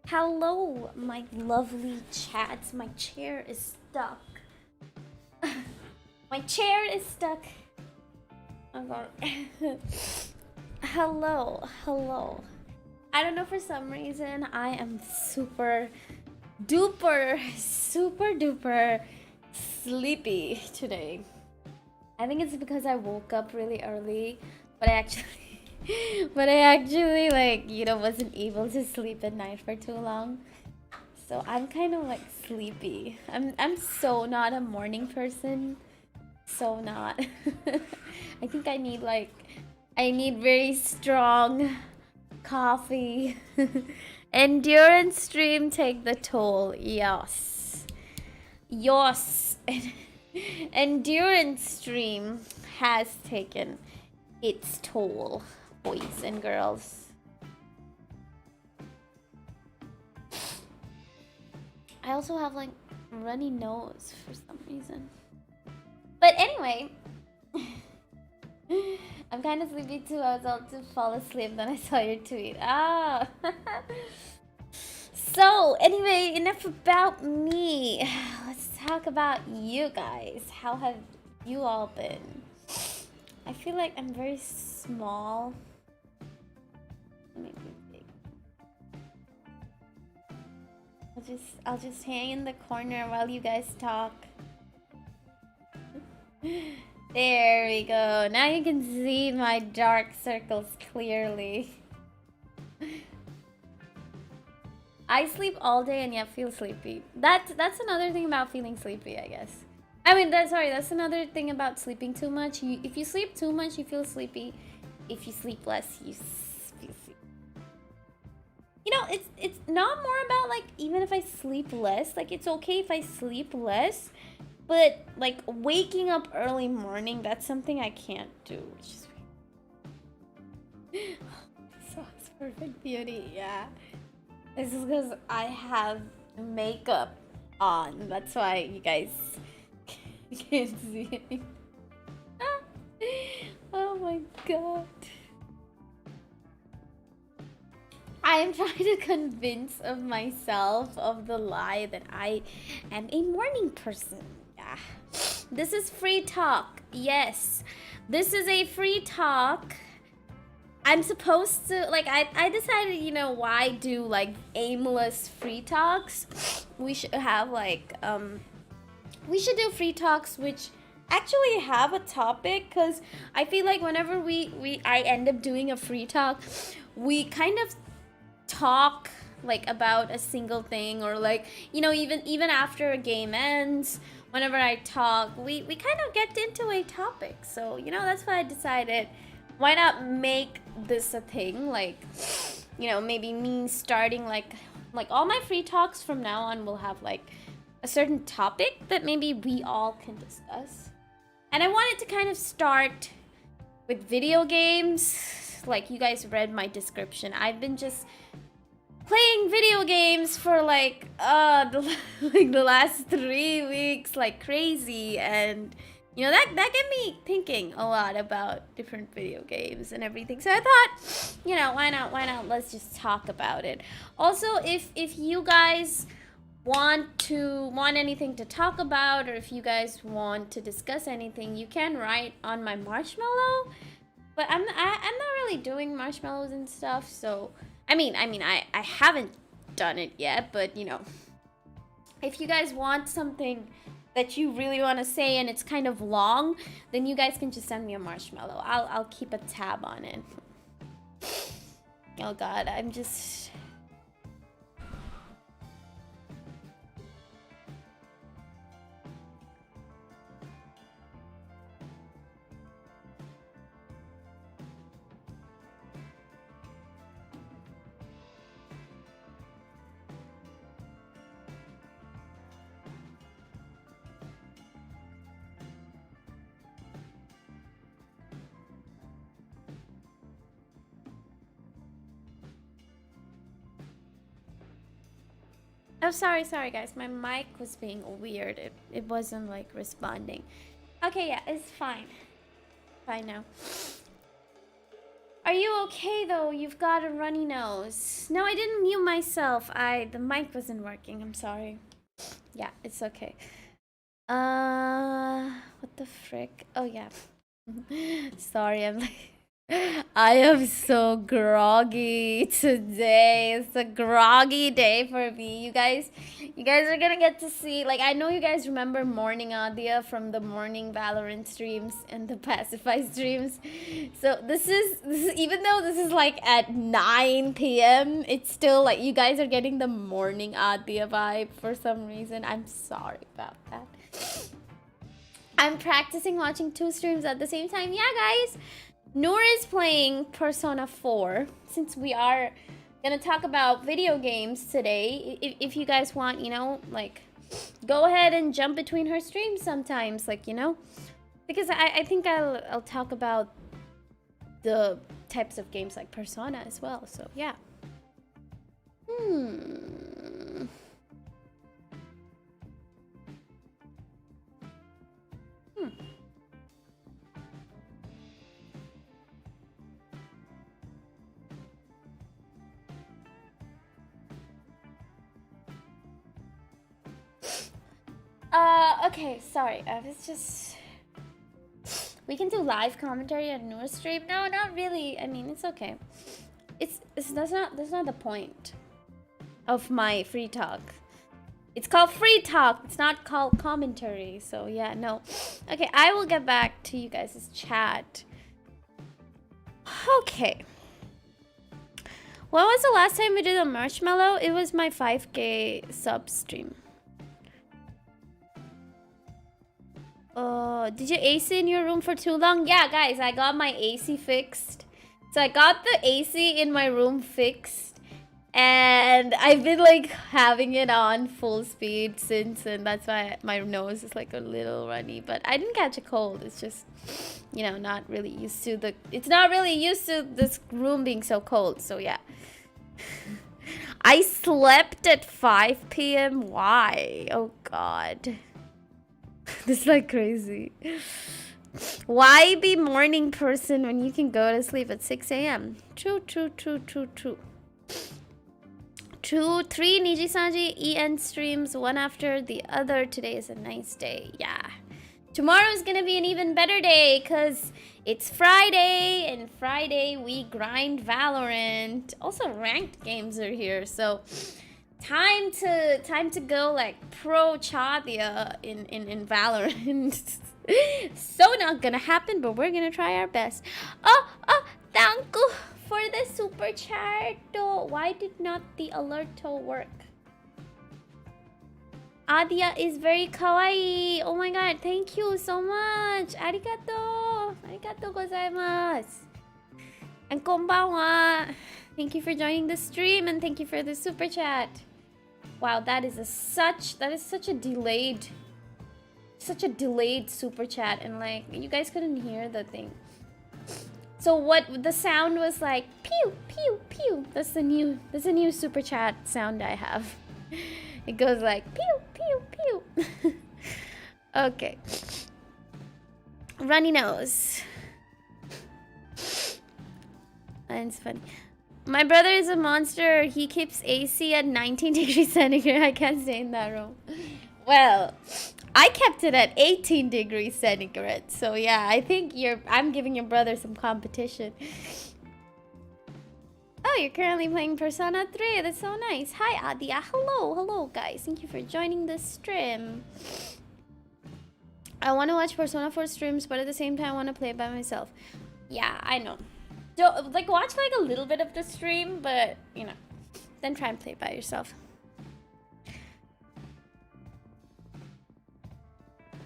Hello, my lovely chats. My chair is stuck. My chair is stuck. Oh god. Hello. I don't know, for some reason I am super duper sleepy today. I think it's because I woke up really early, but I actually like, you know, wasn't able to sleep at night for too long. So I'm kind of like sleepy. I'm so not a morning person. So not. I think I need very strong coffee. Endurance stream take the toll. Yes. Endurance stream has taken its toll, boys and girls. I also have like runny nose for some reason. But anyway, I'm kind of sleepy too. I was about to fall asleep, then I saw your tweet. Ah. So anyway, enough about me. Let's talk about you guys. How have you all been? I feel like I'm very small. Let me be big. I'll just hang in the corner while you guys talk. There we go. Now you can see my dark circles clearly. I sleep all day and yet feel sleepy. That's another thing about feeling sleepy, I guess. I mean, that's another thing about sleeping too much. If you sleep too much, you feel sleepy. If you sleep less, you feel sleepy. You know, it's not more about like, even if I sleep less, like it's okay if I sleep less, but like waking up early morning, that's something I can't do, which is weird. So it's perfect beauty, yeah. This is because I have makeup on. That's why you guys can't see it. Oh my god. I am trying to convince of myself of the lie that I am a morning person. Yeah. This is free talk. Yes. This is a free talk. I'm supposed to, like, I decided, you know, why do, like, aimless free talks? We should have, like, we should do free talks which actually have a topic, because I feel like whenever I end up doing a free talk, we kind of talk, like, about a single thing, or, like, you know, even after a game ends, whenever I talk, we kind of get into a topic. So, you know, that's why I decided, why not make this a thing? Like, you know, maybe me starting like all my free talks from now on will have like a certain topic that maybe we all can discuss. And I wanted to kind of start with video games. Like, you guys read my description. I've been just playing video games for like the last 3 weeks like crazy, and you know, that got me thinking a lot about different video games and everything. So I thought, you know, why not? Let's just talk about it. Also, if you guys want anything to talk about, or if you guys want to discuss anything, you can write on my marshmallow. But I'm not really doing marshmallows and stuff. So I mean, I haven't done it yet. But you know, if you guys want something that you really want to say and it's kind of long, then you guys can just send me a marshmallow. I'll keep a tab on it. Oh god, I'm just Oh, sorry, guys. My mic was being weird. It wasn't like responding. Okay, yeah, it's fine. Fine now. Are you okay though? You've got a runny nose. No, I didn't mute myself. The mic wasn't working. I'm sorry. Yeah, it's okay. What the frick? Oh yeah. Sorry, I'm like I am so groggy today. It's a groggy day for me. You guys are gonna get to see, like, I know you guys remember Morning Aadya from the morning Valorant streams and the Pacify streams. So this is even though this is like at 9 p.m, it's still like you guys are getting the Morning Aadya vibe for some reason. I'm sorry about that. I'm practicing watching 2 streams at the same time. Yeah, guys. Noor is playing Persona 4, since we are gonna talk about video games today. If you guys want, you know, like, go ahead and jump between her streams sometimes, like, you know, because I think I'll talk about the types of games like Persona as well, so yeah. Okay, sorry. It's just... We can do live commentary on Noor's stream? No, not really. I mean, it's okay. That's not the point of my free talk. It's called free talk. It's not called commentary. So yeah, no. Okay, I will get back to you guys' chat. Okay. When was the last time we did a marshmallow? It was my 5K sub stream. Did you AC in your room for too long? Yeah, guys, I got my AC fixed. So I got the AC in my room fixed. And I've been like having it on full speed since, and that's why my nose is like a little runny. But I didn't catch a cold. It's just, you know, not really used to it's not really used to this room being so cold. So yeah. I slept at 5 p.m. Why? Oh God. This is like crazy. Why be morning person when you can go to sleep at 6 a.m? True. 3 NIJISANJI EN streams, one after the other. Today is a nice day. Yeah. Tomorrow is gonna be an even better day because it's Friday, and Friday we grind Valorant. Also, ranked games are here, so time to go like pro Chaadya in Valorant. So not gonna happen, but we're gonna try our best. Oh, thank you for the super chat. Why did not the alert work? Aadya is very kawaii. Oh my god, thank you so much. Arigato. Arigato gozaimasu. And konbanwa. Thank you for joining the stream, and thank you for the super chat. Wow, that is such a delayed super chat, and like you guys couldn't hear the thing. So what the sound was like, pew pew pew. That's the new super chat sound I have. It goes like pew pew pew. Okay. Runny nose. And it's funny. My brother is a monster. He keeps AC at 19 degrees centigrade. I can't stay in that room. Well, I kept it at 18 degrees centigrade. So yeah, I think I'm giving your brother some competition. Oh, you're currently playing Persona 3. That's so nice. Hi, Aadya. Hello, guys. Thank you for joining the stream. I want to watch Persona 4 streams, but at the same time, I want to play it by myself. Yeah, I know. So, like, watch like a little bit of the stream, but, you know, then try and play it by yourself.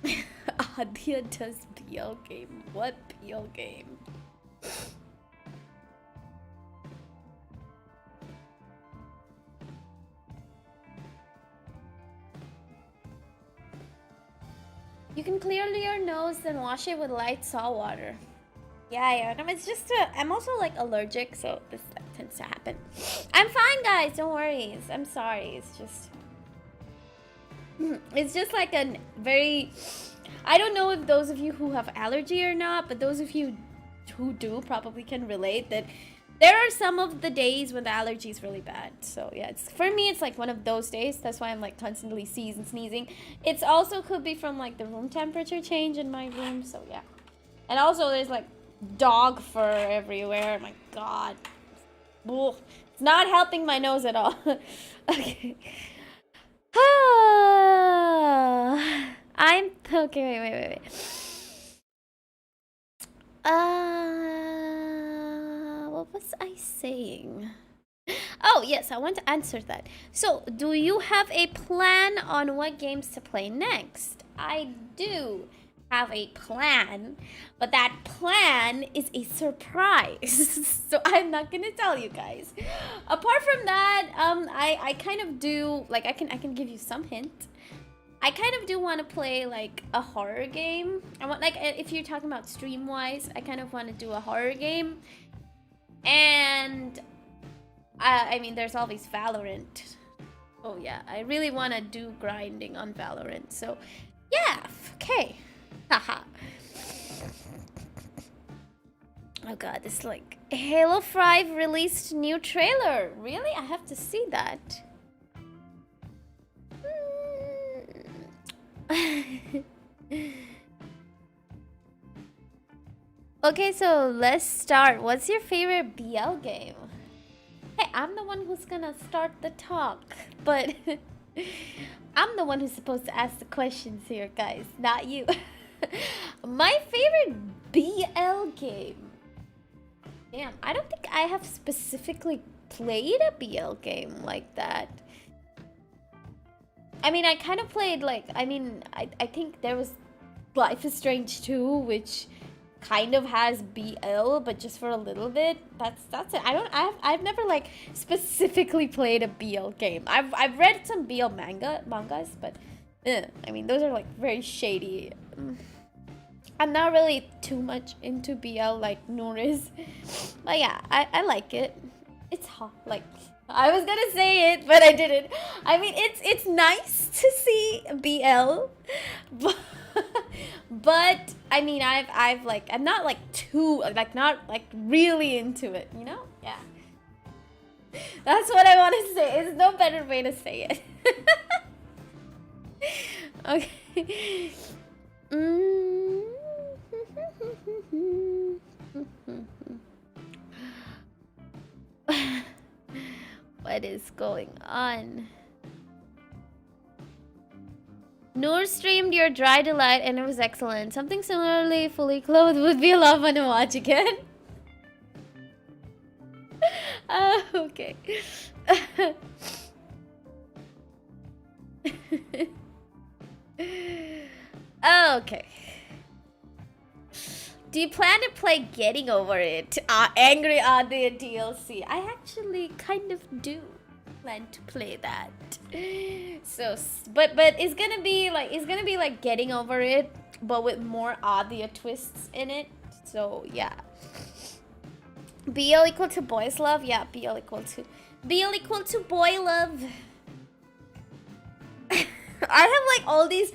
Aadya does PL game. What PL game? You can clear your nose, then wash it with light salt water. Yeah, no, it's just I'm also like allergic, so this tends to happen. I'm fine, guys. Don't worry. I'm sorry. It's just It's just like a very, I don't know if those of you who have allergy or not, but those of you who do probably can relate that there are some of the days when the allergy is really bad. So yeah, it's, for me, it's like one of those days. That's why I'm like constantly sneezing. It's also could be from like the room temperature change in my room. So yeah. And also there's like dog fur everywhere. Oh my God. Ugh. It's not helping my nose at all. Okay. I'm okay. Wait. What was I saying? Oh yes, I want to answer that. So, do you have a plan on what games to play next? I do have a plan, but that plan is a surprise. So I'm not gonna tell you guys. Apart from that, I kind of do, like, I can give you some hint. I kind of do want to play like a horror game. I want, like, if you're talking about stream wise, I kind of want to do a horror game. And I mean, there's always Valorant. Oh yeah, I really want to do grinding on Valorant. So yeah, okay. Haha. Oh God, this is like Halo 5 released new trailer. Really? I have to see that. Okay, so let's start. What's your favorite BL game? Hey, I'm the one who's gonna start the talk, but I'm the one who's supposed to ask the questions here, guys, not you. My favorite BL game. Damn, I don't think I have specifically played a BL game like that. I mean, I kind of played, like, I mean, I think there was Life is Strange 2, which kind of has BL, but just for a little bit. That's it. I've never, like, specifically played a BL game. I've read some BL mangas, but I mean, those are, like, very shady. I'm not really too much into BL like Noor is. But yeah, I like it. It's hot, like, I was gonna say it, but I didn't. I mean, it's nice to see BL, but I mean, I've like, I'm not like too, like, not like really into it, you know? Yeah. That's what I want to say. There's no better way to say it. Okay. What is going on? Noor streamed your Dry Delight and it was excellent. Something similarly fully clothed would be a lot of fun to watch again. Okay. Okay. Do you plan to play Getting Over It? Angry Aadya DLC. I actually kind of do plan to play that. So, but it's gonna be like Getting Over It, but with more Aadya twists in it. So yeah. BL equal to boys love? Yeah, BL equal to boy love. I have like all these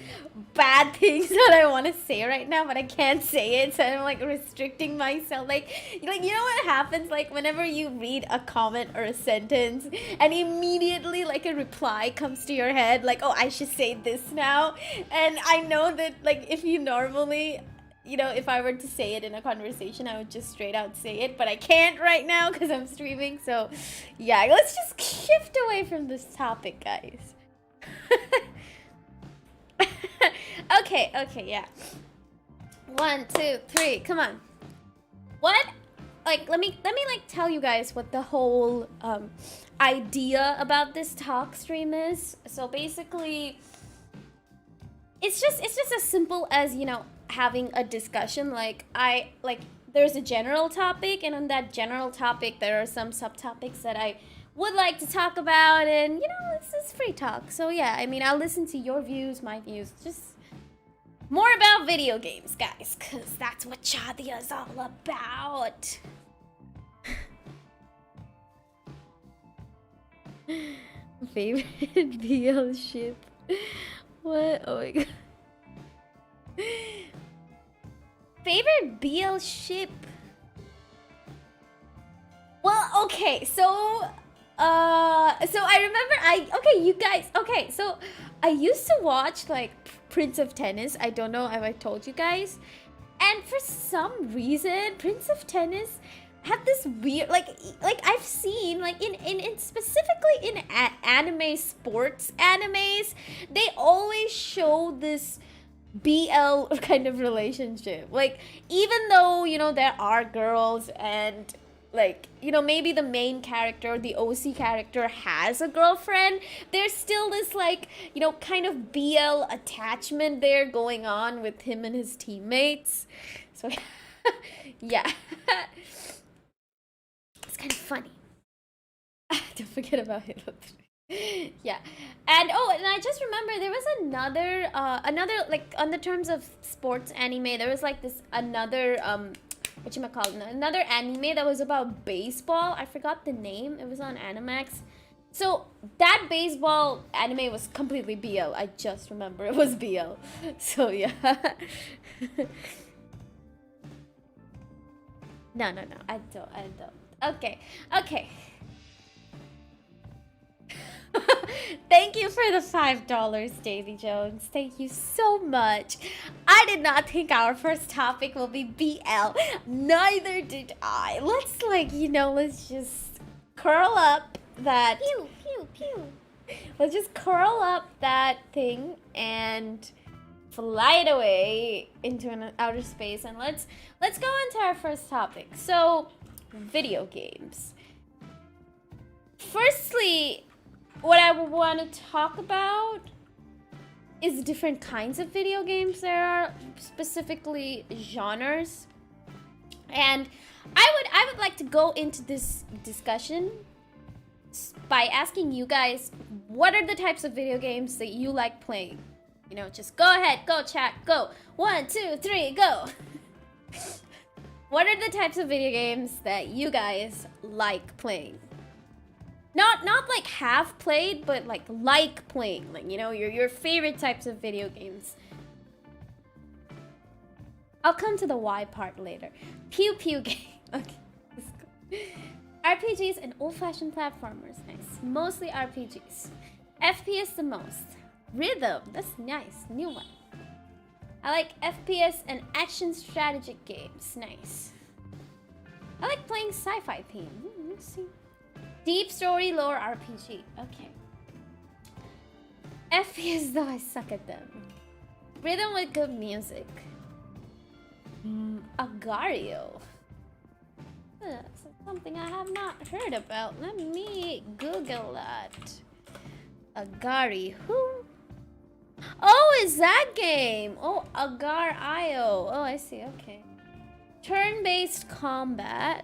bad things that I want to say right now, but I can't say it, so I'm like restricting myself. Like you know what happens, like whenever you read a comment or a sentence and immediately like a reply comes to your head, like, oh, I should say this now. And I know that, like, if you normally, you know, if I were to say it in a conversation, I would just straight out say it, but I can't right now because I'm streaming. So yeah, let's just shift away from this topic, guys. Okay, yeah. 1, 2, 3, come on. What? Like, let me like tell you guys what the whole idea about this talk stream is. So basically, it's just as simple as, you know, having a discussion. Like, there's a general topic, and on that general topic there are some subtopics that I would like to talk about, and, you know, this is free talk. So yeah, I mean, I'll listen to your views, my views, just more about video games, guys, because that's what Chaadya is all about. Favorite BL ship? What? Oh my god. Favorite BL ship? Well, okay, so I remember you guys, okay, so I used to watch like Prince of Tennis. I don't know if I told you guys. And for some reason, Prince of Tennis had this weird, like I've seen, like in specifically in anime, sports animes, they always show this BL kind of relationship. Like, even though, you know, there are girls and, like, you know, maybe the main character, the OC character has a girlfriend, there's still this, like, you know, kind of BL attachment there going on with him and his teammates. So, yeah. It's kind of funny. Don't forget about Halo 3. Yeah. And I just remember there was another like, on the terms of sports anime, there was like this another another anime that was about baseball. I forgot the name. It was on Animax. So that baseball anime was completely BL. I just remember it was BL. So yeah. No, I don't. Okay. Thank you for the $5, Davy Jones. Thank you so much. I did not think our first topic will be BL. Neither did I. Let's, like, you know, let's just curl up that... Pew, pew, pew. Let's just curl up that thing and fly it away into an outer space. And let's go into our first topic. So, video games. Firstly, what I want to talk about is different kinds of video games there are, specifically genres. And I would like to go into this discussion by asking you guys, what are the types of video games that you like playing? You know, just go ahead, go chat, go. 1, 2, 3, go. What are the types of video games that you guys like playing? Not like have played, but like playing. Like, you know, your favorite types of video games. I'll come to the why part later. Pew pew game. Okay, let's go. RPGs and old-fashioned platformers. Nice. Mostly RPGs. FPS the most. Rhythm. That's nice. New one. I like FPS and action strategic games. Nice. I like playing sci-fi theme. Let's see. Deep story lore RPG. Okay. FPS though, I suck at them. Rhythm with good music. Agario. That's something I have not heard about. Let me Google that. Agari. Who? Oh, is that game? Oh, Agar.io. Oh, I see. Okay. Turn-based combat.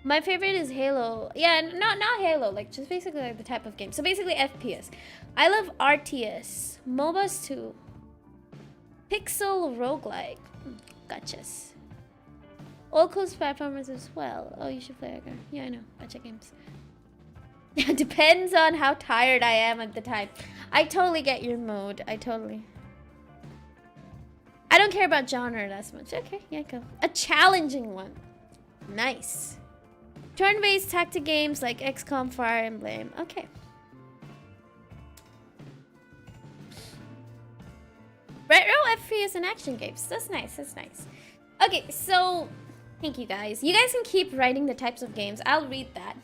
My favorite is Halo. Yeah, not Halo, like just basically like the type of game. So basically FPS. I love RTS. MOBAs too. Pixel roguelike. Gotchas. Old close platformers as well. Oh, you should play Agar. Yeah, I know. Gotcha games. Depends on how tired I am at the time. I totally get your mood. I don't care about genre that much. Okay, yeah, go. A challenging one. Nice. Turn-based tactic games like XCOM, Fire Emblem. Okay. Retro FPS and action games. That's nice. That's nice. Okay, so thank you guys. You guys can keep writing the types of games. I'll read that.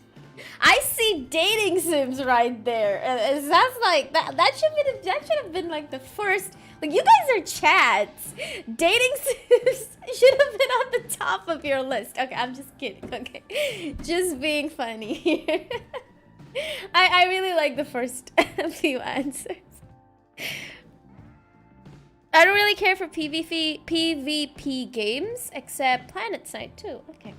I see dating sims right there. That's like that should have been like the first. Like, you guys are Chaads. Dating sims should have been on the top of your list. Okay, I'm just kidding. Okay, just being funny here. I really like the first few answers. I don't really care for PvP games except PlanetSide too. Okay.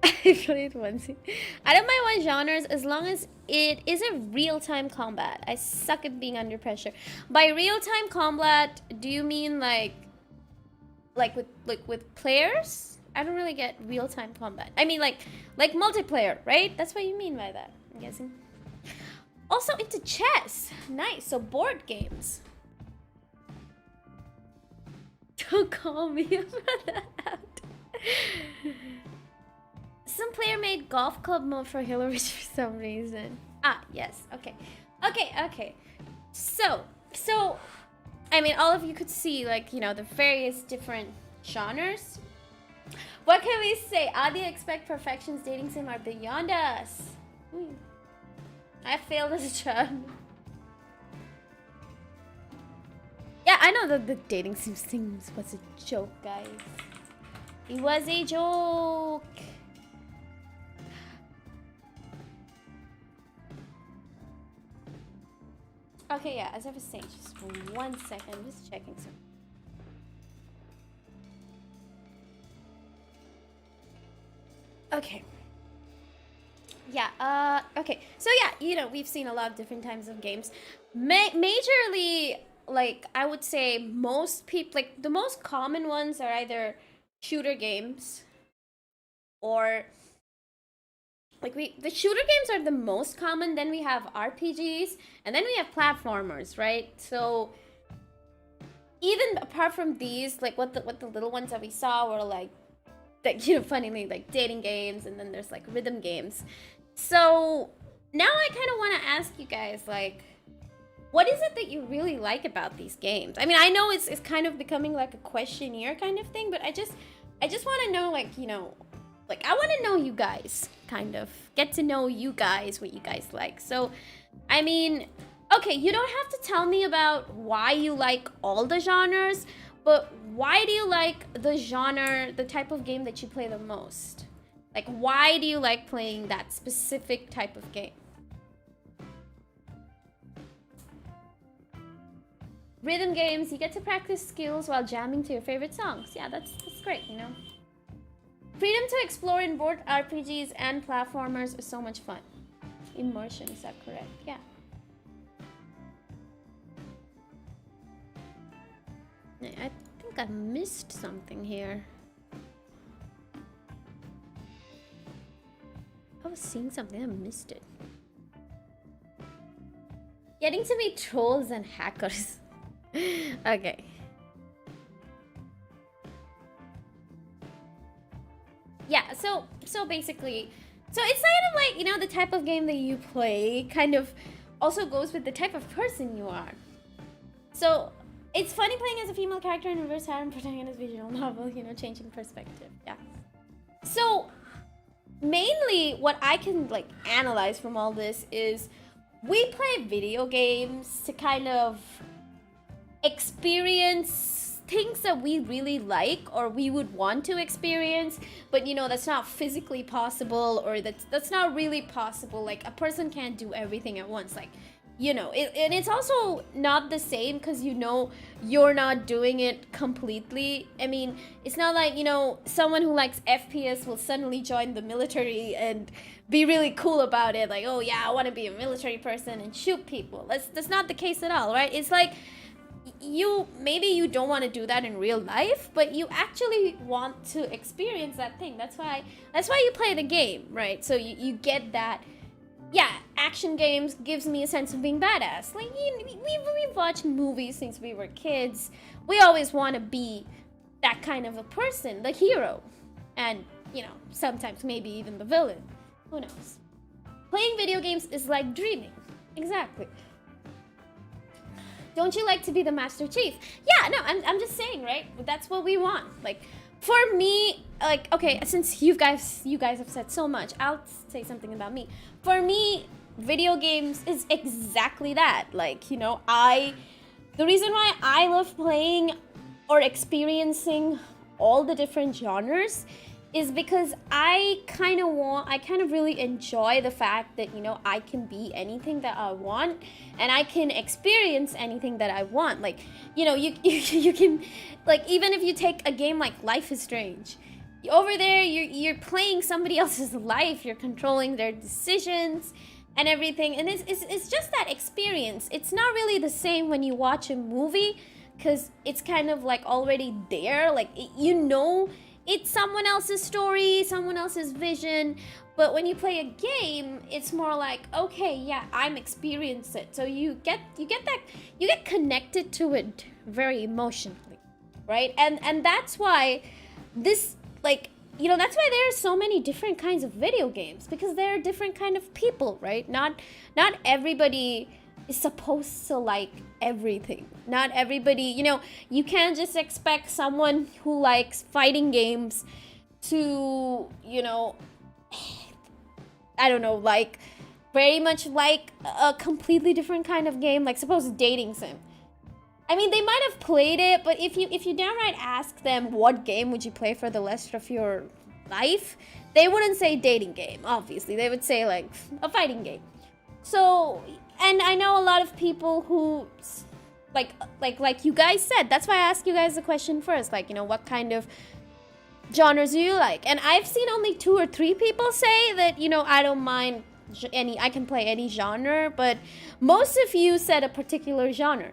I played once. I don't mind what genres as long as it isn't real-time combat. I suck at being under pressure. By real-time combat, do you mean like with players? I don't really get real-time combat. I mean, like multiplayer, right? That's what you mean by that, I'm guessing. Also into chess. Nice. So board games. Don't call me about that. Some player made golf club mode for Hillary for some reason. Ah, yes. Okay. Okay. So, I mean, all of you could see, like, you know, the various different genres. What can we say? Aadya expect perfections dating sim are beyond us. I failed as a child. Yeah, I know that the dating sim thing was a joke, guys. It was a joke. Okay, yeah, as I was saying, just for 1 second, I'm just checking something. Okay. Yeah, okay. So yeah, you know, we've seen a lot of different types of games. Majorly, like, I would say most people, like, the most common ones are either shooter games or, like, the shooter games are the most common, then we have RPGs, and then we have platformers, right? So, even apart from these, like, what the little ones that we saw were, like, you know, funnily, like, dating games, and then there's, like, rhythm games. So, now I kind of want to ask you guys, like, what is it that you really like about these games? I mean, I know it's kind of becoming, like, a questionnaire kind of thing, but I just want to know, like, you know, like, I want to know you guys, kind of. Get to know you guys, what you guys like. So, I mean, okay, you don't have to tell me about why you like all the genres, but why do you like the genre, the type of game that you play the most? Like, why do you like playing that specific type of game? Rhythm games, you get to practice skills while jamming to your favorite songs. Yeah, that's great, you know? Freedom to explore in board RPGs and platformers is so much fun. Immersion, is that correct? Yeah. I think I missed something here. I was seeing something, I missed it. Getting to meet trolls and hackers. Okay. Yeah, so basically, so it's kind of like, you know, the type of game that you play kind of also goes with the type of person you are. So it's funny playing as a female character in reverse harem protagonist visual novel, you know, changing perspective. Yeah. So mainly what I can, like, analyze from all this is we play video games to kind of experience things that we really like or we would want to experience, but, you know, that's not physically possible, or that's not really possible. Like, a person can't do everything at once, like, you know, and it's also not the same because, you know, you're not doing it completely. I mean, it's not like, you know, someone who likes FPS will suddenly join the military and be really cool about it, like, oh yeah, I want to be a military person and shoot people. That's not the case at all, right? It's like, maybe you don't want to do that in real life, but you actually want to experience that thing. That's why you play the game, right? So you get that. Yeah, action games gives me a sense of being badass. Like, we've watched movies since we were kids. We always want to be that kind of a person, the hero, and, you know, sometimes maybe even the villain. Who knows? Playing video games is like dreaming. Exactly. Don't you like to be the Master Chief? Yeah, no, I'm just saying, right? That's what we want. Like, for me, like, okay, since you guys have said so much, I'll say something about me. For me, video games is exactly that. Like, you know, the reason why I love playing or experiencing all the different genres is because I kind of really enjoy the fact that, you know, I can be anything that I want and I can experience anything that I want. Like, you know, you can, like, even if you take a game like Life is Strange, over there you're playing somebody else's life, you're controlling their decisions and everything, and it's just that experience. It's not really the same when you watch a movie because it's kind of like already there, like, you know it's someone else's story, someone else's vision. But when you play a game, it's more like, okay, yeah, I'm experiencing it. So you get connected to it very emotionally, right? And that's why this, like, you know, that's why there are so many different kinds of video games, because there are different kind of people, right? Not everybody is supposed to like everything. Not everybody, you know, you can't just expect someone who likes fighting games to, you know, I don't know, like very much like a completely different kind of game, like suppose dating sim. I mean, they might have played it, but if you downright ask them what game would you play for the rest of your life, they wouldn't say dating game, obviously. They would say like a fighting game. So, and I know a lot of people who like you guys said, that's why I asked you guys the question first, like, you know, what kind of genres do you like? And I've seen only 2 or 3 people say that, you know, I don't mind I can play any genre, but most of you said a particular genre.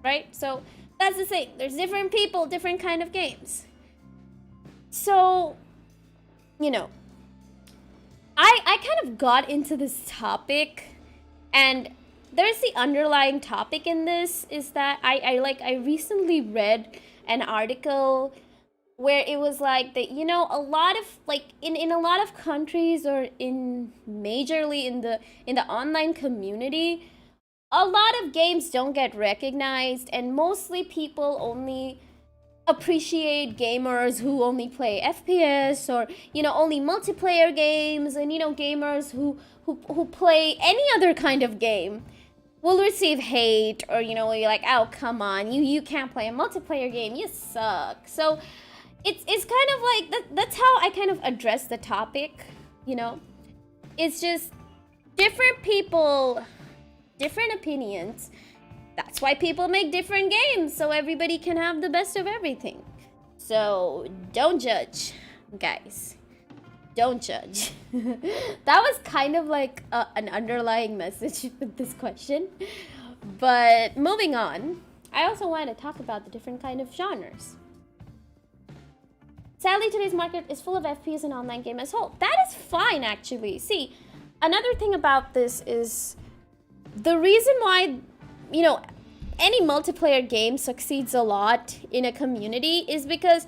Right? So that's the thing. There's different people, different kind of games. So, you know, I kind of got into this topic, and there's the underlying topic in this is that I recently read an article where it was like that, you know, a lot of like in a lot of countries, or in majorly in the online community, a lot of games don't get recognized, and mostly people only appreciate gamers who only play FPS, or, you know, only multiplayer games, and, you know, gamers who play any other kind of game will receive hate, or, you know, you're like, oh, come on, you can't play a multiplayer game, you suck. So it's kind of like that's how I kind of address the topic, you know. It's just different people, different opinions. That's why people make different games, so everybody can have the best of everything. So don't judge, guys. Don't judge. That was kind of like an underlying message with this question. But moving on, I also wanted to talk about the different kind of genres. Sadly, today's market is full of FPS and online game as a whole. That is fine, actually. See, another thing about this is the reason why, you know, any multiplayer game succeeds a lot in a community is because,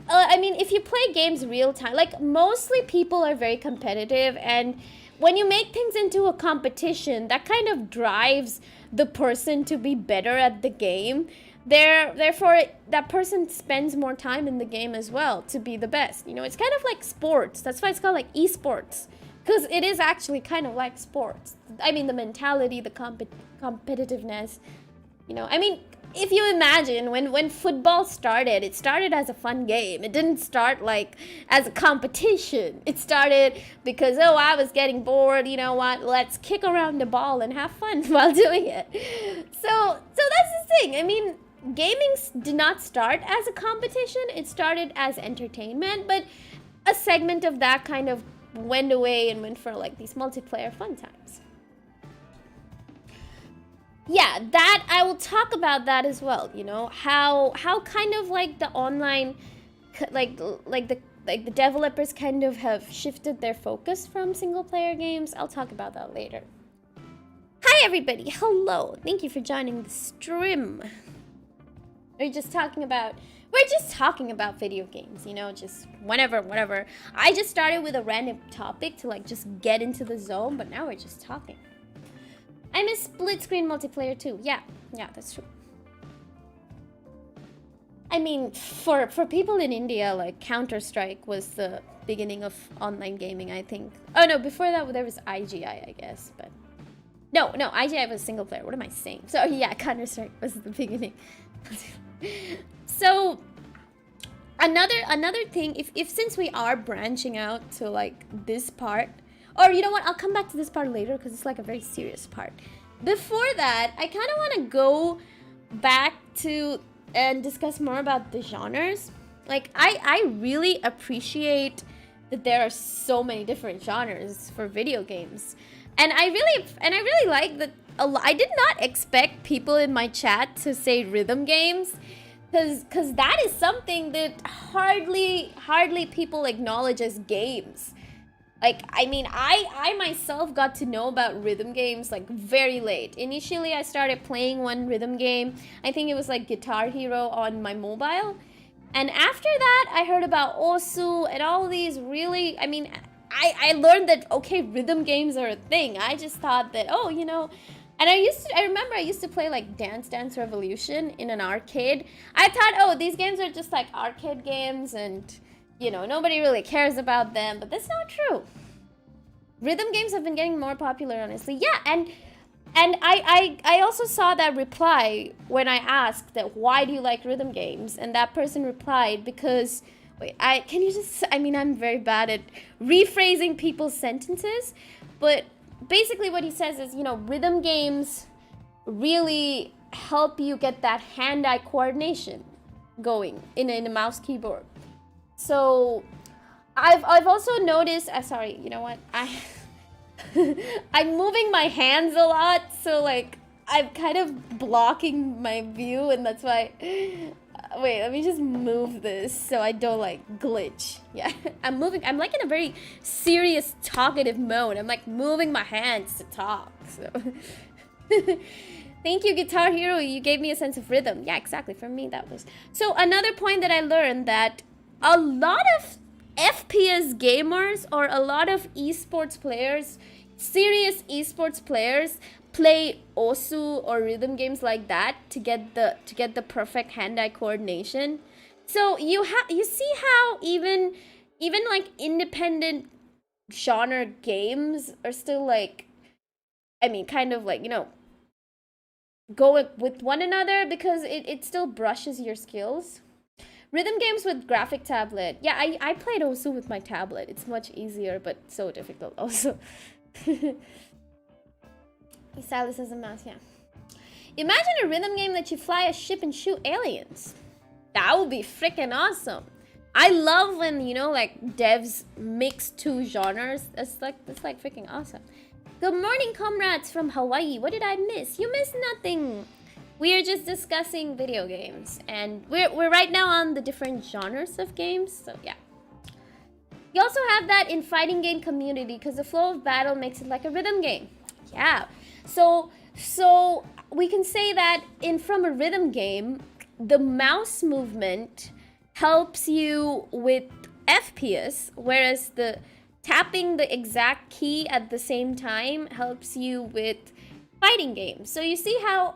I mean, if you play games real time, like mostly people are very competitive, and when you make things into a competition, that kind of drives the person to be better at the game. Therefore, that person spends more time in the game as well to be the best. You know, it's kind of like sports. That's why it's called like esports. Because it is actually kind of like sports. I mean, the mentality, the competitiveness, you know. I mean, if you imagine, when football started, it started as a fun game. It didn't start, like, as a competition. It started because, oh, I was getting bored, you know what, let's kick around the ball and have fun while doing it. So that's the thing. I mean, gaming did not start as a competition. It started as entertainment, but a segment of that kind of went away and went for like these multiplayer fun times. Yeah, that I will talk about that as well, you know, how kind of like the online like the developers kind of have shifted their focus from single player games. I'll talk about that later. Hi everybody, hello. Thank you for joining the stream. We're just talking about video games, you know, just whatever. I just started with a random topic to like just get into the zone, but now we're just talking. I miss split screen multiplayer too. Yeah, that's true. I mean, for people in India, like Counter-Strike was the beginning of online gaming, I think. Oh no, before that there was IGI, I guess, but no, IGI was single player. What am I saying? So yeah, Counter-Strike was the beginning. So another thing, if since we are branching out to like this part, or you know what, I'll come back to this part later because it's like a very serious part. Before that, I kind of want to go back to and discuss more about the genres. Like I really appreciate that there are so many different genres for video games, and I really like that. I did not expect people in my chat to say rhythm games. Cause that is something that hardly people acknowledge as games. Like, I mean, I myself got to know about rhythm games like very late. Initially, I started playing one rhythm game. I think it was like Guitar Hero on my mobile. And after that, I heard about Osu and all these really, I mean, I learned that, okay, rhythm games are a thing. I just thought that, oh, you know, and I remember I used to play like Dance Dance Revolution in an arcade. I thought, oh, these games are just like arcade games and, you know, nobody really cares about them, but that's not true. Rhythm games have been getting more popular, honestly. Yeah, and I also saw that reply when I asked that why do you like rhythm games? And that person replied because, wait, can you just, I mean, I'm very bad at rephrasing people's sentences, but basically what he says is, you know, rhythm games really help you get that hand-eye coordination going in a mouse keyboard. So I've also noticed, sorry, you know what? I'm moving my hands a lot, so like I'm kind of blocking my view, and that's why. Wait, let me just move this so I don't like glitch. Yeah, I'm moving. I'm like in a very serious talkative mode. I'm like moving my hands to talk. So, thank you, Guitar Hero. You gave me a sense of rhythm. Yeah, exactly. For me, that was. So another point that I learned that a lot of FPS gamers or a lot of esports players, serious esports players, play Osu or rhythm games like that to get the perfect hand-eye coordination. So you see how even like independent genre games are still like, I mean, kind of like, you know, go with one another because it still brushes your skills. Rhythm games with graphic tablet. Yeah, I played Osu with my tablet. It's much easier, but so difficult also. Stylus as a mouse, yeah. Imagine a rhythm game that you fly a ship and shoot aliens. That would be freaking awesome. I love when, you know, like devs mix two genres. That's like freaking awesome. Good morning, comrades from Hawaii. What did I miss? You missed nothing. We are just discussing video games, and we're right now on the different genres of games. So yeah. You also have that in fighting game community because the flow of battle makes it like a rhythm game. Yeah. So we can say that from a rhythm game, the mouse movement helps you with FPS, whereas the tapping the exact key at the same time helps you with fighting games. So you see how,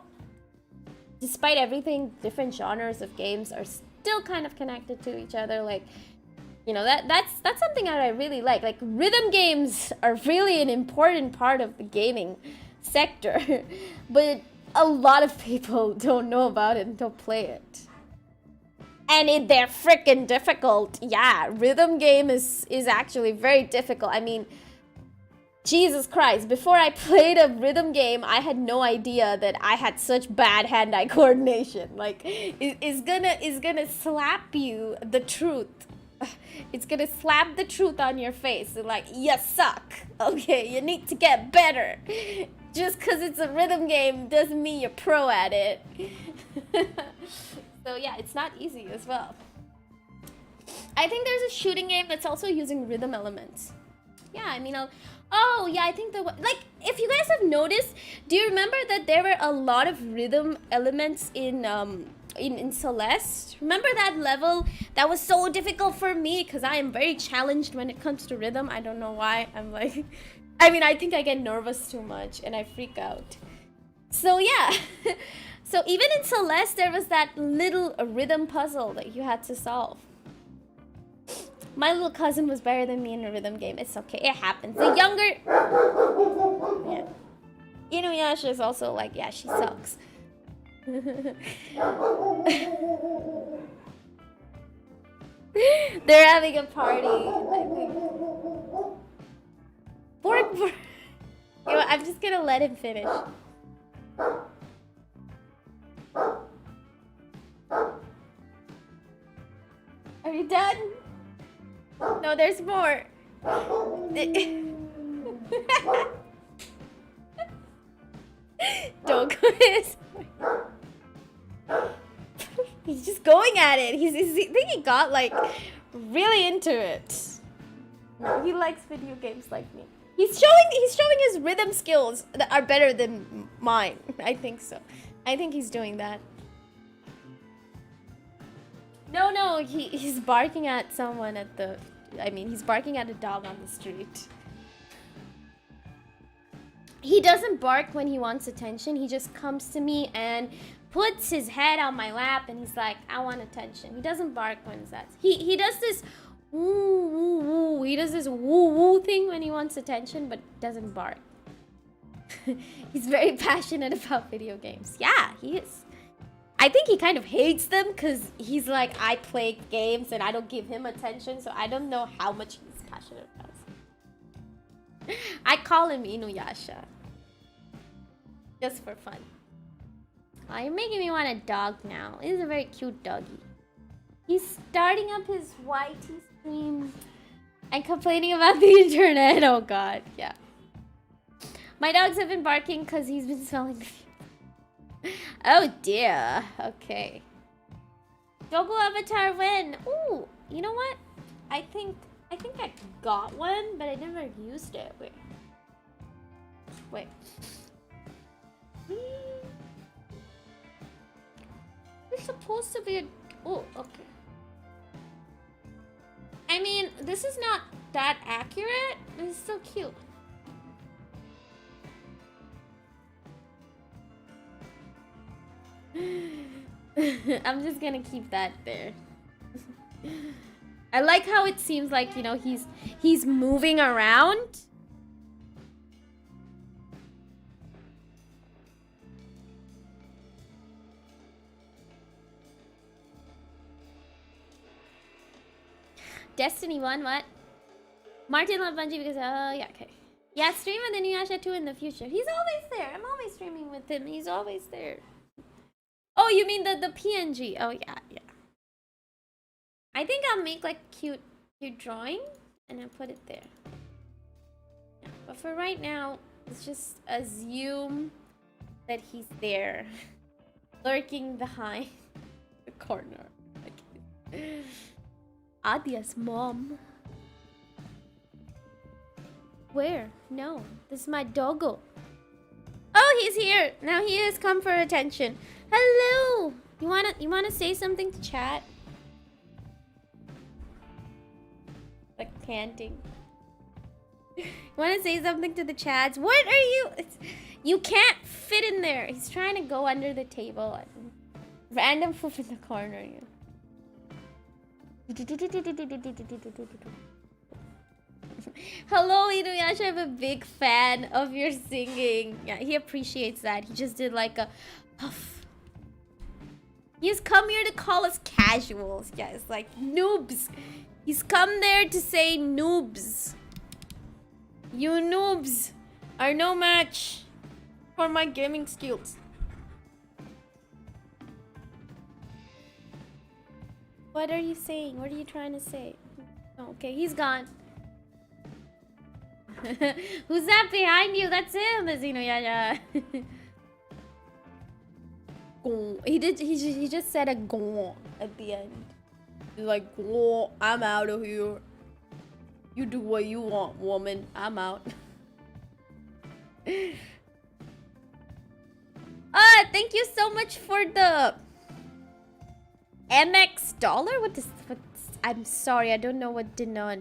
despite everything, different genres of games are still kind of connected to each other. Like, you know, that's something that I really like. Like, rhythm games are really an important part of the gaming sector, but a lot of people don't know about it and don't play it. And they're freaking difficult. Yeah, rhythm game is actually very difficult. I mean, Jesus Christ, before I played a rhythm game, I had no idea that I had such bad hand-eye coordination. Like, it's gonna slap you the truth. It's gonna slap the truth on your face. And like, you suck. Okay, you need to get better. Just because it's a rhythm game doesn't mean you're pro at it. So yeah, it's not easy as well. I think there's a shooting game that's also using rhythm elements. Yeah, I mean, oh yeah, I think like, if you guys have noticed, do you remember that there were a lot of rhythm elements in Celeste? Remember that level? That was so difficult for me because I am very challenged when it comes to rhythm. I don't know why. I'm like, I mean, I think I get nervous too much and I freak out. So yeah. So even in Celeste, there was that little rhythm puzzle that you had to solve. My little cousin was better than me in a rhythm game. It's okay. It happens. The younger... Yeah. Inuyasha is also like, yeah, she sucks. They're having a party. I think. You know, I'm just gonna let him finish. Are you done? No, there's more. Don't go this way. He's just going at it. I think he got like really into it. No, he likes video games like me. He's showing his rhythm skills that are better than mine. I think so. I think he's doing that. No, he's barking at someone at the... I mean, he's barking at a dog on the street. He doesn't bark when he wants attention. He just comes to me and puts his head on my lap and he's like, I want attention. He doesn't bark when it's that. He does this woo, woo, woo. He does this woo, woo thing when he wants attention, but doesn't bark. He's very passionate about video games. Yeah, he is. I think he kind of hates them because he's like, I play games and I don't give him attention, so I don't know how much he's passionate about it. I call him Inuyasha. Just for fun. Oh, you're making me want a dog now. He's a very cute doggy. He's starting up his YT stream and complaining about the internet. Oh god, yeah. My dogs have been barking because he's been smelling the... Oh dear. Okay. Dogo Avatar when? Ooh, you know what? I think I got one, but I never used it. Wait. There's supposed to be a... Oh, okay. I mean, this is not that accurate, but it's still cute. I'm just gonna keep that there. I like how it seems like, you know, he's moving around. Destiny 1, what? Martin loved Bungie because, oh, yeah, okay. Yeah, stream with Inuyasha 2 in the future. He's always there. I'm always streaming with him. He's always there. Oh, you mean the PNG? Oh, yeah. I think I'll make, like, cute drawing, and I'll put it there. Yeah, but for right now, let's just assume that he's there. Lurking behind the corner. Okay. Aadya's mom. Where? No, this is my doggo. Oh, he's here. Now he has come for attention. Hello. You wanna say something to chat? Like panting. You wanna say something to the Chaads? What are you? You can't fit in there. He's trying to go under the table. Random poof in the corner. Hello, Inuyasha. I'm a big fan of your singing. Yeah, he appreciates that. He just did like a puff. He's come here to call us casuals. Yeah, it's like noobs. He's come there to say noobs. You noobs are no match for my gaming skills. What are you saying? What are you trying to say? Oh, okay, he's gone. Who's that behind you? That's him, Inuyasha. He just said a go at the end. He's like, go, I'm out of here. You do what you want, woman. I'm out. Thank you so much for the MX dollar? What I'm sorry, I don't know what did not.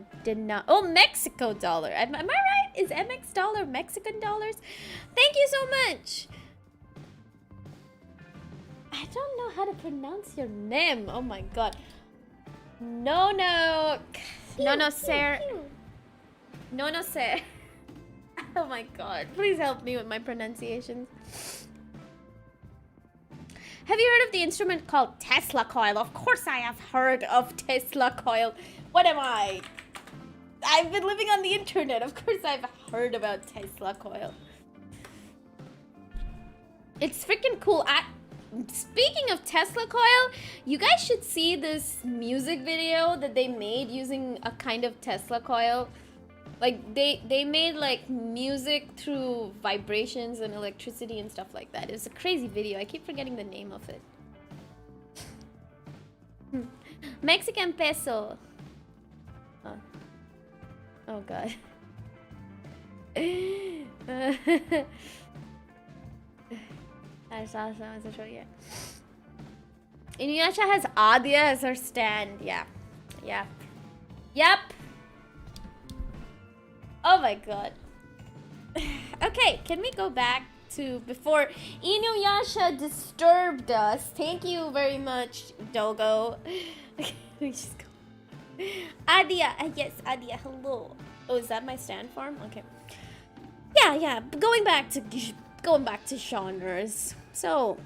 Oh, Mexico dollar. Am I right? Is MX dollar Mexican dollars? Thank you so much. I don't know how to pronounce your name. Oh my god. No, sir. No, sir. Oh my god. Please help me with my pronunciations. Have you heard of the instrument called Tesla coil? Of course I have heard of Tesla coil. What am I? I've been living on the internet. Of course I've heard about Tesla coil. It's freaking cool. Speaking of Tesla coil, you guys should see this music video that they made using a kind of Tesla coil. Like they made like music through vibrations and electricity and stuff like that. It was a crazy video. I keep forgetting the name of it. Mexican peso. Oh, oh god. That's awesome. That's a show, yeah. Inuyasha has Aadya as her stand. Yeah. Yeah. Yep. Oh my god. Okay, can we go back to before Inuyasha disturbed us? Thank you very much, Dogo. Okay, we just go. Aadya. Yes, Aadya. Hello. Oh, is that my stand form? Okay. Yeah. Going back to genres. So,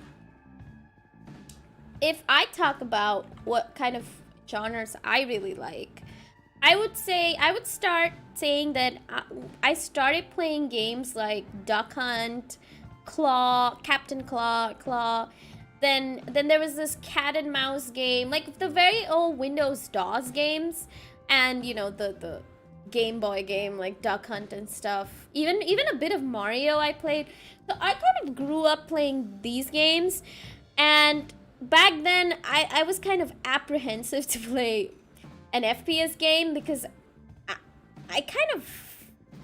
if I talk about what kind of genres I really like, I would start saying that I started playing games like Duck Hunt, Captain Claw. Then there was this cat and mouse game, like the very old Windows DOS games, and you know the Game Boy game like Duck Hunt and stuff. Even a bit of Mario I played. So I kind of grew up playing these games, and back then I was kind of apprehensive to play an FPS game because I kind of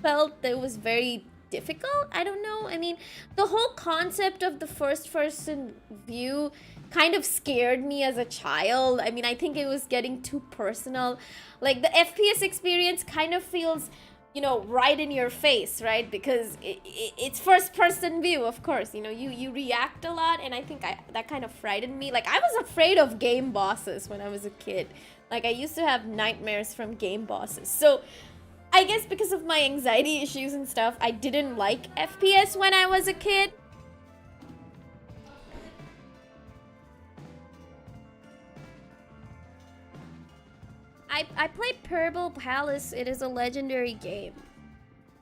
felt that it was very difficult. I don't know. I mean, the whole concept of the first person view kind of scared me as a child. I mean, I think it was getting too personal. Like the FPS experience kind of feels, you know, right in your face, right? Because it's first person view, of course. You know, you react a lot, and I think that kind of frightened me. Like I was afraid of game bosses when I was a kid. Like I used to have nightmares from game bosses. So I guess because of my anxiety issues and stuff, I didn't like FPS when I was a kid. I played Purple Palace. It is a legendary game.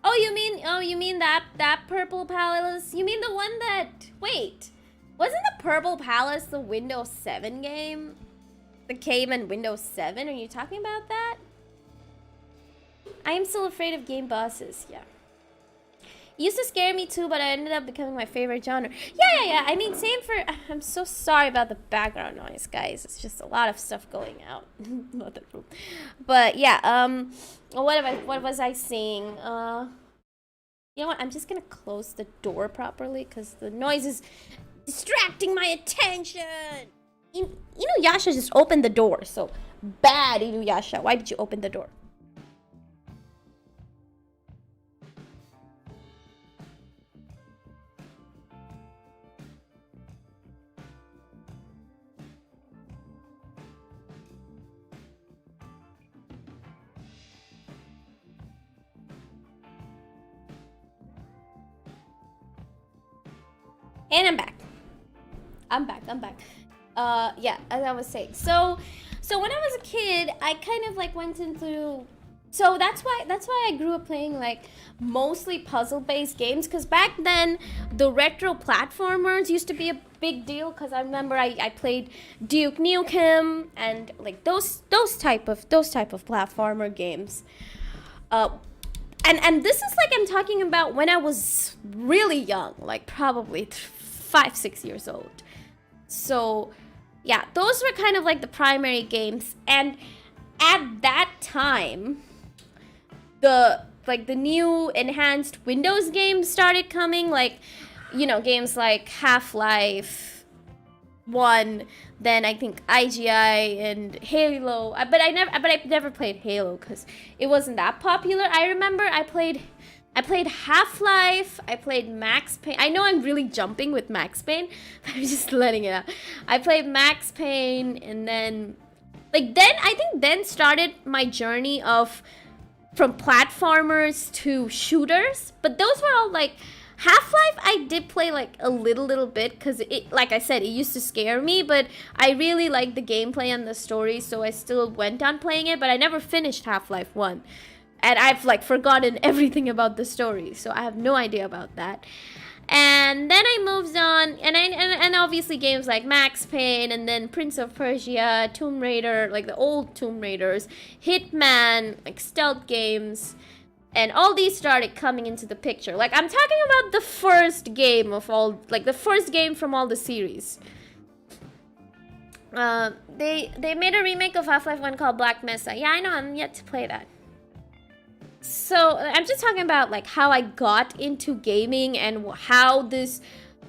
Oh, you mean that Purple Palace? You mean the one that, wait, wasn't the Purple Palace the Windows 7 game? The came in Windows 7? Are you talking about that? I am still afraid of game bosses, yeah. It used to scare me too, but it ended up becoming my favorite genre. Yeah. I mean, same for... I'm so sorry about the background noise, guys. It's just a lot of stuff going out. But yeah, what was I saying? You know what? I'm just gonna close the door properly because the noise is distracting my attention. Inuyasha just opened the door, so bad, Inuyasha. Why did you open the door? And I'm back. I'm back. Yeah, as I was saying. So when I was a kid, I kind of like went into... So that's why I grew up playing like mostly puzzle-based games, because back then the retro platformers used to be a big deal, because I remember I played Duke Nukem and like those type of platformer games. And this is like I'm talking about when I was really young, like probably 5-6 years old. So yeah, those were kind of like the primary games. And at that time, the new enhanced Windows games started coming, like, you know, games like Half-Life 1, then I think IGI and Halo. But I never played Halo because it wasn't that popular. I remember I played Half-Life, I played Max Payne. I know I'm really jumping with Max Payne, but I'm just letting it out. I played Max Payne, and then I think then started my journey from platformers to shooters. But those were all like Half-Life. I did play like a little bit because it, like I said, it used to scare me, but I really liked the gameplay and the story, so I still went on playing it. But I never finished Half-Life 1. And I've like forgotten everything about the story, so I have no idea about that. And then I moved on, and obviously games like Max Payne, and then Prince of Persia, Tomb Raider, like the old Tomb Raiders, Hitman, like stealth games, and all these started coming into the picture. Like I'm talking about the first game of all, like the first game from all the series. They made a remake of Half-Life 1 called Black Mesa. Yeah, I know, I'm yet to play that. So I'm just talking about like how I got into gaming and how this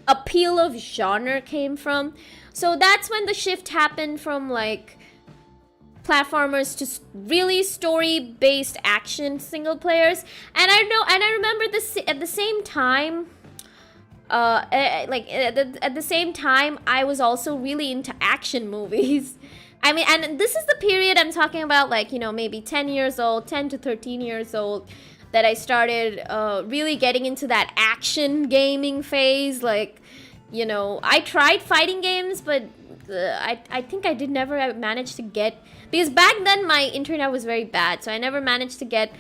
appeal of genre came from. So that's when the shift happened from like platformers to really story-based action single players. And I remember this at the same time. At the same time, I was also really into action movies. I mean, and this is the period I'm talking about, like, you know, maybe 10 years old, 10 to 13 years old, that I started really getting into that action gaming phase. Like, you know, I tried fighting games, but I think I did never manage to get, because back then my internet was very bad, so I never managed to get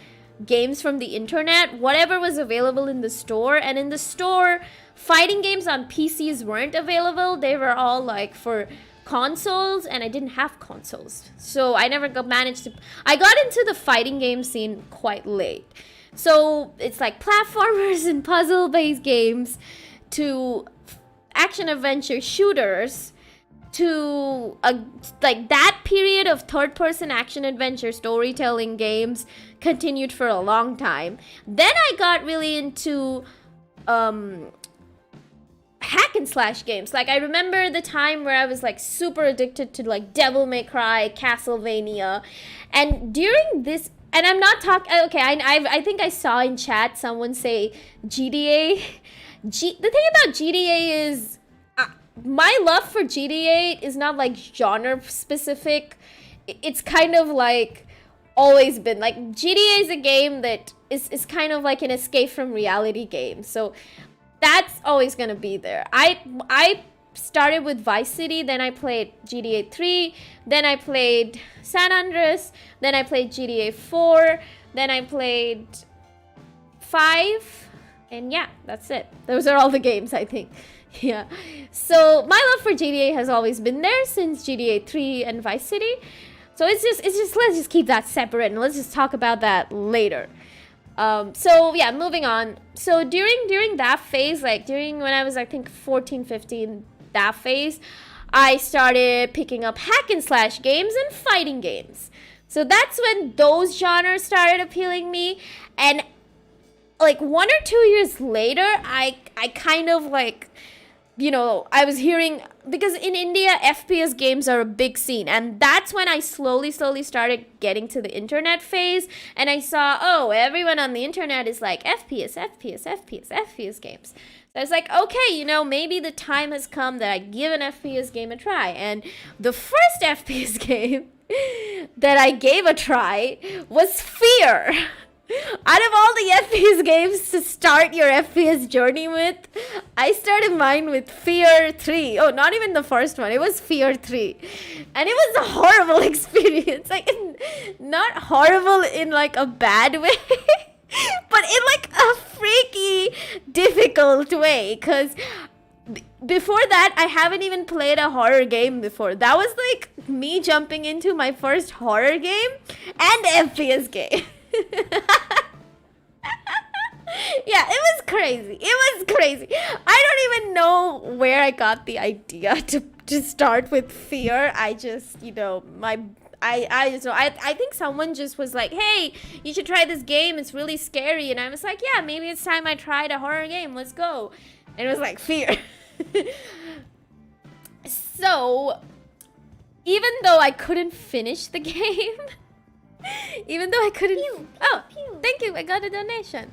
games from the internet, whatever was available in the store. And in the store, fighting games on PCs weren't available. They were all like for consoles, and I didn't have consoles, so I never managed to. I got into the fighting game scene quite late, so it's like platformers and puzzle based games to action adventure shooters to like that period of third person action adventure storytelling games continued for a long time. Then I got really into hack and slash games. Like, I remember the time where I was like super addicted to like Devil May Cry, Castlevania, and during this, and I'm not talking, okay, I think I saw in chat someone say GTA. The thing about GTA is my love for GTA is not like genre specific. It's kind of like always been like GTA is a game that is kind of like an escape from reality game. So that's always gonna be there. I started with Vice City, then I played GTA 3, then I played San Andreas, then I played GTA 4, then I played 5, and yeah, that's it. Those are all the games, I think. Yeah. So my love for GTA has always been there since GTA 3 and Vice City. So it's just let's just keep that separate and let's just talk about that later. So yeah, moving on. So during that phase, like during when I was, I think 14, 15, that phase, I started picking up hack and slash games and fighting games. So that's when those genres started appealing me. And like 1 or 2 years later, I kind of like, you know, I was hearing, because in India, FPS games are a big scene. And that's when I slowly started getting to the internet phase. And I saw, oh, everyone on the internet is like FPS games. So I was like, okay, you know, maybe the time has come that I give an FPS game a try. And the first FPS game that I gave a try was Fear. Out of all the FPS games to start your FPS journey with, I started mine with Fear 3. Oh, not even the first one. It was Fear 3. And it was a horrible experience. Like, not horrible in like a bad way, but in like a freaky, difficult way. Because before that, I haven't even played a horror game before. That was like me jumping into my first horror game and FPS game. Yeah, it was crazy. I don't even know where I got the idea to start with Fear. I just, you know, I just know. I think someone just was like, hey, you should try this game. It's really scary. And I was like, yeah, maybe it's time I tried a horror game. Let's go. And it was like Fear. So, even though I couldn't finish the game, even though I couldn't... Thank you. I got a donation.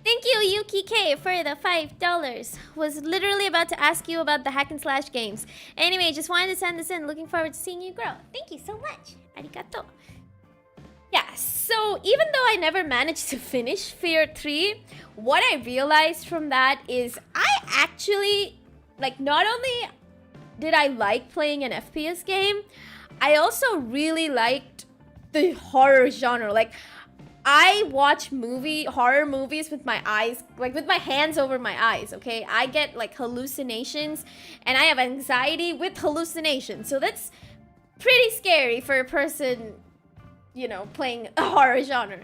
Thank you, Yuki K, for the $5. Was literally about to ask you about the hack and slash games. Anyway, just wanted to send this in. Looking forward to seeing you grow. Thank you so much. Arigato. Yeah, so even though I never managed to finish Fear 3, what I realized from that is I actually, like, not only did I like playing an FPS game, I also really liked the horror genre. Like, I watch horror movies with my eyes, like with my hands over my eyes, okay? I get like hallucinations and I have anxiety with hallucinations. So that's pretty scary for a person, you know, playing a horror genre.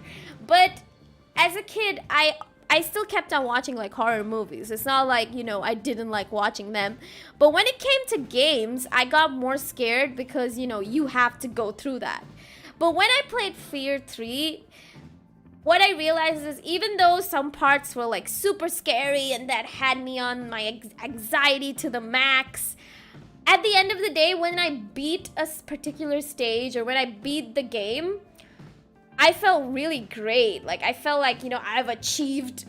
But as a kid, I I still kept on watching like horror movies. It's not like, you know, I didn't like watching them. But when it came to games, I got more scared because, you know, you have to go through that. But when I played Fear 3, what I realized is even though some parts were like super scary and that had me on my anxiety to the max, at the end of the day, when I beat a particular stage or when I beat the game, I felt really great. Like I felt like, you know, I've achieved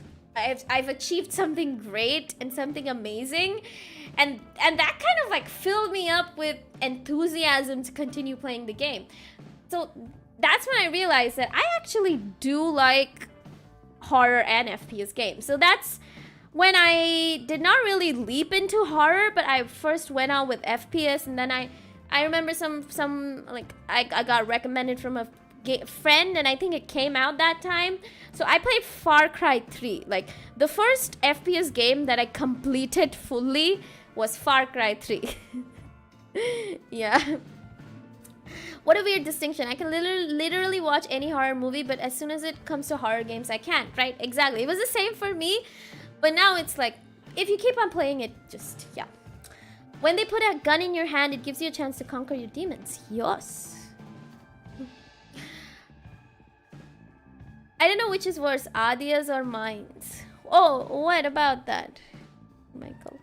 something great and something amazing, and that kind of like filled me up with enthusiasm to continue playing the game. So that's when I realized that I actually do like horror and FPS games. So that's when I did not really leap into horror, but I first went out with FPS, and then I remember some like I got recommended from a friend, and I think it came out that time. So I played Far Cry 3. Like the first FPS game that I completed fully was Far Cry 3. Yeah. What a weird distinction. I can literally watch any horror movie, but as soon as it comes to horror games, I can't, right? Exactly. It was the same for me, but now it's like, if you keep on playing it, just, yeah. When they put a gun in your hand, it gives you a chance to conquer your demons. Yes. I don't know which is worse, Aadya's or mine's. Oh, what about that, Michael?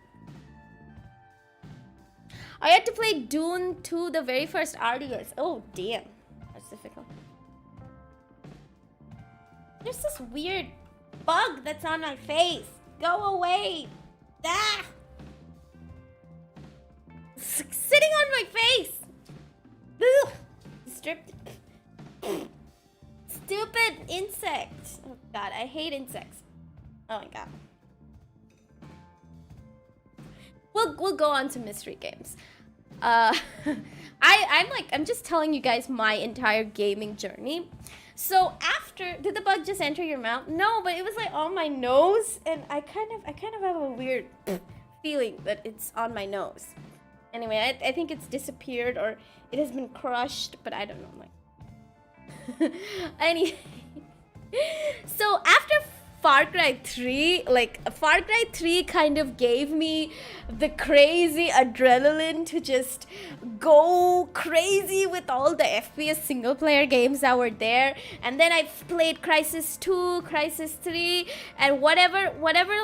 I had to play Dune 2, the very first Aadya's. Oh, damn. That's difficult. There's this weird bug that's on my face. Go away. Ah! Sitting on my face. Ugh. Stripped. Stupid insect. Oh god, I hate insects. Oh my god. We'll go on to mystery games. I'm just telling you guys my entire gaming journey. So after, did the bug just enter your mouth? No, but it was like on my nose, and I kind of have a weird feeling that it's on my nose. Anyway, I think it's disappeared or it has been crushed, but I don't know. Anyway, so after Far Cry 3, like Far Cry 3 kind of gave me the crazy adrenaline to just go crazy with all the FPS single player games that were there. And then I played Crisis 2, Crisis 3, and whatever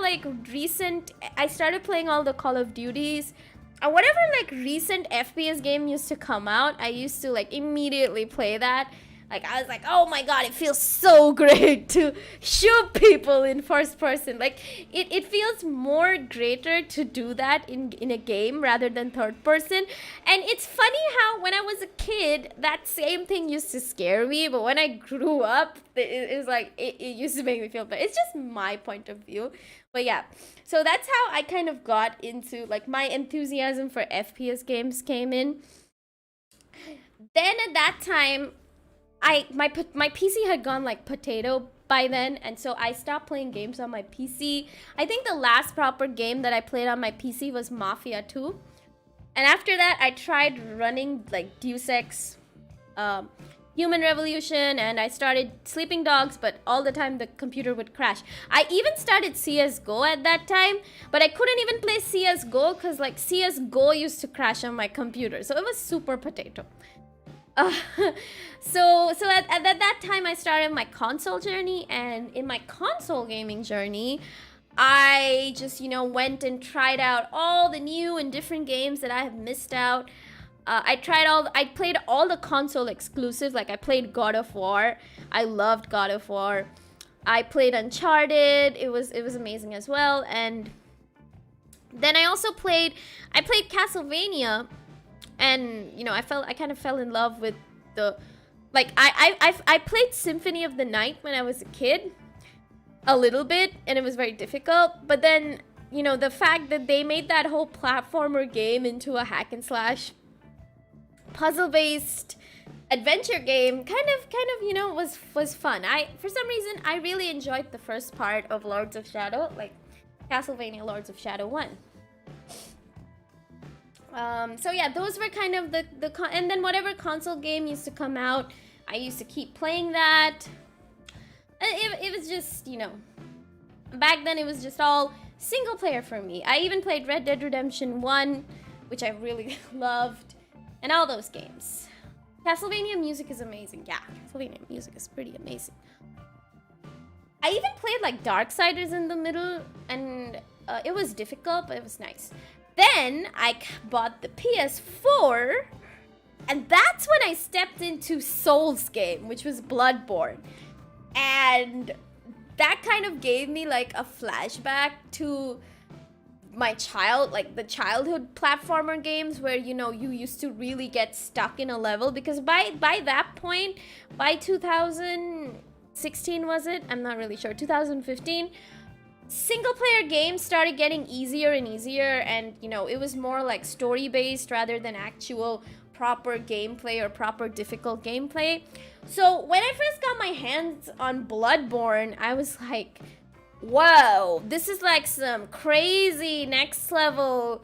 like recent, I started playing all the Call of Duties. And whatever like recent FPS game used to come out, I used to like immediately play that. Like, I was like, oh my god, it feels so great to shoot people in first person. Like, it feels more greater to do that in a game rather than third person. And it's funny how when I was a kid, that same thing used to scare me. But when I grew up, it was like, it used to make me feel better. It's just my point of view. But yeah, so that's how I kind of got into, like, my enthusiasm for FPS games came in. Then at that time, my PC had gone like potato by then, and so I stopped playing games on my PC. I think the last proper game that I played on my PC was Mafia 2. And after that, I tried running like Deus Ex, Human Revolution, and I started Sleeping Dogs, but all the time the computer would crash. I even started CSGO at that time, but I couldn't even play CSGO because like CSGO used to crash on my computer. So it was super potato. So at that time I started my console journey, and in my console gaming journey I just, you know, went and tried out all the new and different games that I have missed out. I played all the console exclusives. Like I played God of War. I loved God of War. I played Uncharted. It was amazing as well. And then I also played Castlevania. And, you know, I kind of fell in love with the, like, I played Symphony of the Night when I was a kid, a little bit, and it was very difficult. But then, you know, the fact that they made that whole platformer game into a hack and slash puzzle-based adventure game kind of, you know, was fun. For some reason, I really enjoyed the first part of Lords of Shadow, like Castlevania Lords of Shadow 1. So yeah, those were kind of and then whatever console game used to come out, I used to keep playing that. It was just, you know, back then it was just all single player for me. I even played Red Dead Redemption 1, which I really loved, and all those games. Castlevania music is amazing. Yeah, Castlevania music is pretty amazing. I even played like Darksiders in the middle, and it was difficult, but it was nice. Then I bought the PS4, and that's when I stepped into Souls game, which was Bloodborne. And that kind of gave me like a flashback to my the childhood platformer games where, you know, you used to really get stuck in a level, because by that point, by 2016 was it? I'm not really sure. 2015, single player games started getting easier and easier, and you know, it was more like story based rather than actual proper gameplay or proper difficult gameplay. So when I first got my hands on Bloodborne, I was like, whoa, this is like some crazy next level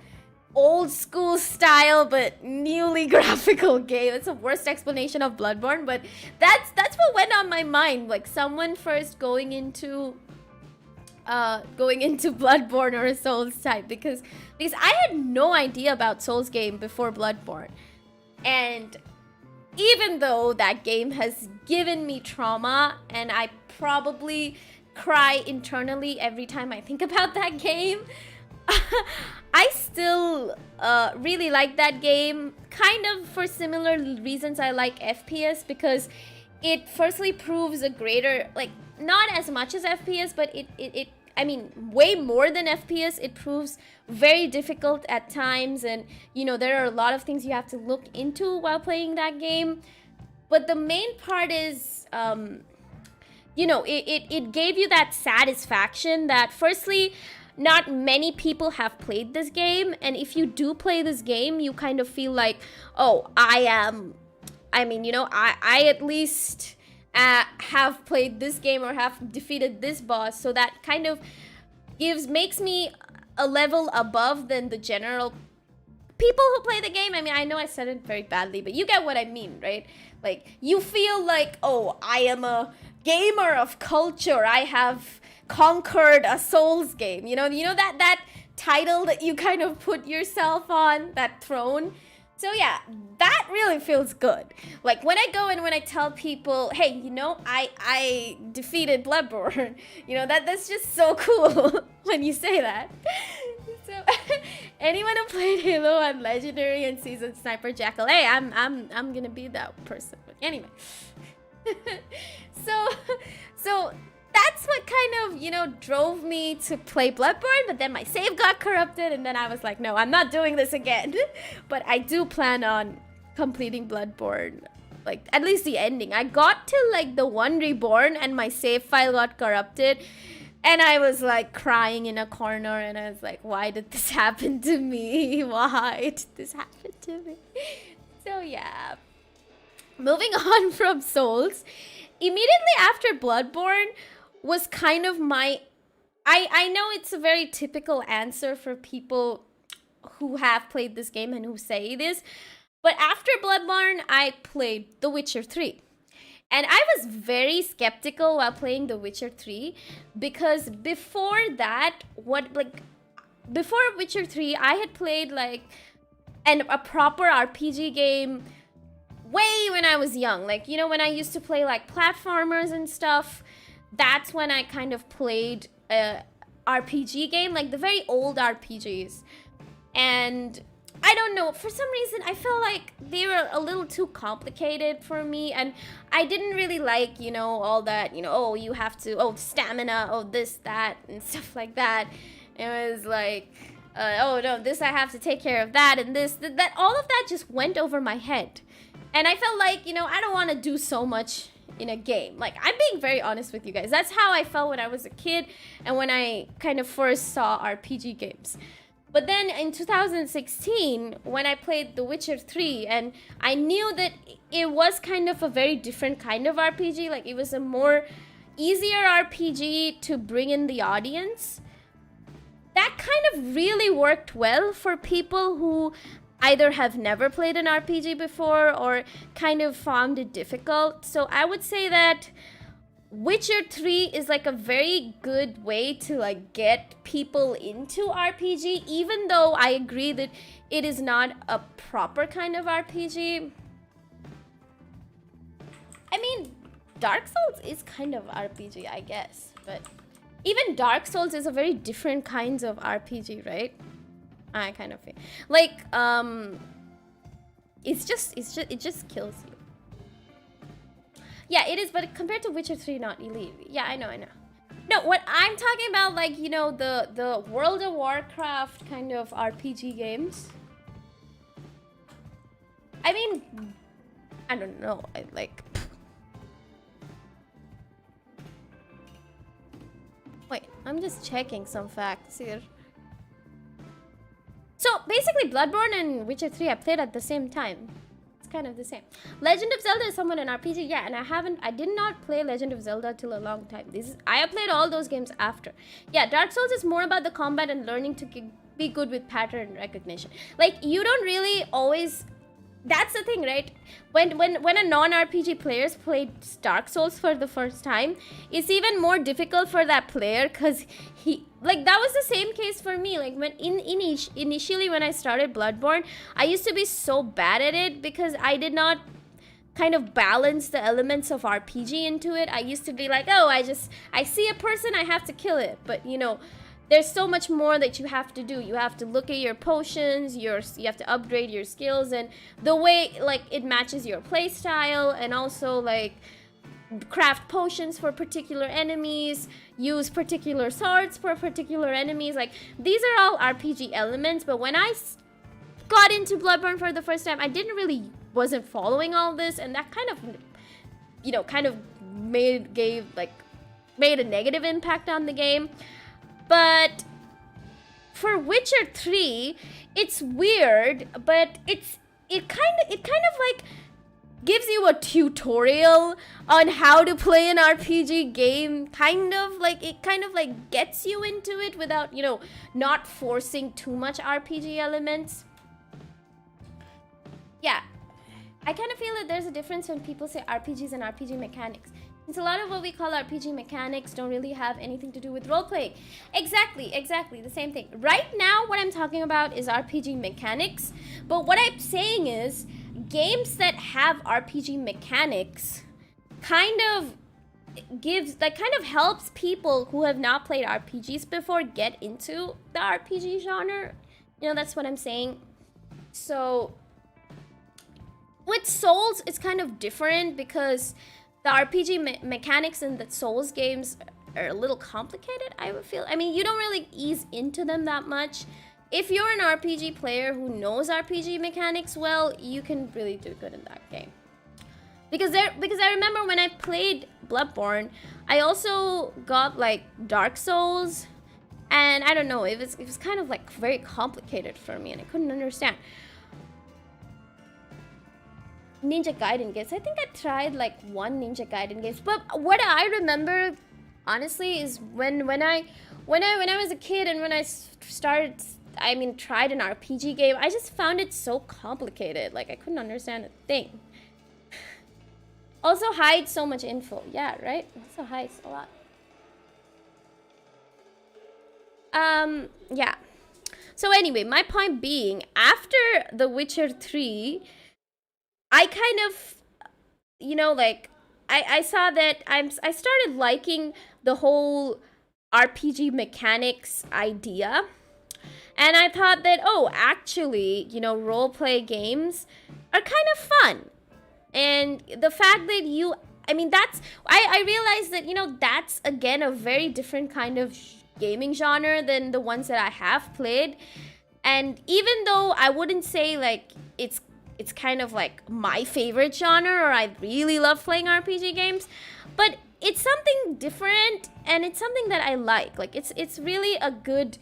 old school style but newly graphical game. It's the worst explanation of Bloodborne, but that's what went on my mind. Like someone first going into Bloodborne or a Souls type, because I had no idea about Souls game before Bloodborne. And even though that game has given me trauma, and I probably cry internally every time I think about that game, I still really like that game, kind of for similar reasons I like FPS, because it firstly proves a greater, like, not as much as FPS, but it I mean, way more than FPS. It proves very difficult at times, and you know, there are a lot of things you have to look into while playing that game. But the main part is, you know, it gave you that satisfaction that firstly, not many people have played this game, and if you do play this game, you kind of feel like, oh, I at least have played this game or have defeated this boss, so that kind of makes me a level above than the general people who play the game. I mean, I know I said it very badly, but you get what I mean, right? Like, you feel like, oh, I am a gamer of culture, I have conquered a Souls game, you know that title that you kind of put yourself on, that throne. So yeah, that really feels good. Like when I go and when I tell people, hey, you know, I defeated Bloodborne, you know, that's just so cool when you say that. So anyone who played Halo on Legendary and Seasoned Sniper Jackal, hey, I'm gonna be that person. But anyway, so that's what kind of, you know, drove me to play Bloodborne, but then my save got corrupted, and then I was like, no, I'm not doing this again. But I do plan on completing Bloodborne, like, at least the ending. I got to, like, the one Reborn, and my save file got corrupted, and I was, like, crying in a corner, and I was like, why did this happen to me? Why did this happen to me? So, yeah. Moving on from Souls, immediately after Bloodborne was kind of my... I know it's a very typical answer for people who have played this game and who say this, but after Bloodborne, I played The Witcher 3. And I was very skeptical while playing The Witcher 3, because before that, before Witcher 3, I had played, like, a proper RPG game way when I was young. Like, you know, when I used to play, like, platformers and stuff, that's when I kind of played a RPG game, like the very old RPGs. And I don't know, for some reason I felt like they were a little too complicated for me, and I didn't really like, you know, all that, you know, oh, you have to, oh, stamina, oh, this, that, and stuff like that. It was like, oh no, this I have to take care of that, and this, that, all of that just went over my head. And I felt like, you know, I don't want to do so much in a game. Like, I'm being very honest with you guys. That's how I felt when I was a kid and when I kind of first saw RPG games. But then in 2016, when I played The Witcher 3, and I knew that it was kind of a very different kind of RPG, like it was a more easier RPG to bring in the audience, that kind of really worked well for people who either have never played an RPG before or kind of found it difficult. So I would say that Witcher 3 is like a very good way to like get people into RPG, even though I agree that it is not a proper kind of RPG. I mean, Dark Souls is kind of RPG, I guess, but even Dark Souls is a very different kinds of RPG, right? I kind of feel like it just kills you. Yeah, it is, but compared to Witcher 3, not elite. Yeah, I know. No, what I'm talking about, like, you know, the World of Warcraft kind of RPG games. I mean, I don't know. I like. Wait, I'm just checking some facts here. So basically, Bloodborne and Witcher 3 I played at the same time. It's kind of the same. Legend of Zelda is somewhat an RPG, yeah, and I did not play Legend of Zelda till a long time. I have played all those games after. Yeah, Dark Souls is more about the combat and learning to be good with pattern recognition. Like, you don't really always. That's the thing, right? When a non-RPG players played Dark Souls for the first time, it's even more difficult for that player because that was the same case for me. Like when initially when I started Bloodborne, I used to be so bad at it because I did not kind of balance the elements of RPG into it. I used to be like, oh, I see a person, I have to kill it. But you know, there's so much more that you have to do. You have to look at your potions, you have to upgrade your skills, and the way like it matches your playstyle, and also like craft potions for particular enemies, use particular swords for particular enemies. Like these are all RPG elements, but when I got into Bloodborne for the first time, I wasn't following all this, and that kind of made a negative impact on the game. But for Witcher 3, it's weird, but it kind of like gives you a tutorial on how to play an RPG game. It kind of like gets you into it without, you know, not forcing too much RPG elements. Yeah, I kind of feel that there's a difference when people say RPGs and RPG mechanics. Since a lot of what we call RPG mechanics don't really have anything to do with role-playing. Exactly, the same thing. Right now, what I'm talking about is RPG mechanics, but what I'm saying is, games that have RPG mechanics kind of helps people who have not played RPGs before get into the RPG genre. You know, that's what I'm saying. So, with Souls, it's kind of different because the RPG mechanics in the Souls games are a little complicated, I would feel. I mean, you don't really ease into them that much. If you're an RPG player who knows RPG mechanics well, you can really do good in that game. Because I remember when I played Bloodborne, I also got like Dark Souls, and I don't know, it was kind of like very complicated for me, and I couldn't understand. Ninja Gaiden games. I think I tried like one Ninja Gaiden games, but what I remember honestly is when I was a kid and when I tried an RPG game, I just found it so complicated. Like I couldn't understand a thing. Also hides so much info. Yeah, right? Also hides a lot. Yeah. So anyway, my point being, after The Witcher 3, I kind of, you know, like, I saw that I started liking the whole RPG mechanics idea. And I thought that, oh, actually, you know, role-play games are kind of fun. And the fact that I realized that, you know, that's, again, a very different kind of gaming genre than the ones that I have played. And even though I wouldn't say, like, it's kind of like my favorite genre, or I really love playing RPG games, but it's something different, and it's something that I like. Like, it's really a good,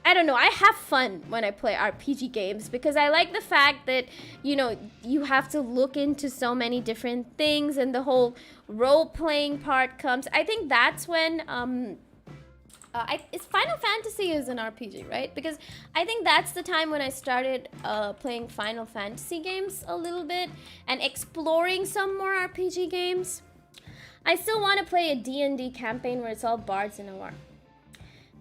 I don't know, I have fun when I play RPG games, because I like the fact that, you know, you have to look into so many different things, and the whole role-playing part comes. I think that's when, Final Fantasy is an RPG, right? Because I think that's the time when I started playing Final Fantasy games a little bit and exploring some more RPG games. I still want to play a D&D campaign where it's all bards in a war.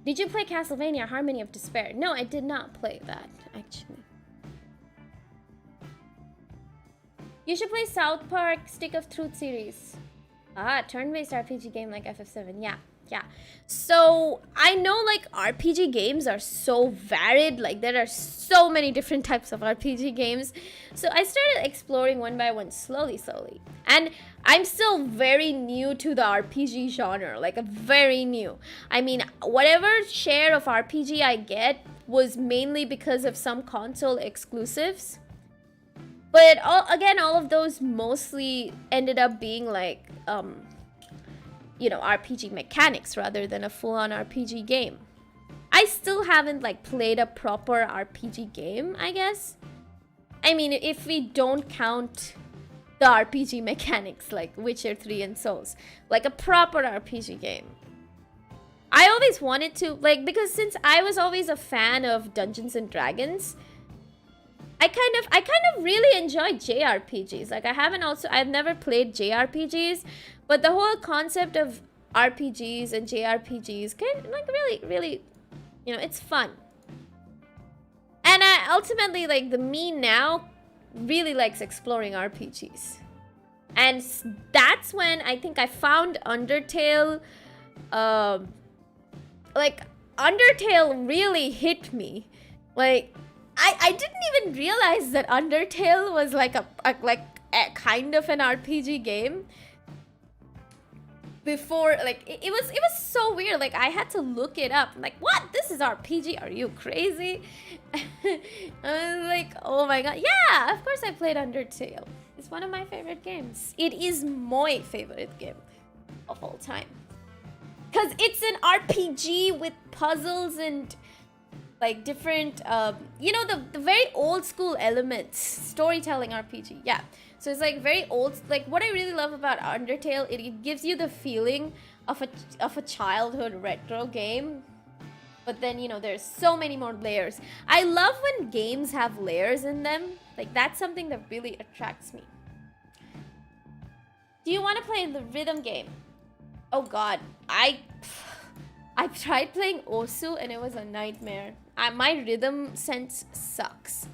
Did you play Castlevania Harmony of Despair? No, I did not play that, actually. You should play South Park Stick of Truth series. Ah, turn-based RPG game like FF7. Yeah. So, I know like RPG games are so varied. Like there are so many different types of RPG games. So, I started exploring one by one slowly. And I'm still very new to the RPG genre. Like very new. I mean, whatever share of RPG I get was mainly because of some console exclusives. But all of those mostly ended up being like, you know, RPG mechanics rather than a full-on RPG game. I still haven't like played a proper RPG game, I guess. I mean, if we don't count the RPG mechanics like Witcher 3 and Souls, like a proper RPG game. I always wanted to, like, because since I was always a fan of Dungeons and Dragons, I kind of really enjoy JRPGs. Like I've never played JRPGs, but the whole concept of RPGs and JRPGs kind of like really, you know, it's fun. And I ultimately, like, the me now really likes exploring RPGs. And that's when I think I found Undertale. Like Undertale really hit me. Like I didn't even realize that Undertale was like a kind of an RPG game before. Like it was so weird. Like I had to look it up. I'm like, what? This is RPG? Are you crazy? I was like, oh my god. Yeah, of course I played Undertale. It's one of my favorite games. It is my favorite game of all time. Because it's an RPG with puzzles and like different, you know, the very old school elements, storytelling RPG, yeah. So it's like very old, like what I really love about Undertale, it gives you the feeling of a childhood retro game, but then, you know, there's so many more layers. I love when games have layers in them, like that's something that really attracts me. Do you want to play the rhythm game? Oh god, I've tried playing Osu and it was a nightmare. My rhythm sense sucks.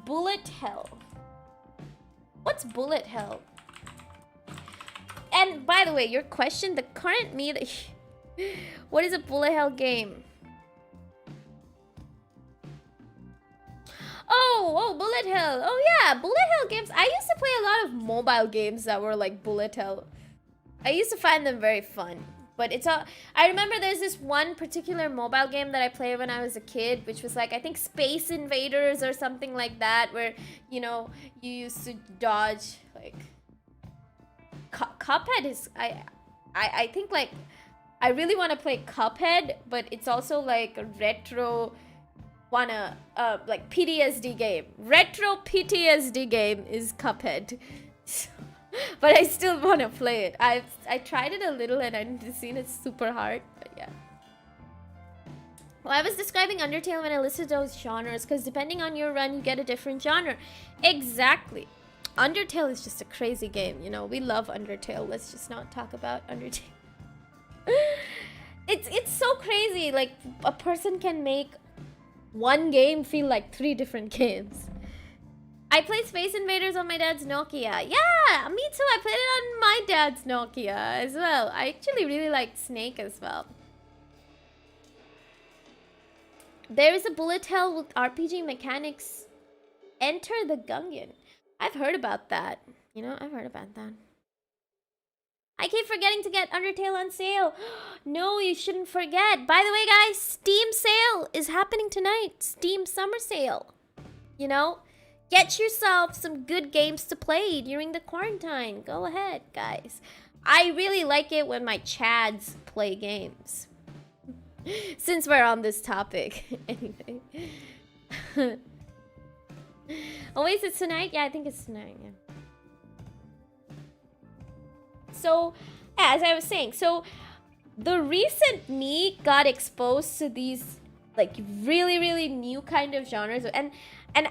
Bullet Hell. What's Bullet Hell? And by the way, your question, the current me, what is a Bullet Hell game? Oh, Bullet Hell. Oh yeah, Bullet Hell games. I used to play a lot of mobile games that were like Bullet Hell. I used to find them very fun. But it's all, I remember there's this one particular mobile game that I played when I was a kid, which was like, I think Space Invaders or something like that, where, you know, you used to dodge, like, Cuphead is, I think, like, I really want to play Cuphead, but it's also like a retro, like, PTSD game. Retro PTSD game is Cuphead. But I still want to play it. I tried it a little and I've seen it's super hard, but yeah. Well, I was describing Undertale when I listed those genres, because depending on your run, you get a different genre. Exactly. Undertale is just a crazy game, you know. We love Undertale. Let's just not talk about Undertale. It's so crazy. Like, a person can make one game feel like 3 different games. I played Space Invaders on my dad's Nokia. Yeah, me too. I played it on my dad's Nokia as well. I actually really liked Snake as well. There is a Bullet Hell with RPG mechanics. Enter the Gungeon. I've heard about that. You know, I've heard about that. I keep forgetting to get Undertale on sale. No, you shouldn't forget. By the way, guys, Steam sale is happening tonight. Steam summer sale. You know? Get yourself some good games to play during the quarantine. Go ahead, guys. I really like it when my Chaads play games. Since we're on this topic. Anyway. Oh, wait, is it tonight? Yeah, I think it's tonight, yeah. So, yeah, as I was saying, so the recent me got exposed to these, like, really new kind of genres, and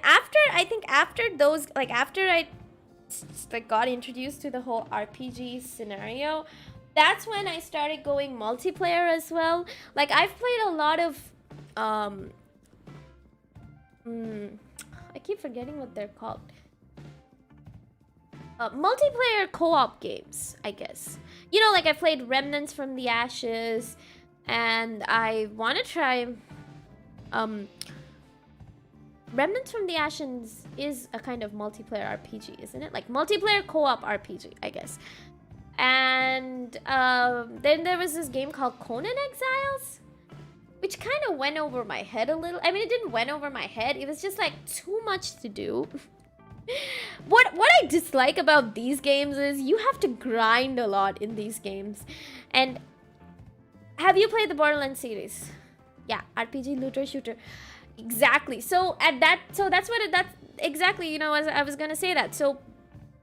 after, I think after those, like, after I like got introduced to the whole RPG scenario, that's when I started going multiplayer as well. Like I've played a lot of I keep forgetting what they're called. Multiplayer co-op games, I guess. You know, like I played Remnants from the Ashes, and I want to try Remnants from the Ashes is a kind of multiplayer RPG, isn't it? Like multiplayer co-op RPG, I guess. And then there was this game called Conan Exiles, which kind of went over my head a little. I mean, it didn't went over my head. It was just like too much to do. What I dislike about these games is you have to grind a lot in these games. And have you played the Borderlands series? Yeah, RPG looter shooter. Exactly. So that's exactly, you know, I was gonna say that. So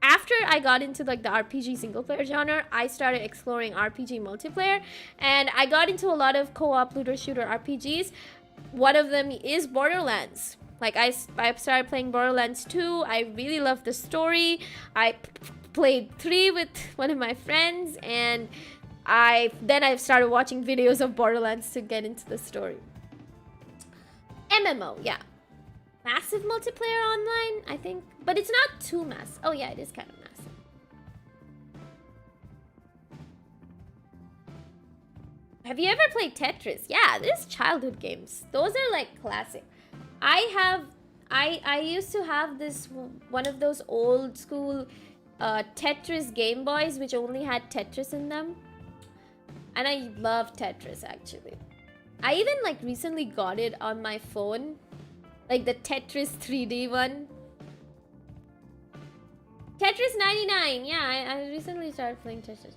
after I got into like the RPG single player genre, I started exploring RPG multiplayer, and I got into a lot of co-op looter shooter RPGs. One of them is Borderlands. Like I started playing Borderlands 2. I really loved the story. I played 3 with one of my friends, and then I started watching videos of Borderlands to get into the story. MMO, yeah. Massive multiplayer online, I think. But it's not too massive. Oh yeah, it is kind of massive. Have you ever played Tetris? Yeah, there's childhood games. Those are like classic. I used to have this one of those old school Tetris Game Boys which only had Tetris in them. And I love Tetris actually. I even like recently got it on my phone. Like the Tetris 3D one. Tetris 99. Yeah, I recently started playing Tetris.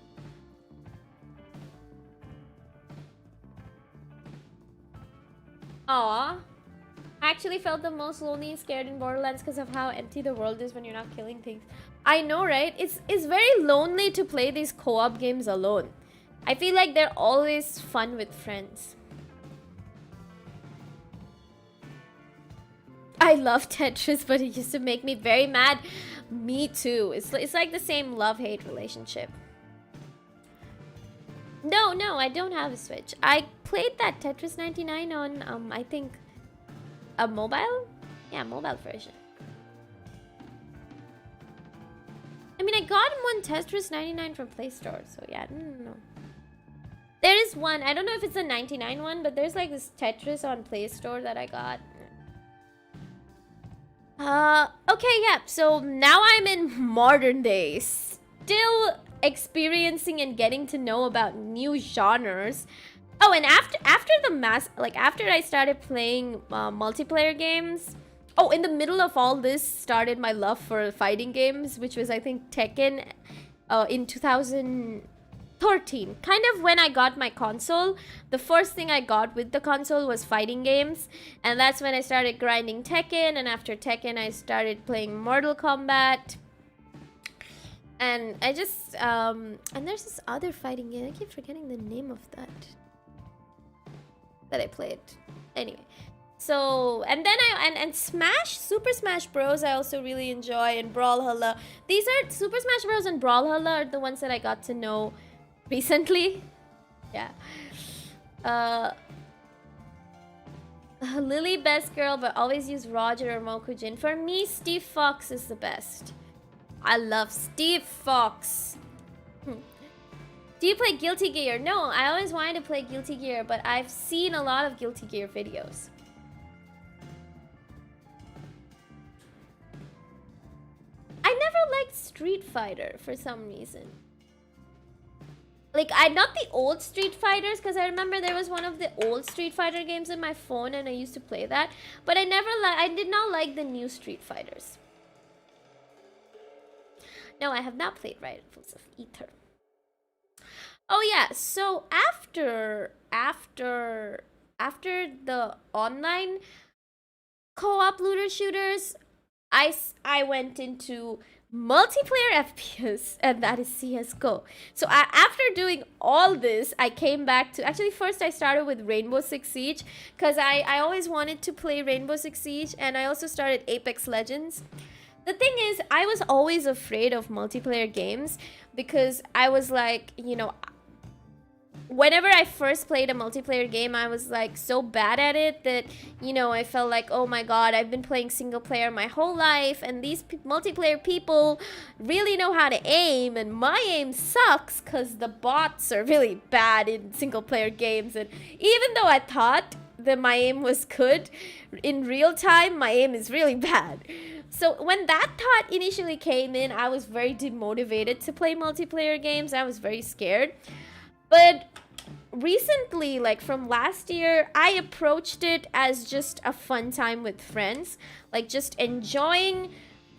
Aww. I actually felt the most lonely and scared in Borderlands because of how empty the world is when you're not killing things. I know, right? It's very lonely to play these co-op games alone. I feel like they're always fun with friends. I love Tetris, but it used to make me very mad. Me too. It's like the same love-hate relationship. No, I don't have a Switch. I played that Tetris 99 on, I think, a mobile? Yeah, mobile version. I mean, I got one Tetris 99 from Play Store, so yeah, I don't know. There is one. I don't know if it's a 99 one, but there's like this Tetris on Play Store that I got. Okay, yeah, so now I'm in modern days, still experiencing and getting to know about new genres. Oh, and after I started playing multiplayer games, oh, in the middle of all this started my love for fighting games, which was, I think, Tekken in 2013. Kind of when I got my console, the first thing I got with the console was fighting games, and that's when I started grinding Tekken, and after Tekken I started playing Mortal Kombat. And I just and there's this other fighting game, I keep forgetting the name of that I played. Anyway, so and then and Super Smash Bros I also really enjoy, and Brawlhalla. These are Super Smash Bros and Brawlhalla are the ones that I got to know recently. Yeah. Lily best girl, but always use Roger or Mokujin. For me, Steve Fox is the best. I love Steve Fox. Do you play Guilty Gear? No, I always wanted to play Guilty Gear, but I've seen a lot of Guilty Gear videos. I never liked Street Fighter for some reason. Like, not the old Street Fighters, because I remember there was one of the old Street Fighter games in my phone and I used to play that. But I did not like the new Street Fighters. No, I have not played Rifles of Ether. Oh yeah, so after the online co-op looter shooters, I went into multiplayer FPS, and that is CSGO. So after doing all this, I came back to, actually first I started with Rainbow Six Siege, because I always wanted to play Rainbow Six Siege, and I also started Apex Legends. The thing is, I was always afraid of multiplayer games because I was like, whenever I first played a multiplayer game, I was like so bad at it that, I felt like, oh my god, I've been playing single player my whole life, and these multiplayer people really know how to aim, and my aim sucks because the bots are really bad in single player games. And even though I thought that my aim was good, in real time, my aim is really bad. So when that thought initially came in, I was very demotivated to play multiplayer games. I was very scared. But recently, like from last year, I approached it as just a fun time with friends. Like just enjoying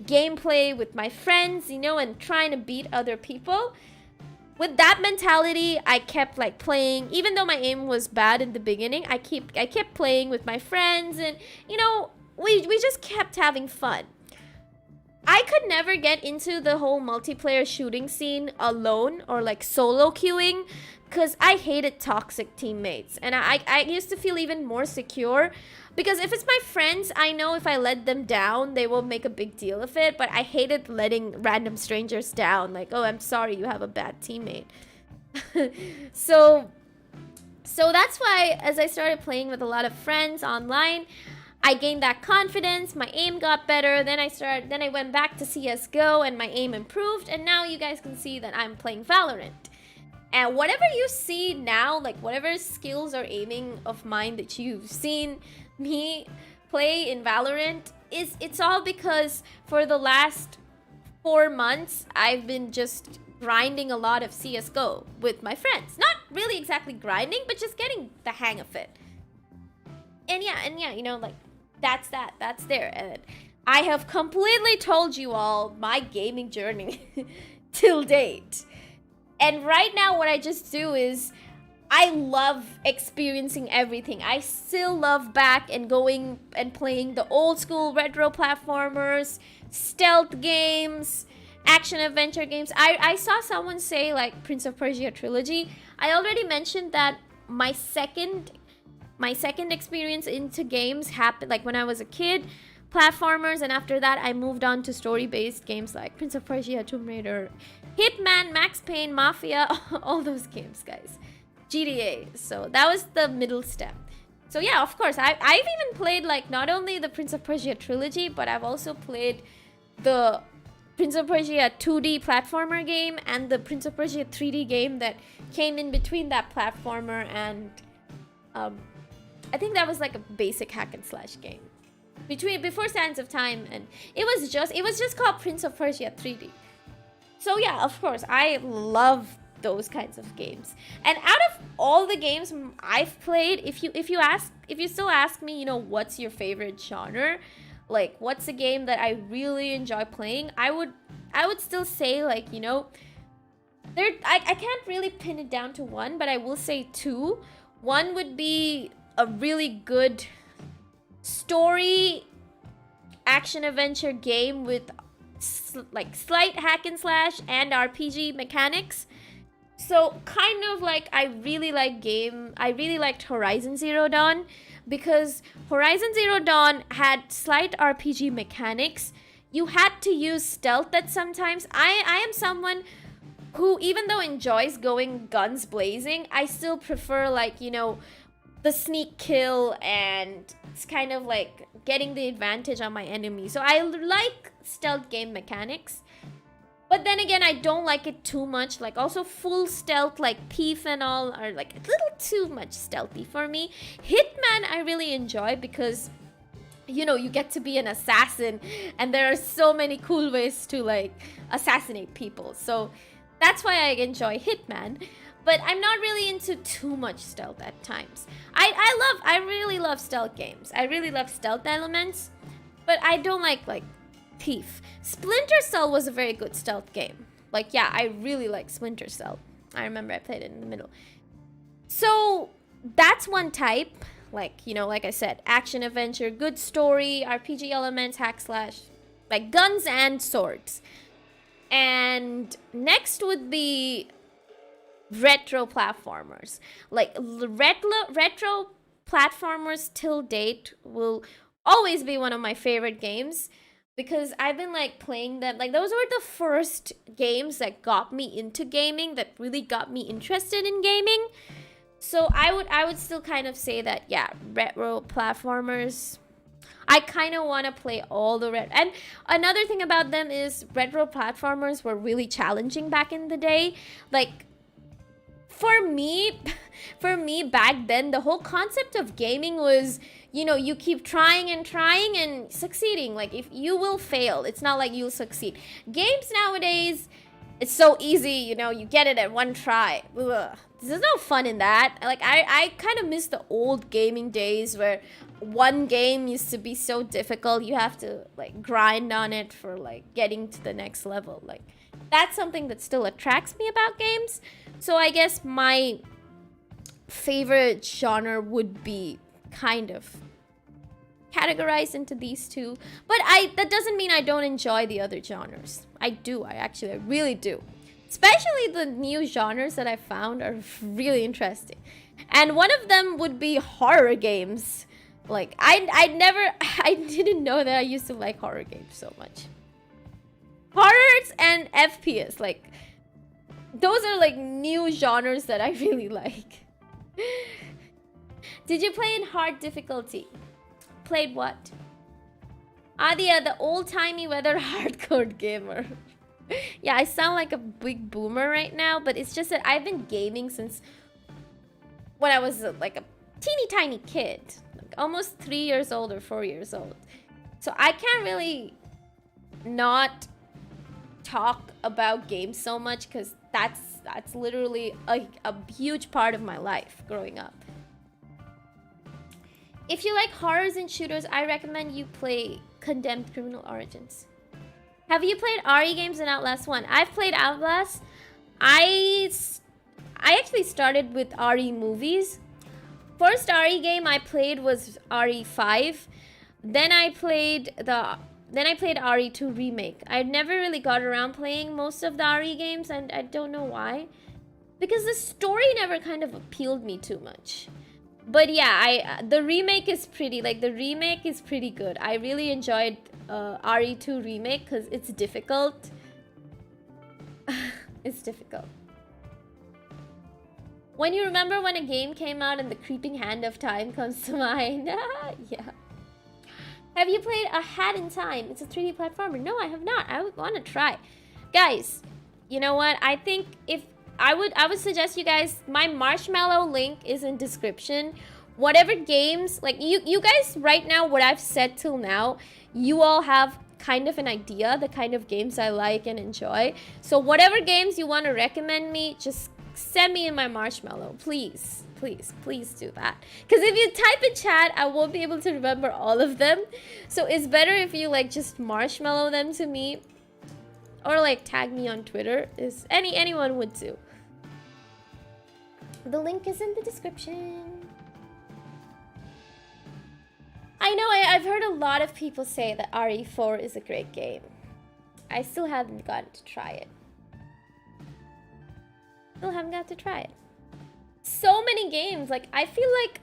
gameplay with my friends, and trying to beat other people. With that mentality, I kept like playing, even though my aim was bad in the beginning. I kept playing with my friends, and we just kept having fun. I could never get into the whole multiplayer shooting scene alone or like solo queuing because I hated toxic teammates, and I used to feel even more secure because if it's my friends, I know if I let them down, they will make a big deal of it, but I hated letting random strangers down, like, oh, I'm sorry, you have a bad teammate. So that's why as I started playing with a lot of friends online, I gained that confidence, my aim got better, then I went back to CSGO and my aim improved, and now you guys can see that I'm playing Valorant. And whatever you see now, like whatever skills or aiming of mine that you've seen me play in Valorant, it's all because for the last 4 months, I've been just grinding a lot of CSGO with my friends. Not really exactly grinding, but just getting the hang of it. And yeah, like that's there. And I have completely told you all my gaming journey till date. And right now what I just do is I love experiencing everything. I still love back and going and playing the old school retro platformers, stealth games, action adventure games. I saw someone say like Prince of Persia trilogy. I already mentioned that my second experience into games happened like when I was a kid, platformers, and after that I moved on to story-based games like Prince of Persia, Tomb Raider, Hitman, Max Payne, Mafia, all those games, guys. GTA. So that was the middle step. So yeah, of course, I've even played like not only the Prince of Persia trilogy, but I've also played the Prince of Persia 2D platformer game and the Prince of Persia 3D game that came in between that platformer and I think that was like a basic hack and slash game before Sands of Time, and it was just called Prince of Persia 3D. So yeah, of course, I love those kinds of games. And out of all the games I've played, if you still ask me, what's your favorite genre, like what's a game that I really enjoy playing, I would still say like, I can't really pin it down to one, but I will say two. One would be a really good story action adventure game with like slight hack and slash and RPG mechanics. So kind of like I really liked Horizon Zero Dawn because Horizon Zero Dawn had slight RPG mechanics. You had to use stealth at sometimes. I am someone who, even though enjoys going guns blazing, I still prefer like, the sneak kill, and it's kind of like getting the advantage on my enemy. So I like stealth game mechanics. But then again, I don't like it too much. Like also full stealth like Thief and all are like a little too much stealthy for me. Hitman I really enjoy because you get to be an assassin and there are so many cool ways to like assassinate people. So that's why I enjoy Hitman. But I'm not really into too much stealth at times. I really love stealth games. I really love stealth elements, but I don't like Thief. Splinter Cell was a very good stealth game. Like, yeah, I really like Splinter Cell. I remember I played it in the middle. So that's one type. Like, like I said, action adventure, good story, RPG elements, hack slash, like guns and swords. And next would be retro platformers. Like retro platformers till date will always be one of my favorite games because I've been like playing them. Like those were the first games that got me into gaming, that really got me interested in gaming. So I would still kind of say that, yeah, retro platformers, I kind of want to play all the red. And another thing about them is retro platformers were really challenging back in the day. Like for me back then, the whole concept of gaming was, you know, you keep trying and succeeding. Like if you will fail, it's not like you'll succeed. Games nowadays, it's so easy, you know, you get it at one try. Ugh. There's no fun in that. Like I kind of miss the old gaming days where one game used to be so difficult, you have to like grind on it for like getting to the next level. Like that's something that still attracts me about games. So I guess my favorite genre would be kind of categorized into these two. But that doesn't mean I don't enjoy the other genres. I do. I really do. Especially the new genres that I found are really interesting. And one of them would be horror games. Like, I didn't know that I used to like horror games so much. Horrors and FPS, like, those are like new genres that I really like. Did you play in hard difficulty? Played what? Aadya, the old-timey weather hardcore gamer. Yeah, I sound like a big boomer right now, but it's just that I've been gaming since when I was like a teeny tiny kid, like almost 3 years old or 4 years old. So I can't really not talk about games so much because that's literally a huge part of my life growing up. If you like horrors and shooters, I recommend you play Condemned Criminal Origins. Have you played RE games and Outlast 1? I've played Outlast. I actually started with RE movies. First RE game I played was RE5. Then I played RE2 Remake. I never really got around playing most of the RE games, and I don't know why. Because the story never kind of appealed me too much. But yeah, the remake is pretty good. I really enjoyed RE2 Remake because it's difficult. It's difficult. When you remember when a game came out and the creeping hand of time comes to mind. Yeah. Have you played A Hat in Time? It's a 3D platformer. No, I have not. I would want to try. Guys, you know what? I think if I would suggest you guys, my Marshmallow link is in description. Whatever games, like you guys right now, what I've said till now, you all have kind of an idea the kind of games I like and enjoy. So whatever games you want to recommend me, just send me in my Marshmallow, please. Please do that. Because if you type in chat, I won't be able to remember all of them. So it's better if you like just Marshmallow them to me. Or like tag me on Twitter. Anyone would do. The link is in the description. I know I've heard a lot of people say that RE4 is a great game. I still haven't gotten to try it. Still haven't got to try it. So many games, like I feel like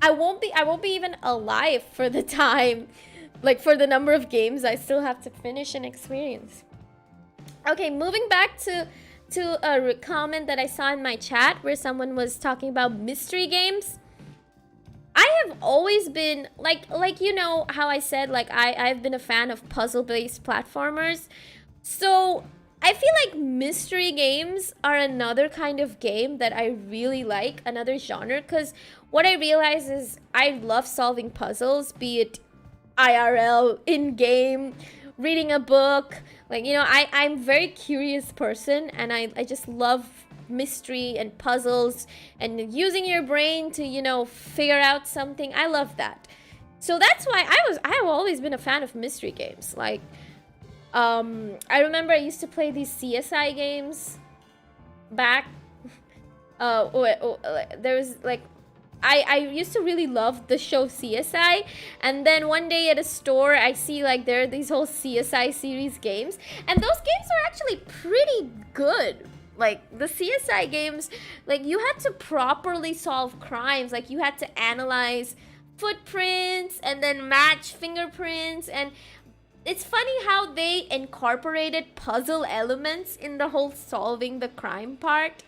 I won't be even alive for the time, like for the number of games I still have to finish and experience. Okay, moving back to a comment that I saw in my chat where someone was talking about mystery games. I have always been like you know how I said like I've been a fan of puzzle-based platformers. So I feel like mystery games are another kind of game that I really like, another genre, because what I realize is I love solving puzzles, be it IRL, in-game, reading a book. Like, you know, I'm a very curious person, and I just love mystery and puzzles and using your brain to, you know, figure out something. I love that. So that's why I have always been a fan of mystery games. Like, I remember I used to play these CSI games back. There was like, I used to really love the show CSI, and then one day at a store I see like there are these whole CSI series games, and those games are actually pretty good. Like the CSI games, like you had to properly solve crimes, like you had to analyze footprints and then match fingerprints, and it's funny how they incorporated puzzle elements in the whole solving the crime part.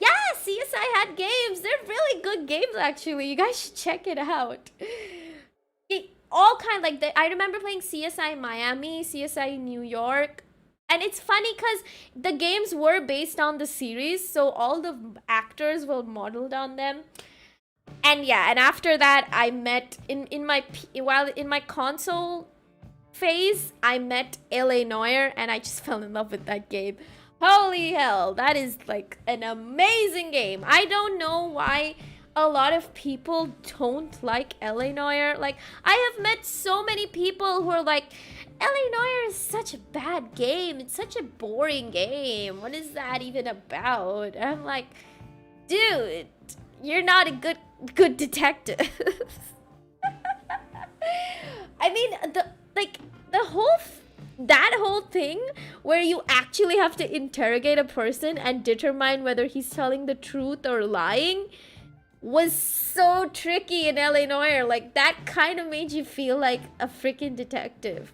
Yeah, CSI had games. They're really good games, actually. You guys should check it out. All kind like I remember playing CSI Miami, CSI New York, and it's funny because the games were based on the series, so all the actors were modeled on them. And yeah, and after that, I met in my console phase, I met L.A. Noire, and I just fell in love with that game. Holy hell, that is like an amazing game. I don't know why a lot of people don't like L.A. Noire. Like, I have met so many people who are like, L.A. Noire is such a bad game. It's such a boring game. What is that even about? And I'm like, dude, you're not a good detective. I mean, that whole thing where you actually have to interrogate a person and determine whether he's telling the truth or lying was so tricky in L.A. Noire. Like, that kind of made you feel like a freaking detective.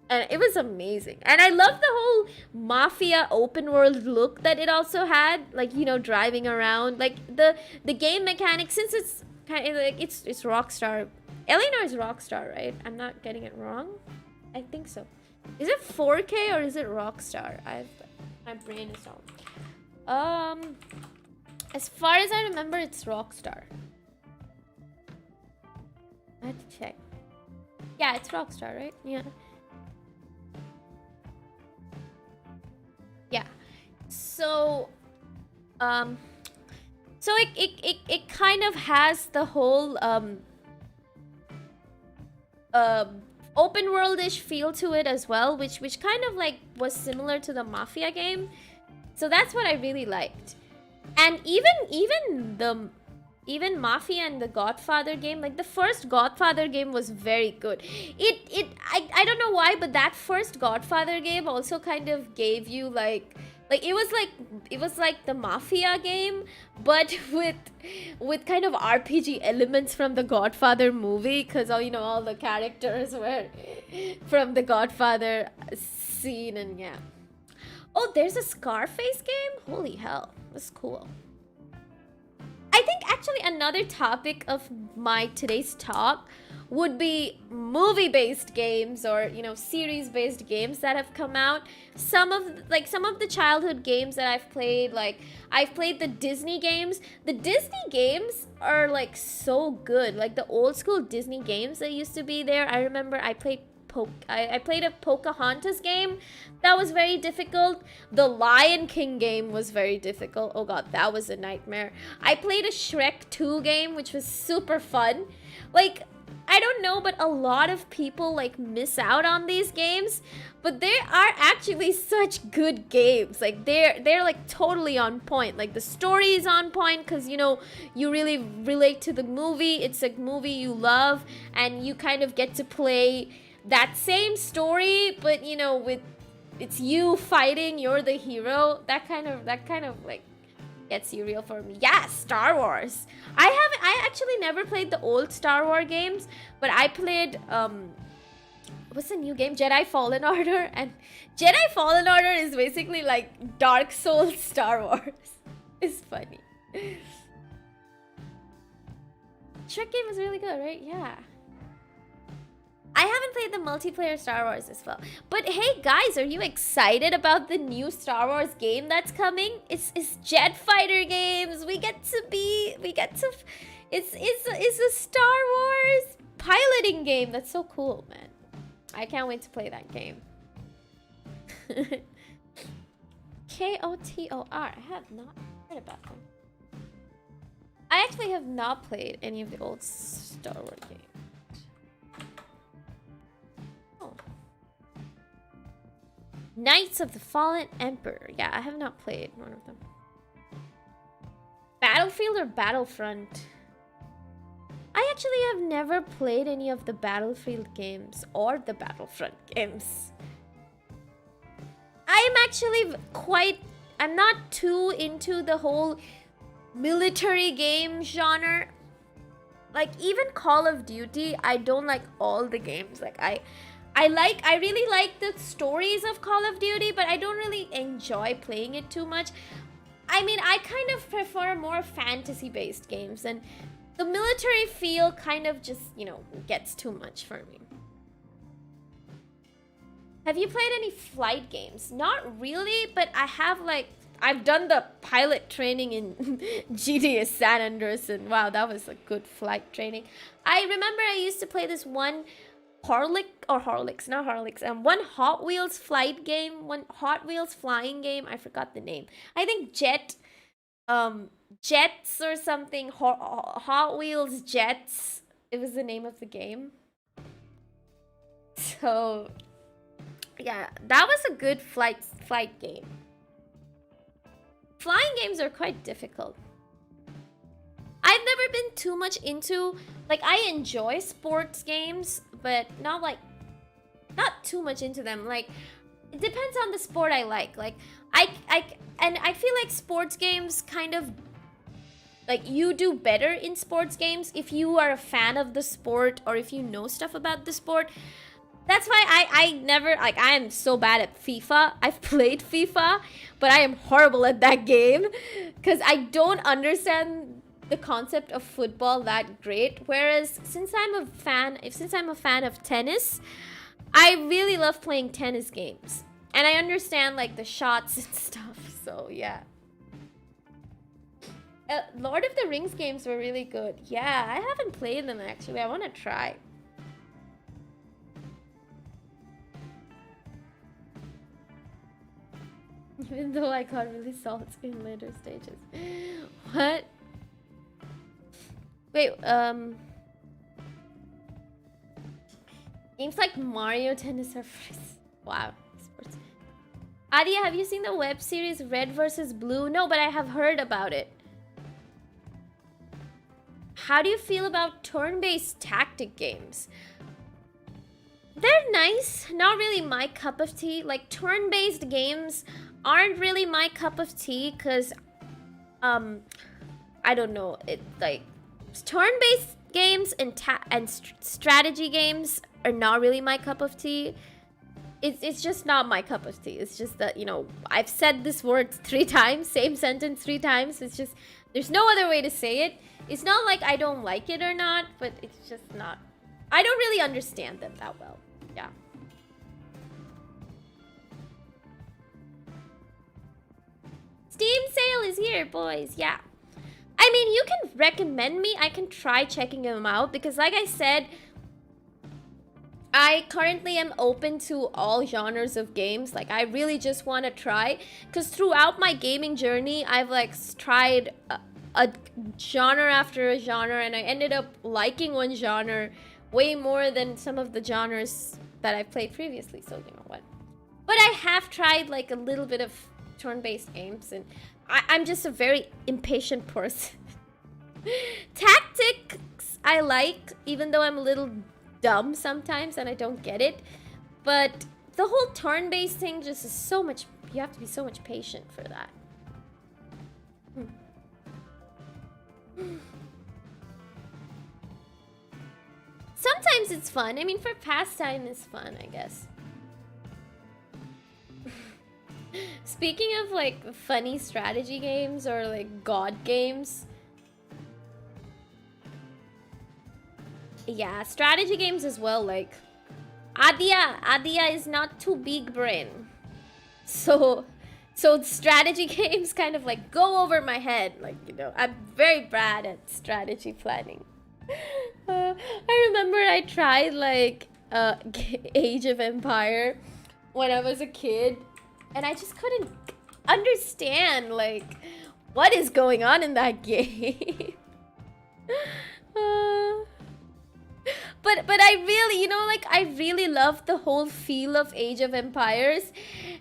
And it was amazing. And I love the whole mafia open world look that it also had. Like, you know, driving around. Like, the game mechanics, since it's kind of like, it's Rockstar. L.A. Noire is Rockstar, right? I'm not getting it wrong? I think so. Is it 4K or is it Rockstar? My brain is on. As far as I remember, it's Rockstar. I have to check. Yeah, it's Rockstar, right? Yeah. Yeah. So, it kind of has the whole open world-ish feel to it as well, which kind of like was similar to the Mafia game. So that's what I really liked. And even Mafia and the Godfather game, like the first Godfather game was very good. I don't know why, but that first Godfather game also kind of gave you like it was like the Mafia game, but with kind of RPG elements from the Godfather movie, because all the characters were from the Godfather scene. And yeah. Oh, there's a Scarface game? Holy hell, that's cool. I think actually another topic of my today's talk would be movie-based games or series-based games that have come out. Some of the childhood games that I've played, like I've played the Disney games. The Disney games are like so good. Like the old school Disney games that used to be there. I remember I played I played a Pocahontas game that was very difficult. The Lion King game was very difficult. Oh god, that was a nightmare. I played a Shrek 2 game, which was super fun. Like, I don't know, but a lot of people like miss out on these games, but they are actually such good games. Like they're like totally on point. Like the story is on point because you really relate to the movie. It's a movie you love, and you kind of get to play that same story, but with it's you fighting, you're the hero. That kind of like gets you real for me. Yeah, Star Wars. I actually never played the old Star Wars games, but I played what's the new game? Jedi Fallen Order. And Jedi Fallen Order is basically like Dark Souls Star Wars. It's funny. Shrek game was really good, right? Yeah. I haven't played the multiplayer Star Wars as well. But hey guys, are you excited about the new Star Wars game that's coming? It's Jet Fighter games. It's a Star Wars piloting game. That's so cool, man. I can't wait to play that game. KOTOR. I have not heard about them. I actually have not played any of the old Star Wars games. Knights of the Fallen Emperor. Yeah, I have not played one of them. Battlefield or Battlefront? I actually have never played any of the Battlefield games or the Battlefront games. I'm not too into the whole military game genre. Like even Call of Duty, I don't like all the games. Like I really like the stories of Call of Duty, but I don't really enjoy playing it too much. I mean, I kind of prefer more fantasy-based games, and the military feel kind of just, you know, gets too much for me. Have you played any flight games? Not really, but I have, like, I've done the pilot training in GTA San Andreas, and wow, that was a good flight training. I remember I used to play this one one Hot Wheels flight game, one Hot Wheels flying game. I forgot the name. I think Jets or something. Hot Wheels Jets. It was the name of the game. So yeah, that was a good flight game. Flying games are quite difficult. I've never been too much into, like, I enjoy sports games, but not too much into them. Like, it depends on the sport I like. Like, I feel like sports games kind of, like, you do better in sports games if you are a fan of the sport or if you know stuff about the sport. That's why I never, like, I am so bad at FIFA. I've played FIFA, but I am horrible at that game because I don't understand the concept of football that great. Whereas since I'm a fan of tennis, I really love playing tennis games. And I understand, like, the shots and stuff. So, yeah. Lord of the Rings games were really good. Yeah, I haven't played them, actually. I want to try. Even though I got really salty in later stages. What? Wait, games like Mario Tennis are free. Wow. Sports. Aadya, have you seen the web series Red vs. Blue? No, but I have heard about it. How do you feel about turn-based tactic games? They're nice. Not really my cup of tea. Like, turn-based games aren't really my cup of tea because, I don't know. It, like, turn-based games and strategy games are not really my cup of tea. It's just not my cup of tea. It's just that, you know, I've said this word 3 times, same sentence 3 times. It's just, there's no other way to say it. It's not like I don't like it or not, but it's just not. I don't really understand them that well. Yeah. Steam sale is here, boys. Yeah. I mean, you can recommend me. I can try checking them out because, like I said, I currently am open to all genres of games. Like, I really just want to try because throughout my gaming journey, I've, like, tried a genre after a genre, and I ended up liking one genre way more than some of the genres that I've played previously. So, you know what? But I have tried, like, a little bit of turn-based games, and I'm just a very impatient person. Tactics I like, even though I'm a little dumb sometimes and I don't get it. But the whole turn-based thing just is so much, you have to be so much patient for that. Sometimes it's fun. I mean, for pastime it's fun, I guess. Speaking of, like, funny strategy games or, like, god games. Yeah, strategy games as well, like Aadya is not too big brain. So strategy games kind of, like, go over my head. Like, you know, I'm very bad at strategy planning. I remember I tried, like, Age of Empire when I was a kid, and I just couldn't understand, like, what is going on in that game. But I really, you know, like, I really loved the whole feel of Age of Empires,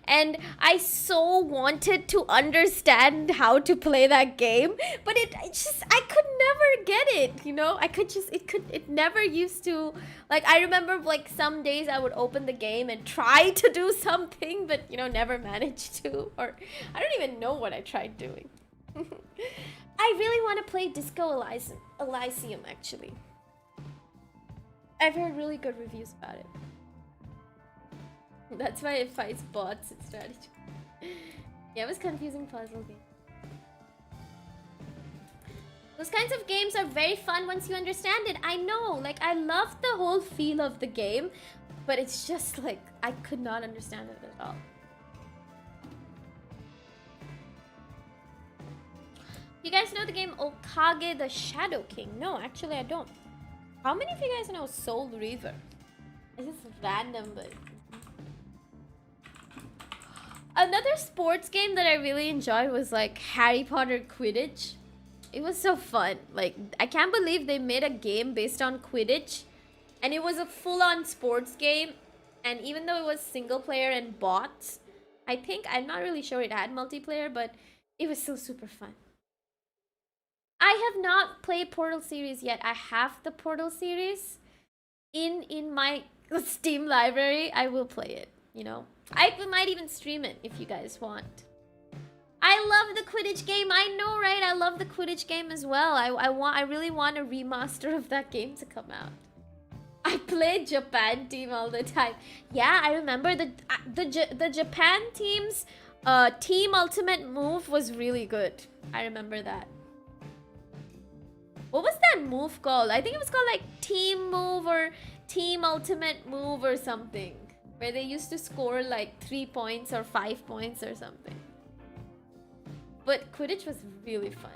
and I so wanted to understand how to play that game, but I could never get it, you know. It never used to, like, I remember, like, some days I would open the game and try to do something, but, you know, never managed to, or I don't even know what I tried doing. I really want to play Disco Elysium, actually. I've heard really good reviews about it. That's why it fights bots and strategy. Yeah, it was confusing puzzle game. Those kinds of games are very fun once you understand it. I know, like, I love the whole feel of the game, but it's just like, I could not understand it at all. You guys know the game Okage the Shadow King? No, actually I don't. How many of you guys know Soul Reaver? This is random, but... Another sports game that I really enjoyed was like Harry Potter Quidditch. It was so fun. Like, I can't believe they made a game based on Quidditch. And it was a full-on sports game. And even though it was single player and bots, I'm not really sure it had multiplayer, but it was still super fun. I have not played Portal series yet. I have the Portal series in my Steam library. I will play it, you know. I might even stream it if you guys want. I love the Quidditch game. I know, right? I love the Quidditch game as well. I really want a remaster of that game to come out. I played Japan team all the time. Yeah, I remember the Japan team's team ultimate move was really good. I remember that. What was that move called? I think it was called like team move or team ultimate move or something. Where they used to score like 3 points or 5 points or something. But Quidditch was really fun.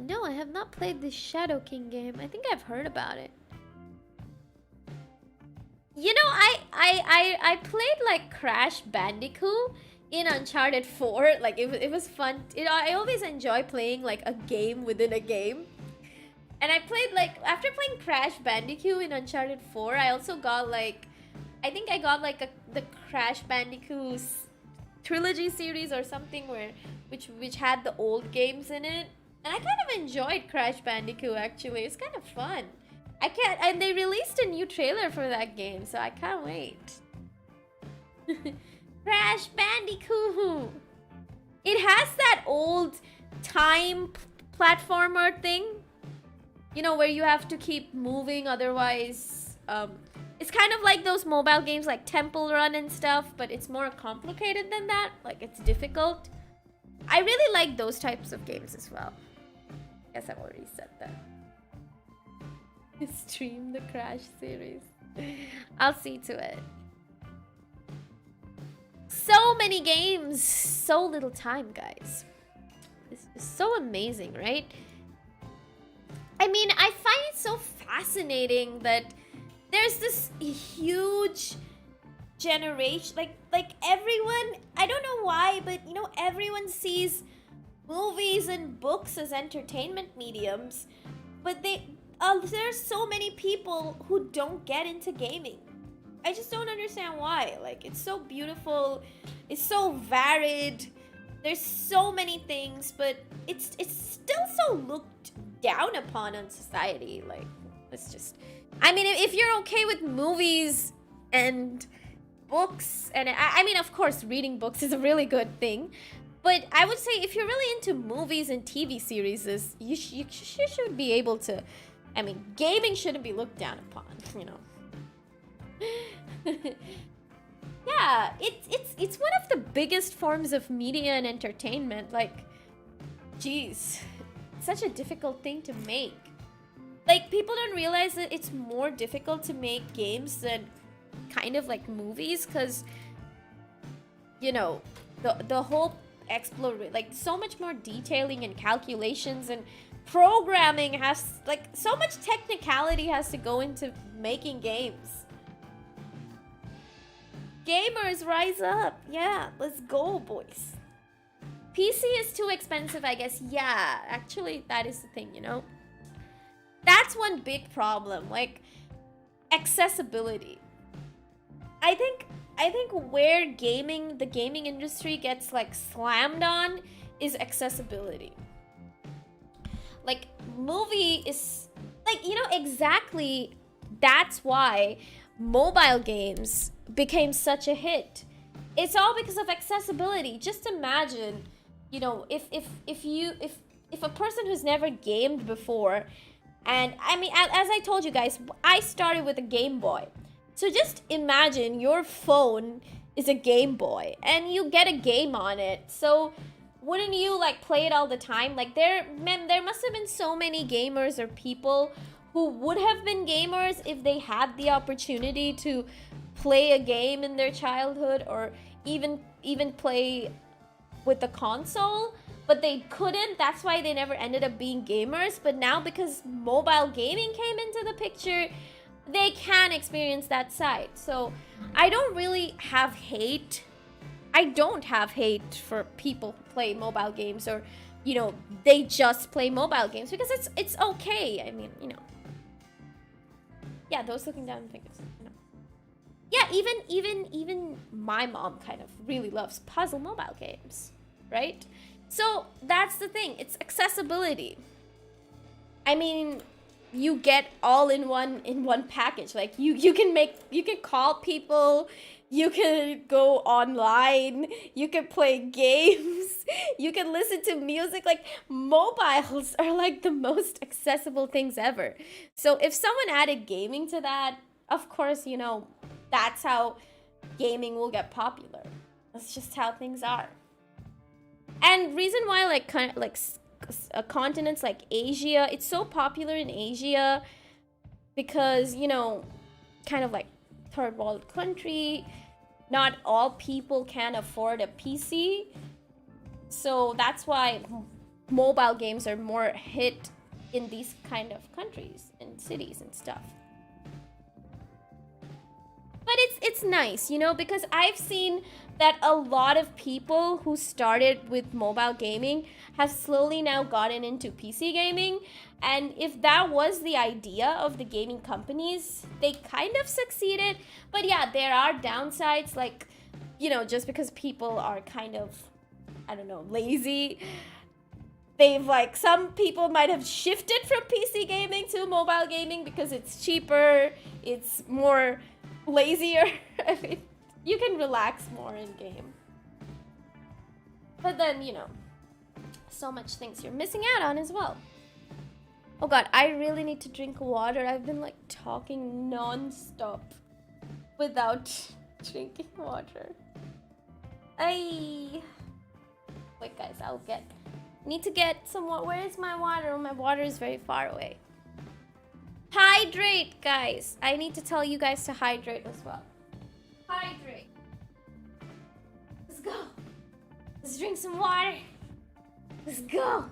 No, I have not played the Shadow King game. I think I've heard about it. You know, I played like Crash Bandicoot in Uncharted 4. Like it was fun. I always enjoy playing like a game within a game. And I played like, after playing Crash Bandicoot in Uncharted 4, I also got like, I think I got like the Crash Bandicoot trilogy series or something which had the old games in it. And I kind of enjoyed Crash Bandicoot actually. It's kind of fun. And they released a new trailer for that game, so I can't wait. Crash Bandicoot! It has that old time platformer thing. You know, where you have to keep moving, otherwise, it's kind of like those mobile games like Temple Run and stuff, but it's more complicated than that. Like, it's difficult. I really like those types of games as well. Guess I've already said that. Stream the Crash series. I'll see to it. So many games, so little time, guys. This is so amazing, right? I mean, I find it so fascinating that there's this huge generation, like everyone, I don't know why, but you know, everyone sees movies and books as entertainment mediums, but there's so many people who don't get into gaming. I just don't understand why. Like, it's so beautiful, it's so varied, there's so many things, but it's still so looked down upon in society. Like, it's just, I mean, if you're okay with movies and books, and I mean, of course, reading books is a really good thing, but I would say if you're really into movies and TV series, you should be able to, I mean, gaming shouldn't be looked down upon, you know. Yeah, it's one of the biggest forms of media and entertainment. Like, geez, it's such a difficult thing to make. Like, people don't realize that it's more difficult to make games than kind of like movies, because, you know, the whole like, so much more detailing and calculations and programming has, like, so much technicality has to go into making games. Gamers, rise up. Yeah, let's go, boys. PC is too expensive, I guess. Yeah, actually, that is the thing, you know? That's one big problem, like, accessibility. I think where the gaming industry gets, like, slammed on is accessibility. Like, movie is, like, you know, exactly, that's why mobile games became such a hit. It's all because of accessibility. Just imagine, you know, if a person who's never gamed before And I mean, as I told you guys, I started with a Game Boy. So just imagine your phone is a Game Boy and you get a game on it. So wouldn't you like play it all the time? Like there must have been so many gamers or people who would have been gamers if they had the opportunity to play a game in their childhood, or even play with the console, but they couldn't. That's why they never ended up being gamers. But now, because mobile gaming came into the picture, they can experience that side. So I don't really have hate. I don't have hate for people who play mobile games, or, you know, they just play mobile games, because it's okay. I mean, you know. Yeah, those looking down fingers. You know. Yeah, even my mom kind of really loves puzzle mobile games, right? So that's the thing. It's accessibility. I mean, you get all in one package. Like you can call people, you can go online, you can play games, you can listen to music. Like, mobiles are like the most accessible things ever. So if someone added gaming to that, of course, you know, that's how gaming will get popular. That's just how things are. And reason why, like, kind of like continents like Asia, it's so popular in Asia because, you know, kind of like third world country, not all people can afford a PC. So that's why mobile games are more hit in these kind of countries and cities and stuff. But it's nice, you know, because I've seen that a lot of people who started with mobile gaming have slowly now gotten into PC gaming. And if that was the idea of the gaming companies, they kind of succeeded. But yeah, there are downsides, like, you know, just because people are kind of, I don't know, lazy, they've, like, some people might have shifted from PC gaming to mobile gaming because it's cheaper, it's more lazier. I mean, you can relax more in game. But then, you know, so much things you're missing out on as well. Oh god, I really need to drink water. I've been, like, talking non-stop without drinking water. Wait, guys, need to get some water. Where is my water? My water is very far away. Hydrate, guys. I need to tell you guys to hydrate as well. Hydrate. Let's go. Let's drink some water. Let's go.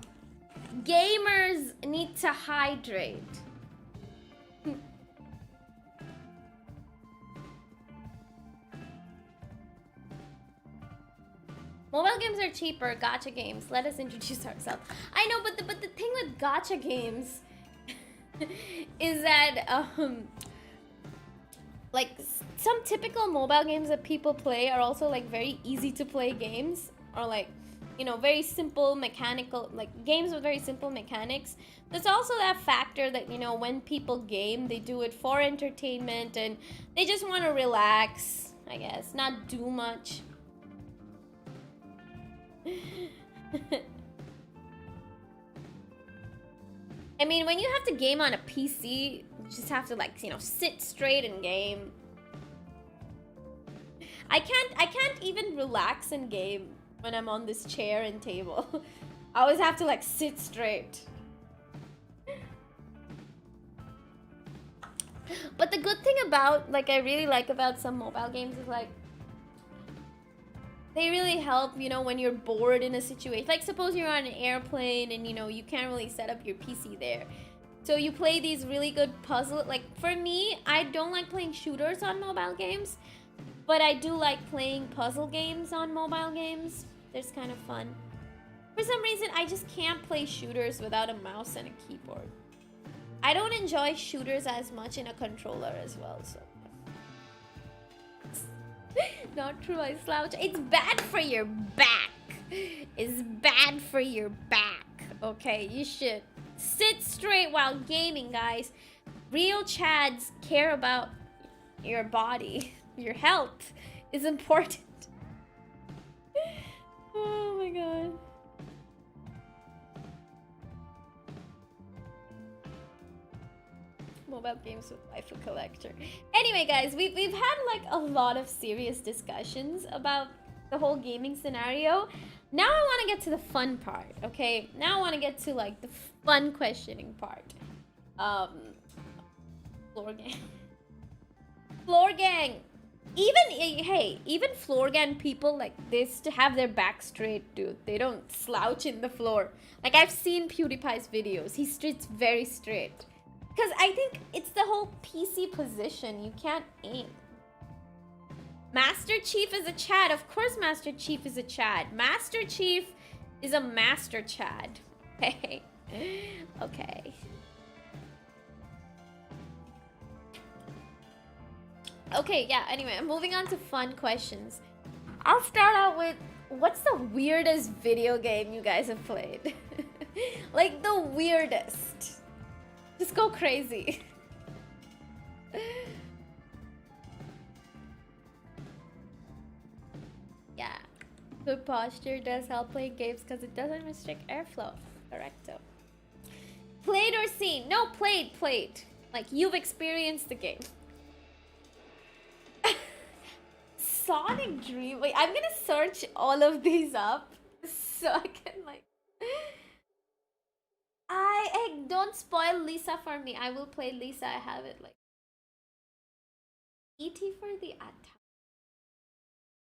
Gamers need to hydrate. Mobile games are cheaper. Gacha games. Let us introduce ourselves. I know, but the thing with gacha games is that like, some typical mobile games that people play are also, like, very easy to play games, or, like, you know, very simple mechanical, like, games with very simple mechanics. There's also that factor that, you know, when people game, they do it for entertainment and they just want to relax, I guess, not do much. I mean, when you have to game on a PC, you just have to, like, you know, sit straight and game. I can't even relax and game when I'm on this chair and table. I always have to, like, sit straight. But the good thing about, like, I really like about some mobile games is, like, they really help, you know, when you're bored in a situation. Like, suppose you're on an airplane and, you know, you can't really set up your PC there. So you play these really good puzzle. Like, for me, I don't like playing shooters on mobile games, but I do like playing puzzle games on mobile games. It's kind of fun. For some reason, I just can't play shooters without a mouse and a keyboard. I don't enjoy shooters as much in a controller as well, so. Not true, I slouch. It's bad for your back. It's bad for your back. Okay, you should sit straight while gaming, guys. Real Chaads care about your body. Your health is important. Oh my god. Mobile games with waifu collector. Anyway, guys, we've had like a lot of serious discussions about the whole gaming scenario. Now I want to get to the fun part, okay? Now I want to get to like the fun questioning part. Floor gang. Floor gang. Even floor gang people like this to have their back straight, dude. They don't slouch in the floor. Like I've seen PewDiePie's videos. He sits very straight. Because I think it's the whole PC position. You can't aim. Master Chief is a Chad. Of course Master Chief is a Chad. Master Chief is a Master Chad. Okay. Okay. Okay, yeah, anyway, I'm moving on to fun questions. I'll start out with, what's the weirdest video game you guys have played? Like, the weirdest. Just go crazy. Yeah. Good posture does help playing games because it doesn't restrict airflow. Correcto. Played or seen? No, played. Like, you've experienced the game. Sonic Dream. Wait, I'm gonna search all of these up so I can like. I don't spoil Lisa for me. I will play Lisa. I have it like. E.T. for the attack.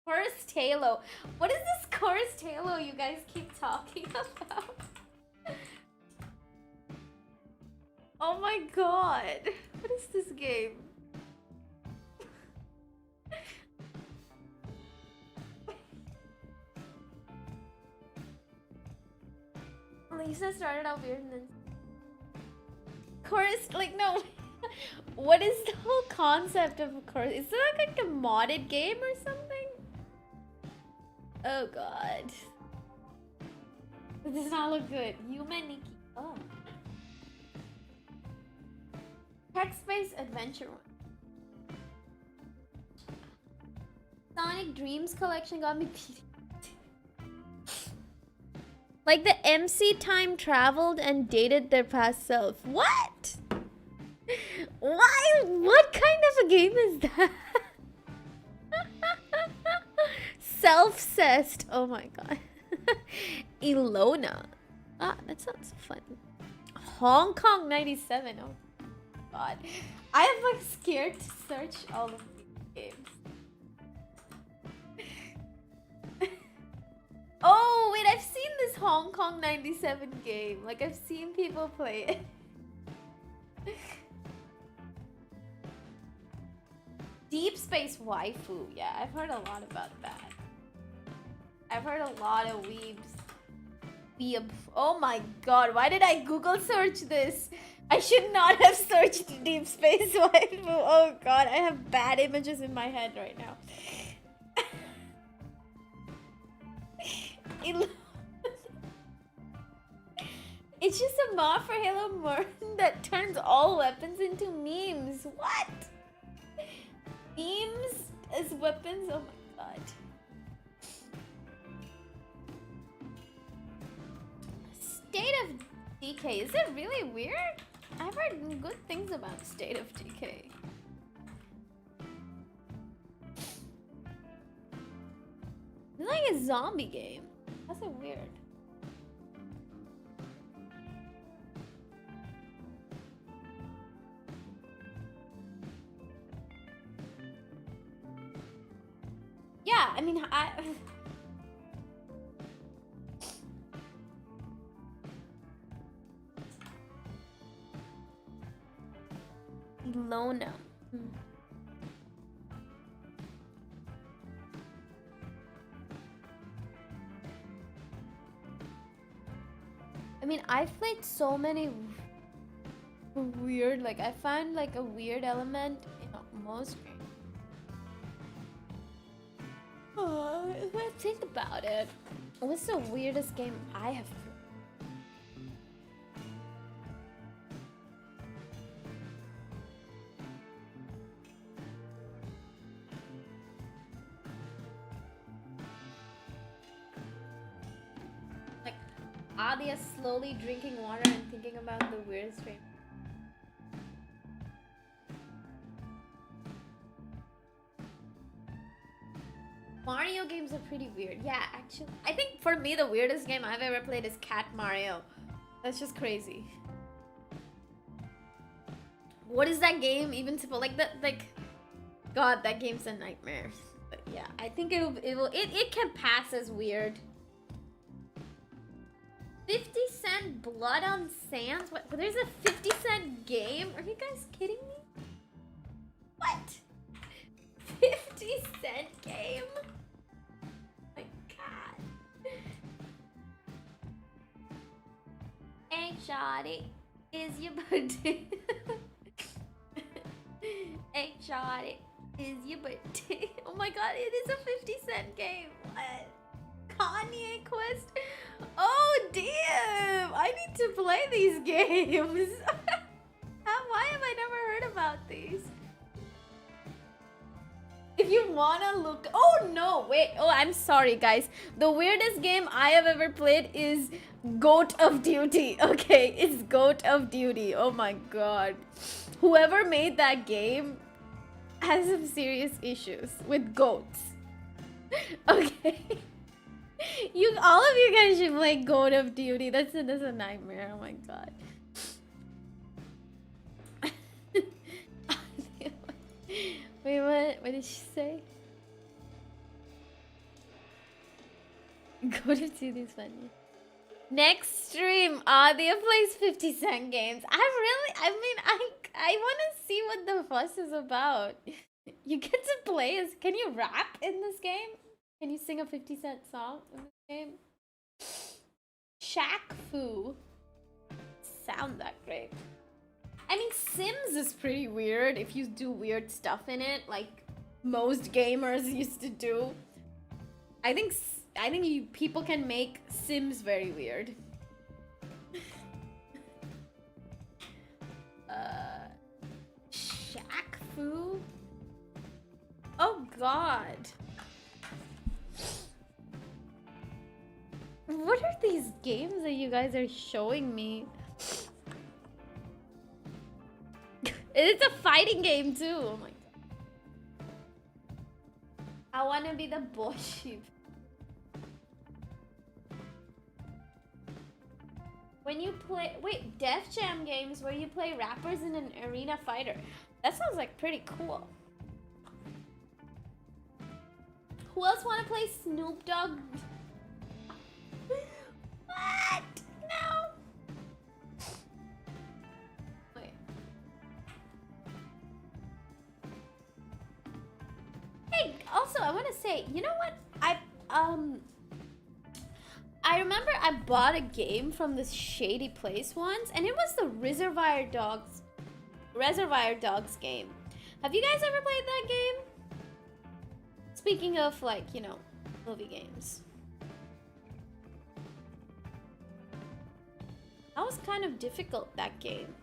Cursed Halo. What is this Cursed Halo you guys keep talking about? Oh my god. What is this game? Lisa started out weird and then chorus, like, no. What is the whole concept of a chorus? Is it like a modded game or something? Oh god. This does not look good. Human Nikki. Oh. Text-based adventure one. Sonic Dreams collection got me beat. Like the MC time traveled and dated their past self. What? Why? What kind of a game is that? Self-cessed. Oh my god. Ilona. Ah, that sounds fun. Hong Kong 97. Oh god. I am like scared to search all of these games. Oh, wait, I've seen this Hong Kong 97 game. Like, I've seen people play it. Deep Space Waifu. Yeah, I've heard a lot about that. I've heard a lot of weebs. Oh my god, why did I Google search this? I should not have searched Deep Space Waifu. Oh god, I have bad images in my head right now. It's just a mod for Halo Mern that turns all weapons into memes. What? Memes as weapons? Oh my god. State of Decay. Is it really weird? I've heard good things about State of Decay. It's like a zombie game. That's so weird. Yeah, I mean, Lona. I mean, I've played so many weird, like, I find like a weird element in most games. Let's think about it. What's the weirdest game I have played? Like, Aadya slowly drinking water and thinking about the weirdest dream. games are pretty weird. Yeah, actually. I think for me, the weirdest game I've ever played is Cat Mario. That's just crazy. What is that game even supposed like that? Like, God, that game's a nightmare. But yeah, I think it can pass as weird. 50 cent Blood on Sands? What? There's a 50 cent game? Are you guys kidding me? What? 50 cent game? My God. Hey, Shawty, is your birthday? Hey, Chaads, is your birthday? Oh my God, it is a 50 cent game. What? Kanye Quest? Oh, damn. I need to play these games. Why have I never heard about these? If you wanna look... Oh, no. Wait. Oh, I'm sorry, guys. The weirdest game I have ever played is Goat of Duty. Okay, it's Goat of Duty. Oh my God. Whoever made that game has some serious issues with goats. Okay. All of you guys should play Goat of Duty. That's a nightmare. Oh my God. Wait, what did she say? Goat of Duty is funny. Next stream, Aadya plays 50 cent games. I want to see what the fuss is about. You get to play as... Can you rap in this game? Can you sing a 50 cent song in this game? Shaq Fu. Sound that great. I mean, Sims is pretty weird if you do weird stuff in it, like most gamers used to do. I think people can make Sims very weird. Shaq Fu? Oh God. What are these games that you guys are showing me? It's a fighting game too. Oh my God. I wanna be the boss sheep. When you play, wait, Def Jam games where you play rappers in an arena fighter. That sounds like pretty cool. Who else wanna play Snoop Dogg? What? No. Wait. Hey, also I wanna say, you know what? I remember I bought a game from this shady place once, and it was the Reservoir Dogs game. Have you guys ever played that game? Speaking of, like, you know, movie games. That was kind of difficult, that game.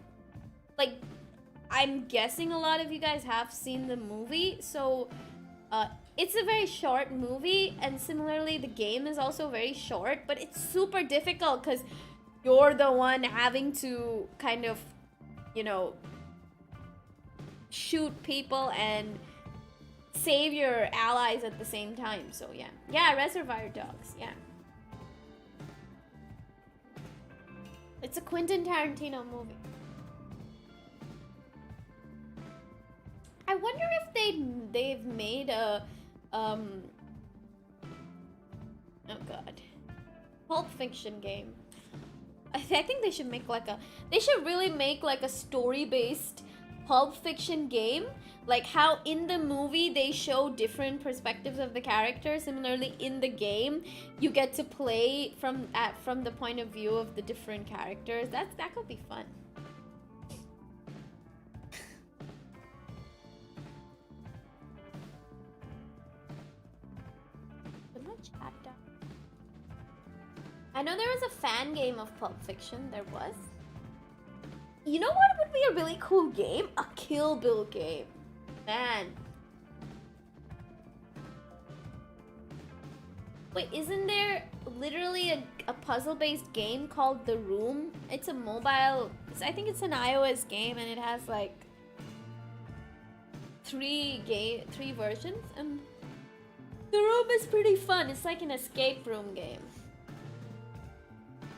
Like, I'm guessing a lot of you guys have seen the movie, so it's a very short movie, and similarly the game is also very short, but it's super difficult because you're the one having to kind of, you know, shoot people and save your allies at the same time. So yeah, Reservoir Dogs. Yeah, it's a Quentin Tarantino movie. I wonder if they've made a oh God, Pulp Fiction game. I think they should make like they should really make like a story-based Pulp Fiction game, like how in the movie they show different perspectives of the characters. Similarly, in the game, you get to play from the point of view of the different characters. That could be fun. I know there was a fan game of Pulp Fiction. There was. You know what would be a really cool game? A Kill Bill game. Man. Wait, isn't there literally a puzzle-based game called The Room? It's a mobile... I think it's an iOS game, and it has like three versions. The room is pretty fun. It's like an escape room game.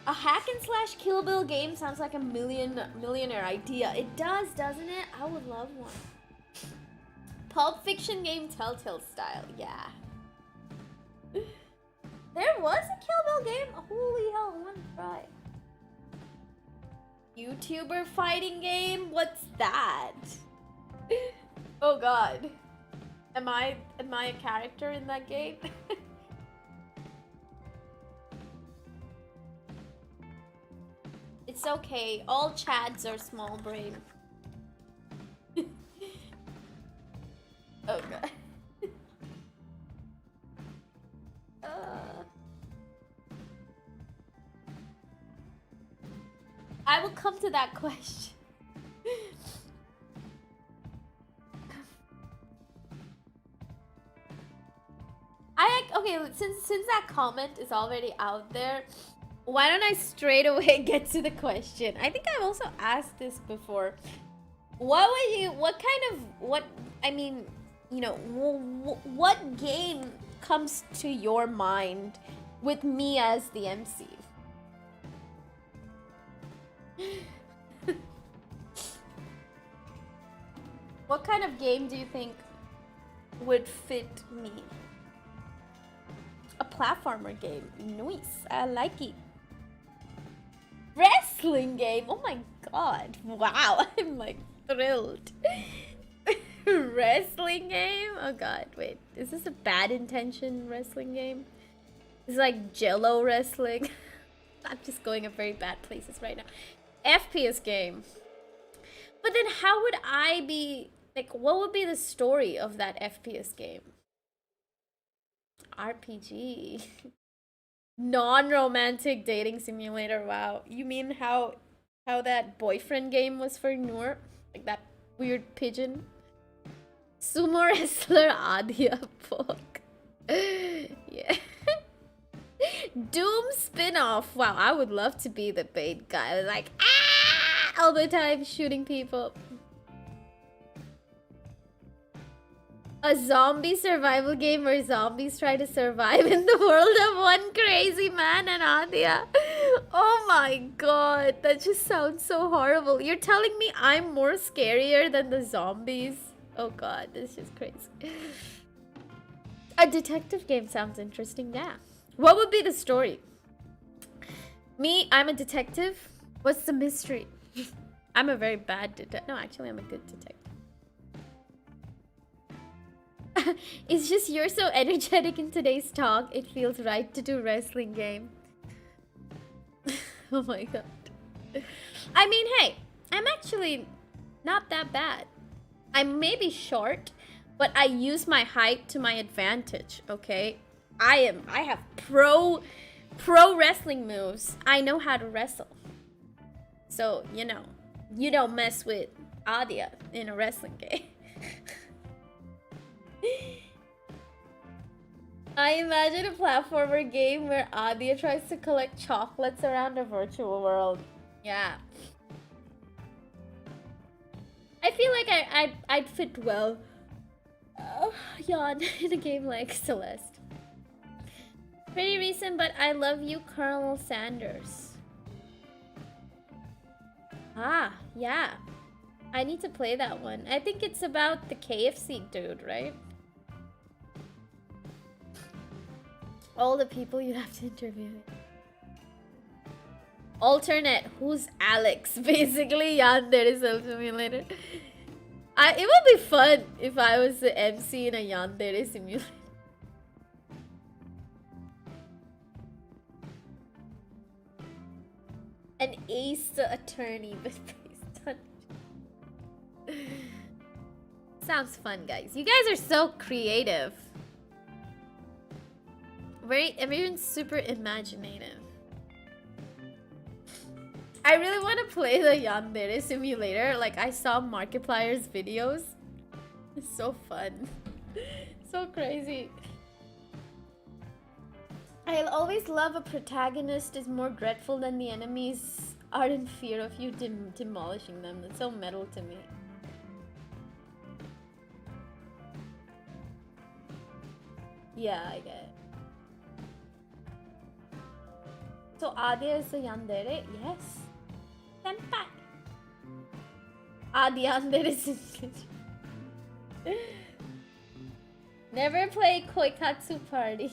A hack and slash Kill Bill game sounds like a millionaire idea. It does, doesn't it? I would love one. Pulp Fiction game, Telltale style. Yeah. There was a Kill Bill game? Holy hell, I want to try. YouTuber fighting game? What's that? Oh god. Am I a character in that game? It's okay. All Chaads are small brain. Oh god. I will come to that question. Okay, since that comment is already out there, why don't I straight away get to the question? I think I've also asked this before. What game comes to your mind with me as the MC? What kind of game do you think would fit me? A platformer game. Nice. I like it. Wrestling game. Oh my god. Wow. I'm like thrilled. Wrestling game? Oh god. Wait. Is this a bad intention wrestling game? It's like Jello wrestling. I'm just going at very bad places right now. FPS game. But then how would I be... Like, what would be the story of that FPS game? RPG. Non-romantic dating simulator. Wow. You mean how that boyfriend game was for Noor? Like that weird pigeon? Sumo wrestler Aadya book. Yeah. Doom spin-off. Wow, I would love to be the bait guy. I was like, ah, all the time shooting people. A zombie survival game where zombies try to survive in the world of one crazy man and Aadya. Oh my god, that just sounds so horrible. You're telling me I'm more scarier than the zombies? Oh god, this is just crazy. A detective game sounds interesting, yeah. What would be the story? Me, I'm a detective. What's the mystery? I'm a very bad detective. No, actually, I'm a good detective. It's just you're so energetic in today's talk. It feels right to do wrestling game. Oh my god. I mean, hey, I'm actually not that bad. I may be short, but I use my height to my advantage, okay? I have pro wrestling moves. I know how to wrestle. So, you know, you don't mess with Aadya in a wrestling game. I imagine a platformer game where Aadya tries to collect chocolates around a virtual world. Yeah. I feel like I'd fit well. Yawn in a game like Celeste. Pretty recent, but I love you, Colonel Sanders. Ah, yeah. I need to play that one. I think it's about the KFC dude, right? All the people you have to interview. Alternate, who's Alex? Basically, Yandere Simulator. It would be fun if I was the MC in a Yandere Simulator. An ace attorney, but based on... Sounds fun, guys. You guys are so creative. Everyone's super imaginative. I really want to play the Yandere Simulator. Like, I saw Markiplier's videos. It's so fun. So crazy. I'll always love a protagonist is more dreadful than the enemies are in fear of you demolishing them. It's so metal to me. Yeah, I get it. So Aadya is the yandere? Yes. Senpai. Aadya yandere is Never play Koikatsu Party.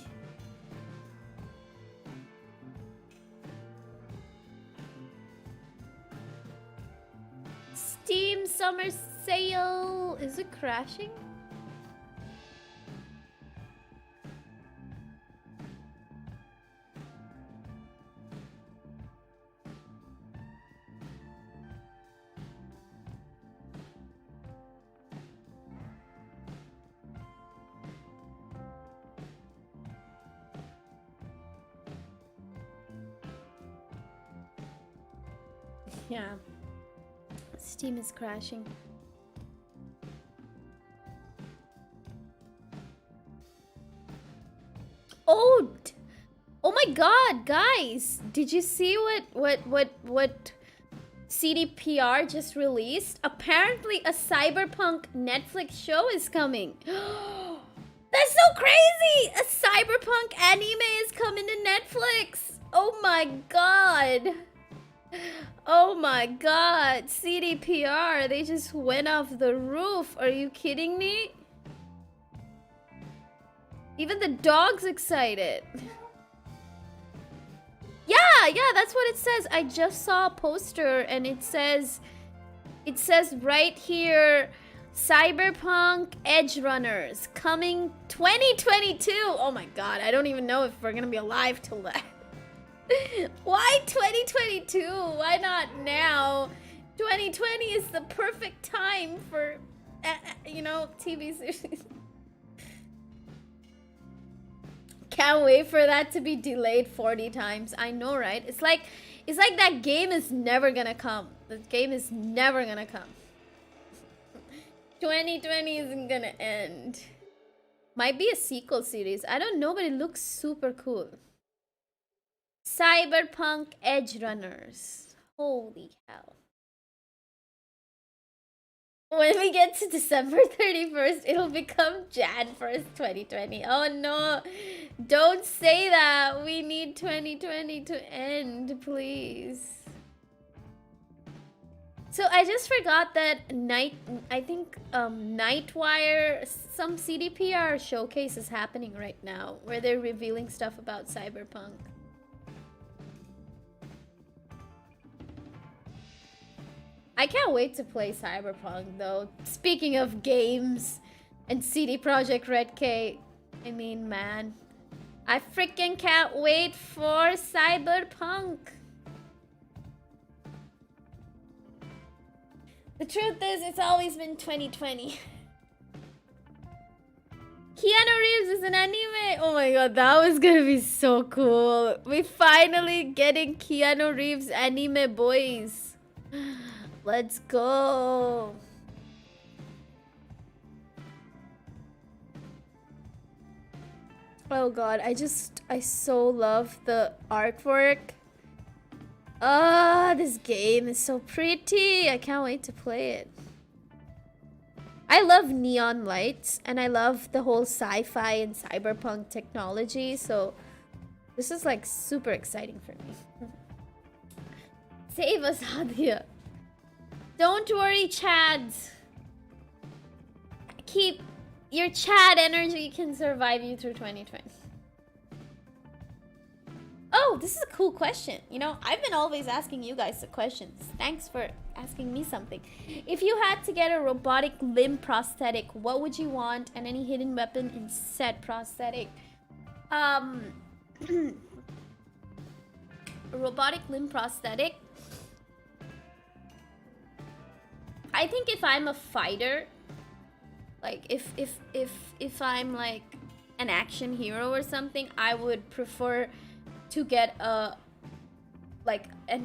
Steam summer sale. Is it crashing? Yeah. Steam is crashing. Oh, oh my god, guys. Did you see what CDPR just released? Apparently a cyberpunk Netflix show is coming. That's so crazy! A cyberpunk anime is coming to Netflix. Oh my god. Oh my god, CDPR, they just went off the roof. Are you kidding me? Even the dog's excited. Yeah, that's what it says. I just saw a poster and it says right here, Cyberpunk Edge Runners coming 2022. Oh my god, I don't even know if we're gonna be alive till that. Why 2022? Why not now? 2020 is the perfect time for, you know, TV series. Can't wait for that to be delayed 40 times. I know, right? It's like that game is never gonna come. The game is never gonna come. 2020 isn't gonna end. Might be a sequel series. I don't know, but it looks super cool. Cyberpunk Edge Runners. Holy hell. When we get to December 31st, it'll become Jan 1st, 2020. Oh no. Don't say that. We need 2020 to end, please. So I just forgot that Nightwire, some CDPR showcase is happening right now where they're revealing stuff about Cyberpunk. I can't wait to play Cyberpunk though. Speaking of games and CD Projekt Red K, I mean, man, I freaking can't wait for Cyberpunk. The truth is, it's always been 2020. Keanu Reeves is an anime. Oh my god, that was gonna be so cool. We finally getting Keanu Reeves anime, boys. Let's go. Oh god, I so love the artwork. Ah, this game is so pretty. I can't wait to play it. I love neon lights and I love the whole sci-fi and cyberpunk technology, so this is like super exciting for me. Save us, Aadya. Don't worry, Chaads. Keep your Chad energy can survive you through 2020. Oh, this is a cool question. You know, I've been always asking you guys the questions. Thanks for asking me something. If you had to get a robotic limb prosthetic, what would you want? And any hidden weapon in said prosthetic? A robotic limb prosthetic. I think if I'm a fighter, like if I'm like an action hero or something, I would prefer to get an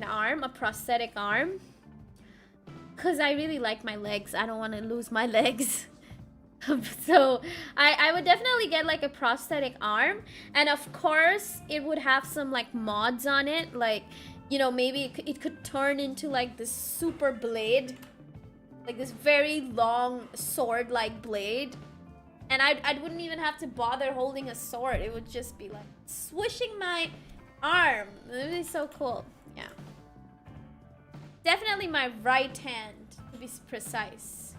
arm, a prosthetic arm, because I really like my legs. I don't want to lose my legs. So I would definitely get like a prosthetic arm, and of course it would have some like mods on it, like, you know, maybe it could turn into like this super blade, like this very long sword like blade, And I wouldn't even have to bother holding a sword. It would just be like swishing my arm. It would be so cool. Yeah. Definitely my right hand, to be precise.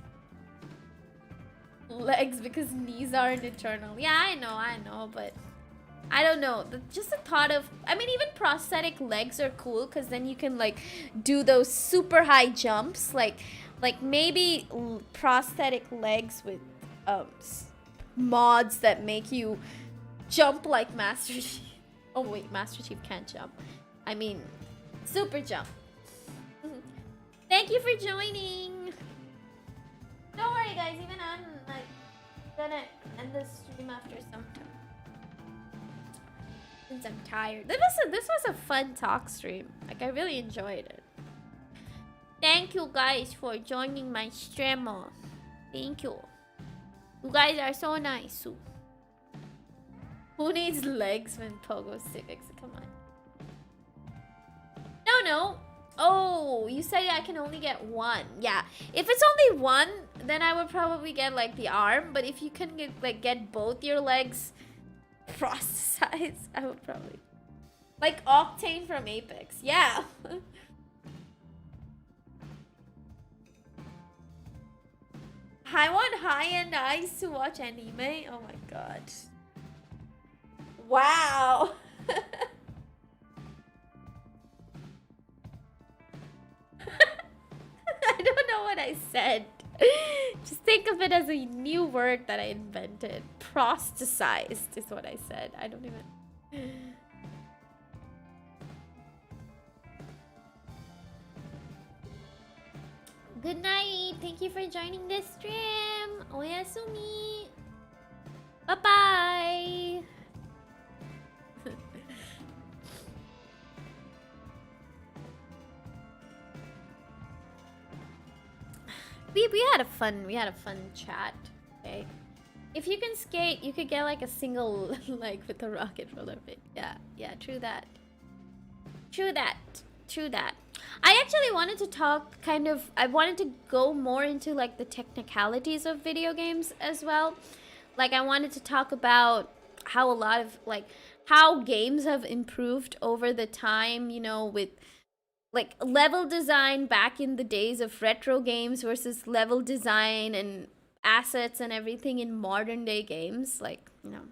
Legs because knees aren't eternal. Yeah, I know, but I don't know. Just the thought of, I mean, even prosthetic legs are cool because then you can like do those super high jumps. Like maybe prosthetic legs with mods that make you jump like Master Chief. Oh wait, Master Chief can't jump. I mean, super jump. Thank you for joining. Don't worry, guys. Even I'm like gonna end the stream after some time since I'm tired. This was a fun talk stream. Like I really enjoyed it. Thank you guys for joining my stream. Thank you. You guys are so nice. Who needs legs when Pogo Civics? Come on. No. Oh, you said I can only get one. Yeah. If it's only one, then I would probably get like the arm. But if you can get both your legs prosthesized, I would probably. Like Octane from Apex. Yeah. I want high-end eyes to watch anime. Oh my god. Wow. I don't know what I said. Just think of it as a new word that I invented. Prosthesized is what I said. I don't even... Good night. Thank you for joining this stream. Oyasumi. Bye-bye. We had a fun chat. Okay. If you can skate, you could get like a single leg with a rocket roller bit. Yeah, true that. I actually wanted to talk I wanted to go more into like the technicalities of video games as well. Like I wanted to talk about how a lot of how games have improved over the time, you know, with like level design back in the days of retro games versus level design and assets and everything in modern day games. Like, you know,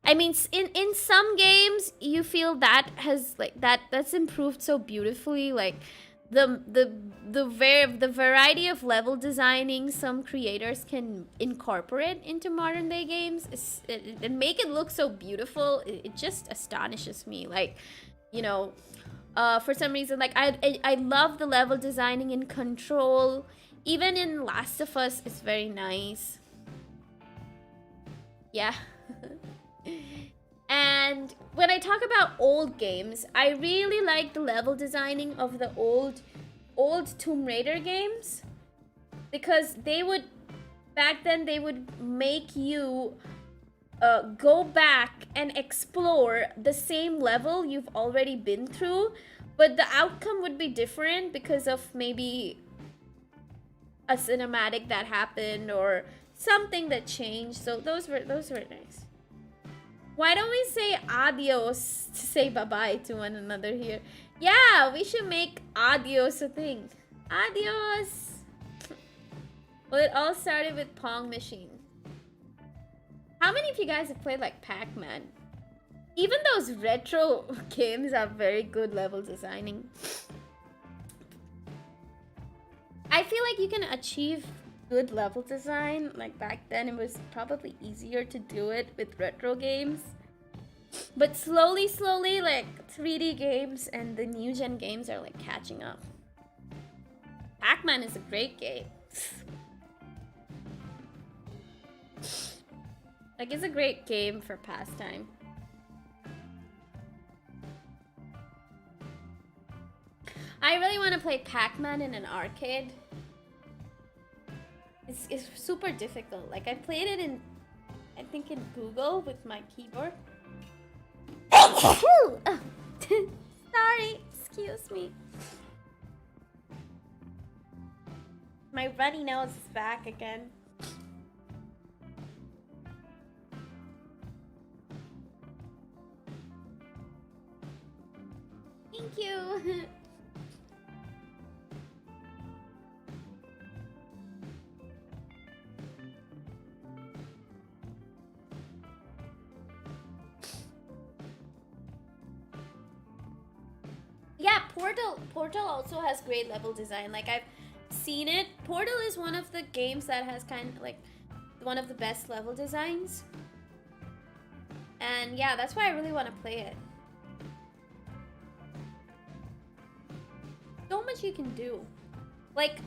I mean, in some games you feel that has that's improved so beautifully. Like the variety of level designing some creators can incorporate into modern day games and make it look so beautiful. It just astonishes me. Like, you know, for some reason, like I love the level designing in Control. Even in Last of Us, it's very nice. Yeah. And when I talk about old games, I really like the level designing of the old Tomb Raider games, because back then they would make you go back and explore the same level you've already been through, but the outcome would be different because of maybe a cinematic that happened or something that changed. So those were nice. Why don't we say adios to say bye-bye to one another here? Yeah, we should make adios a thing. Adios. Well, it all started with Pong Machine. How many of you guys have played like Pac-Man? Even those retro games have very good level designing. I feel like you can achieve good level design. Like back then it was probably easier to do it with retro games. But slowly, like 3D games and the new gen games are like catching up. Pac-Man is a great game. Like, it's a great game for pastime. I really want to play Pac-Man in an arcade. It's super difficult. Like, I played it in, I think in Google with my keyboard. Sorry, excuse me. My runny nose is back again. Thank you. Yeah, Portal also has great level design. Like, I've seen it. Portal is one of the games that has kind of like one of the best level designs. And yeah, that's why I really want to play it. So much you can do. Like,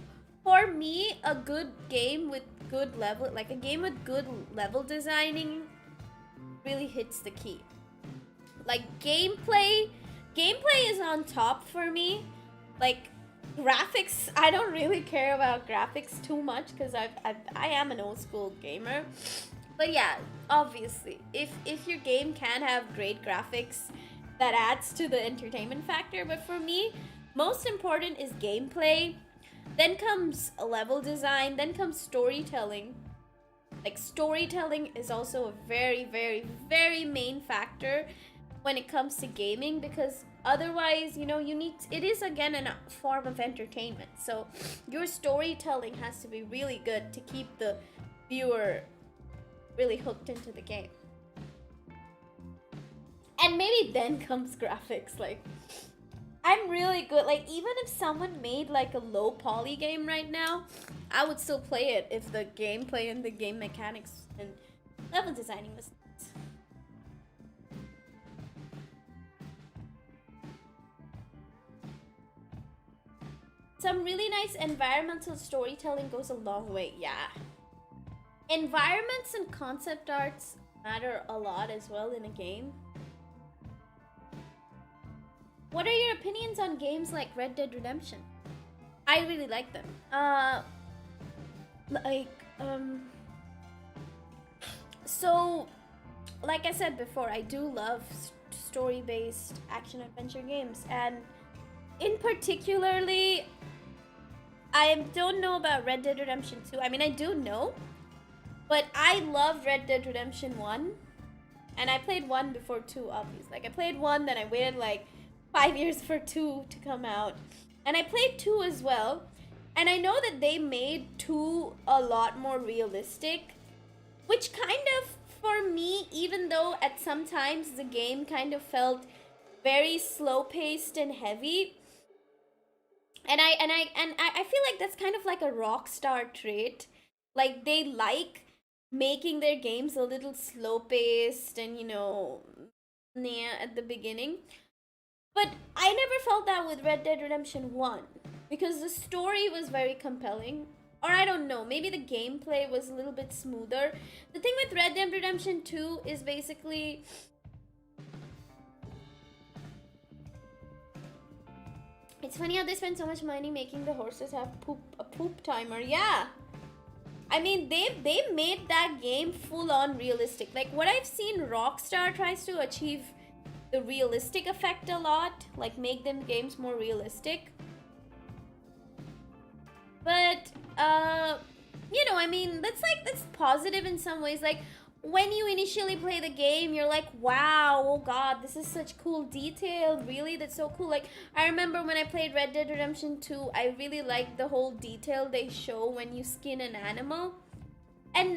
for me, a good game with good level, like a game with good level designing really hits the key. Like, gameplay is on top for me. Like, graphics, I don't really care about graphics too much because I am an old school gamer. But yeah, obviously, if your game can have great graphics, that adds to the entertainment factor. But for me, most important is gameplay. Then comes level design. Then comes storytelling. Like, storytelling is also a very, very, very main factor when it comes to gaming, because otherwise, you know, it is again a form of entertainment. So your storytelling has to be really good to keep the viewer really hooked into the game. And maybe then comes graphics. Like, I'm really good. Like, even if someone made like a low poly game right now, I would still play it if the gameplay and the game mechanics and level designing was nice. Some really nice environmental storytelling goes a long way. Yeah. Environments and concept arts matter a lot as well in a game. What are your opinions on games like Red Dead Redemption? I really like them. So, like I said before, I do love story-based action-adventure games, and in particularly, I don't know about Red Dead Redemption 2. I mean, I do know, but I love Red Dead Redemption 1, and I played 1 before 2, obviously. Like, I played 1, then I waited like 5 years for 2 to come out, and I played 2 as well, and I know that they made 2 a lot more realistic, which kind of, for me, even though at some times the game kind of felt very slow-paced and heavy, and I feel like that's kind of like a Rockstar trait. Like, they like making their games a little slow-paced and, you know, at the beginning. But I never felt that with Red Dead Redemption 1, because the story was very compelling. Or I don't know, maybe the gameplay was a little bit smoother. The thing with Red Dead Redemption 2 is basically, it's funny how they spend so much money making the horses have a poop timer. Yeah. I mean, they made that game full on realistic. Like, what I've seen, Rockstar tries to achieve the realistic effect a lot, like make them games more realistic. But you know, I mean, that's positive in some ways. Like, when you initially play the game, you're like, wow, oh god, this is such cool detail. Really, that's so cool. Like, I remember when I played Red Dead Redemption 2, I really liked the whole detail they show when you skin an animal. And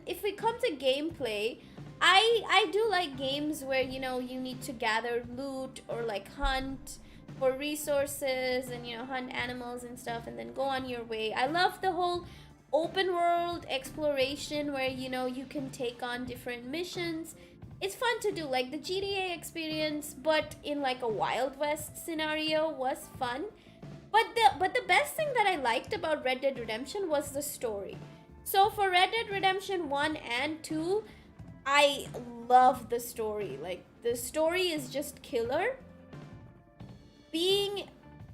if we come to gameplay, I do like games where, you know, you need to gather loot or like hunt for resources and, you know, hunt animals and stuff and then go on your way. I love the whole open world exploration where, you know, you can take on different missions. It's fun to do. Like, the GTA experience, but in like a Wild West scenario, was fun. But the best thing that I liked about Red Dead Redemption was the story. So for Red Dead Redemption 1 and 2, I love the story. Like, the story is just killer. Being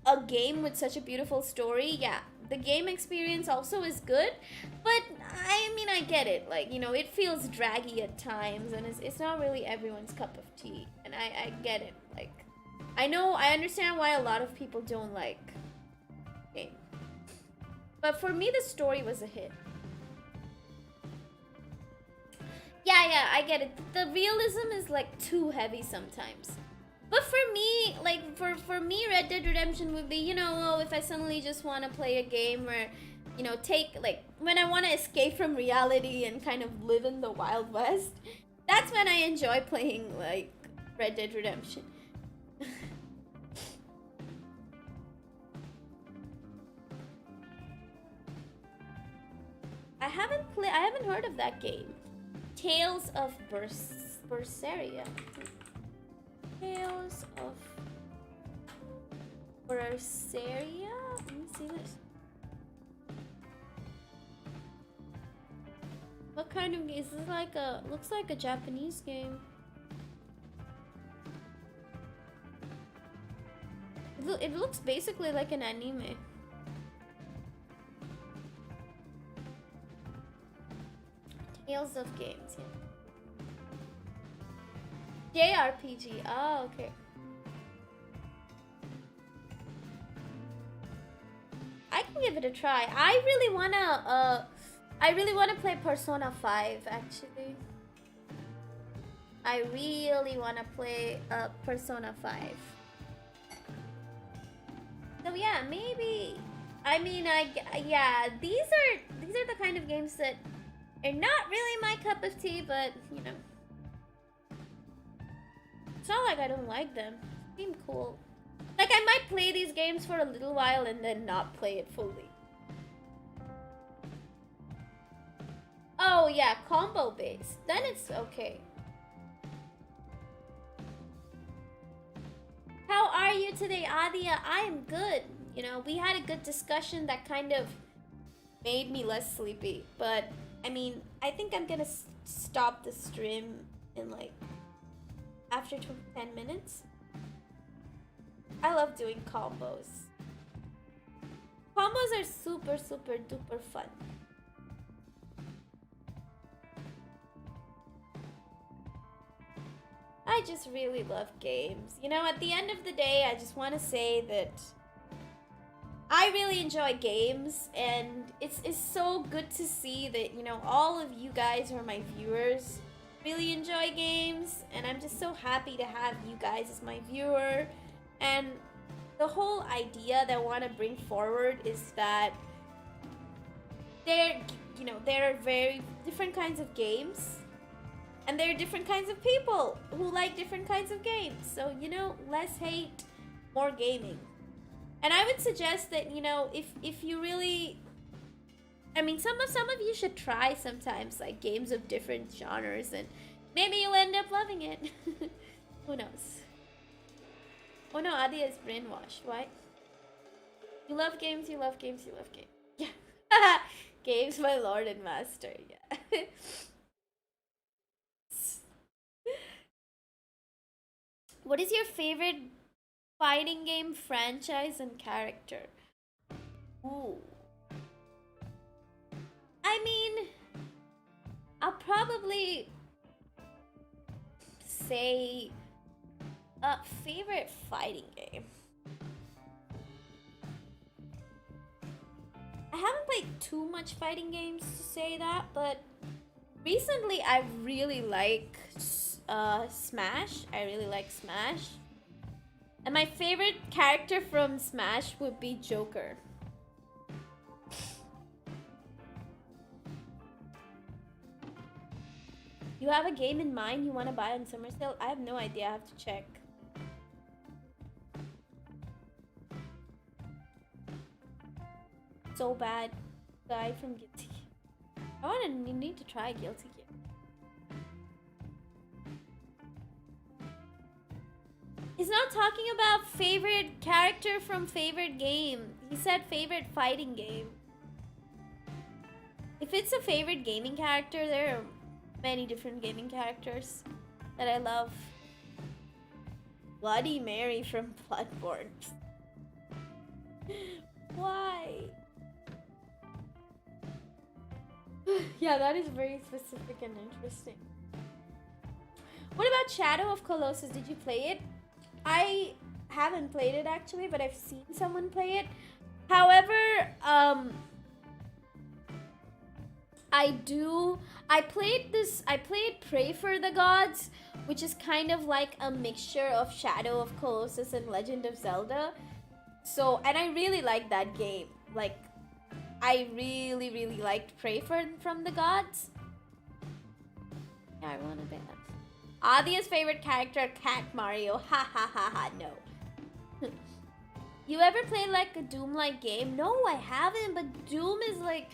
a game with such a beautiful story, yeah, the game experience also is good, but I mean, I get it. Like, you know, it feels draggy at times, and it's not really everyone's cup of tea, and I get it. Like, I understand why a lot of people don't like game, but for me, the story was a hit. Yeah, I get it. The realism is like too heavy sometimes. But for me, like for me, Red Dead Redemption would be, you know, oh, if I suddenly just want to play a game where, you know, take like when I want to escape from reality and kind of live in the Wild West. That's when I enjoy playing like Red Dead Redemption. I haven't heard of that game. Tales of Berseria. Tales of Berseria? Let me see this. What kind of game is this? Like a looks like a Japanese game. It looks basically like an anime. Tales of games, yeah. JRPG. Oh, okay. I can give it a try. I really wanna play Persona 5 actually. I really wanna play Persona 5. So yeah, maybe. I mean, yeah. These are the kind of games that are not really my cup of tea, but you know, it's not like I don't like them. They seem cool. Like I might play these games for a little while and then not play it fully. Oh yeah, combo based. Then it's okay. How are you today, Aadya? I am good. You know, we had a good discussion that kind of made me less sleepy. But, I mean, I think I'm gonna stop the stream in like after 10 minutes. I love doing combos. Combos are super, super duper fun. I just really love games. You know, at the end of the day, I just want to say that I really enjoy games, and it's so good to see that, you know, all of you guys who are my viewers really enjoy games, and I'm just so happy to have you guys as my viewer. And the whole idea that I want to bring forward is that there are very different kinds of games. And there are different kinds of people who like different kinds of games. So, you know, less hate, more gaming. And I would suggest that, you know, if you really... I mean, some of you should try sometimes, like, games of different genres. And maybe you'll end up loving it. Who knows? Oh no, Aadya is brainwashed. Why? You love games, you love games, you love games. Yeah. Games, my lord and master. Yeah. What is your favorite fighting game franchise and character? Ooh. I mean, I'll probably say a favorite fighting game. I haven't played too much fighting games to say that, but recently I really like Smash. I really like Smash. And my favorite character from Smash would be Joker. You have a game in mind you want to buy on summer sale? I have no idea. I have to check. So bad. Guy from Guilty. You need to try Guilty Gear. He's not talking about favorite character from favorite game. He said favorite fighting game. If it's a favorite gaming character, there are many different gaming characters that I love. Bloody Mary from Bloodborne. Why? Yeah, that is very specific and interesting. What about Shadow of Colossus? Did you play it? I haven't played it actually, but I've seen someone play it. However, I played Pray for the Gods, which is kind of like a mixture of Shadow of Colossus and Legend of Zelda. So, and I really like that game. Like, I really liked Pray from the Gods. Yeah, I want to bet. Aadya's favorite character, Cat Mario. Ha ha ha ha, no. You ever played like a Doom-like game? No, I haven't, but Doom is like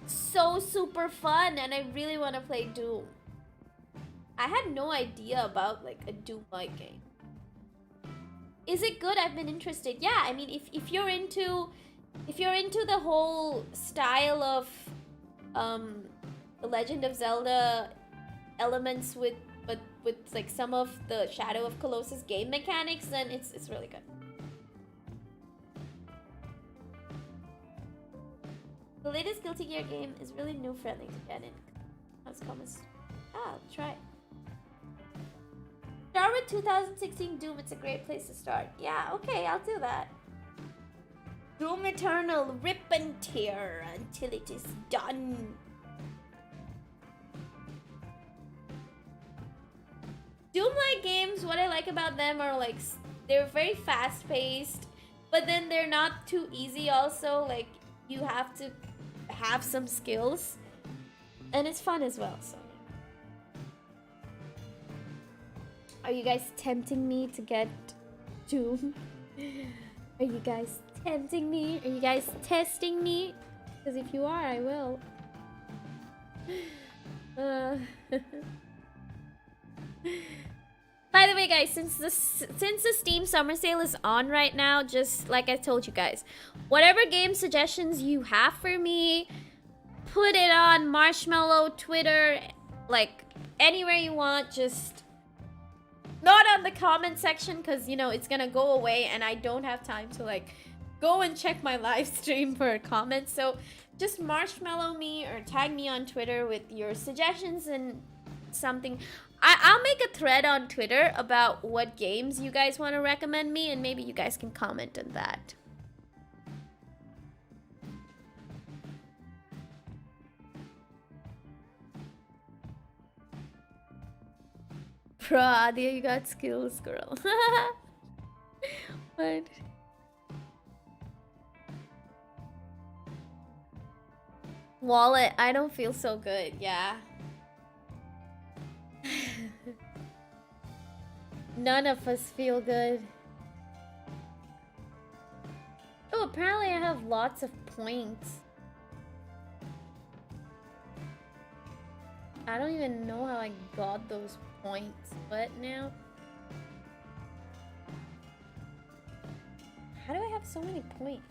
so super fun and I really want to play Doom. I had no idea about like a Doom-like game. Is it good? I've been interested. Yeah, I mean, if you're into the whole style of the Legend of Zelda elements with like some of the Shadow of Colossus game mechanics, then it's really good. The latest Guilty Gear game is really new friendly to get in. How's comments? Ah, I'll try. Start with 2016 Doom. It's a great place to start. Yeah, okay, I'll do that. Doom Eternal, rip and tear until it is done. Doom-like games, what I like about them are like, they're very fast-paced, but then they're not too easy also. Like, you have to have some skills. And it's fun as well, so. Are you guys tempting me to get Doom? Are you guys tempting me? Are you guys testing me? Because if you are, I will. By the way, guys, since the Steam Summer Sale is on right now, just like I told you guys, whatever game suggestions you have for me, put it on Marshmallow, Twitter, like anywhere you want. Just not on the comment section, because you know it's gonna go away and I don't have time to like go and check my live stream for comments. So just marshmallow me or tag me on Twitter with your suggestions and something. I'll make a thread on Twitter about what games you guys want to recommend me, and maybe you guys can comment on that. Bro, Aadya, you got skills, girl. What? Wallet, I don't feel so good, yeah. None of us feel good. Oh, apparently I have lots of points. I don't even know how I got those points. What now? How do I have so many points?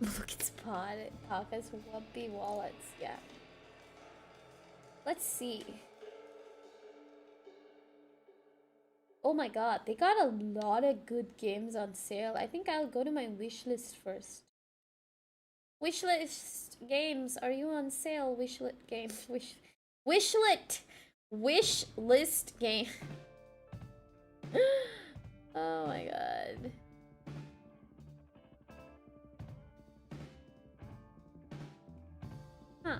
Look, it's Papa's Wumpy Wallets, yeah. Let's see. Oh my god, they got a lot of good games on sale. I think I'll go to my wish list first. Wishlist games, are you on sale? Wishlet game. Wish list game. Oh my god. Huh.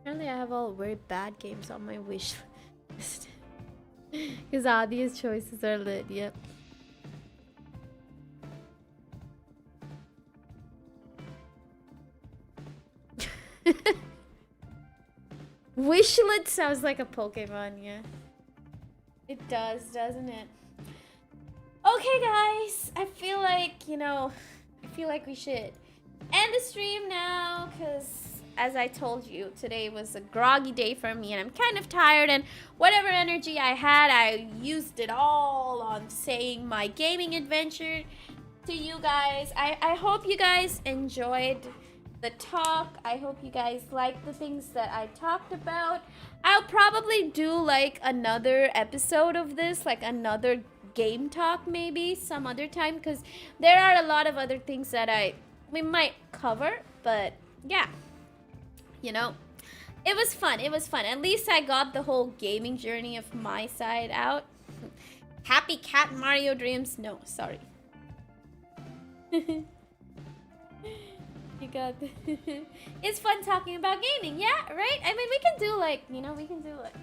Apparently I have all very bad games on my wish list. Because Aadya's choices are lit, yep. Wishlet sounds like a Pokemon, yeah. It does, doesn't it? Okay, guys. I feel like, you know, we should end the stream now, because as I told you, today was a groggy day for me, and I'm kind of tired, and whatever energy I had, I used it all on saying my gaming adventure to you guys. I hope you guys enjoyed the talk. I hope you guys like the things that I talked about. I'll probably do like another episode of this, like another game talk maybe some other time, because there are a lot of other things that we might cover. But yeah, you know, it was fun. It was fun. At least I got the whole gaming journey of my side out. Happy Cat Mario Dreams. No, sorry. You got it's fun talking about gaming. Yeah, right? I mean, we can do like, you know, we can do like...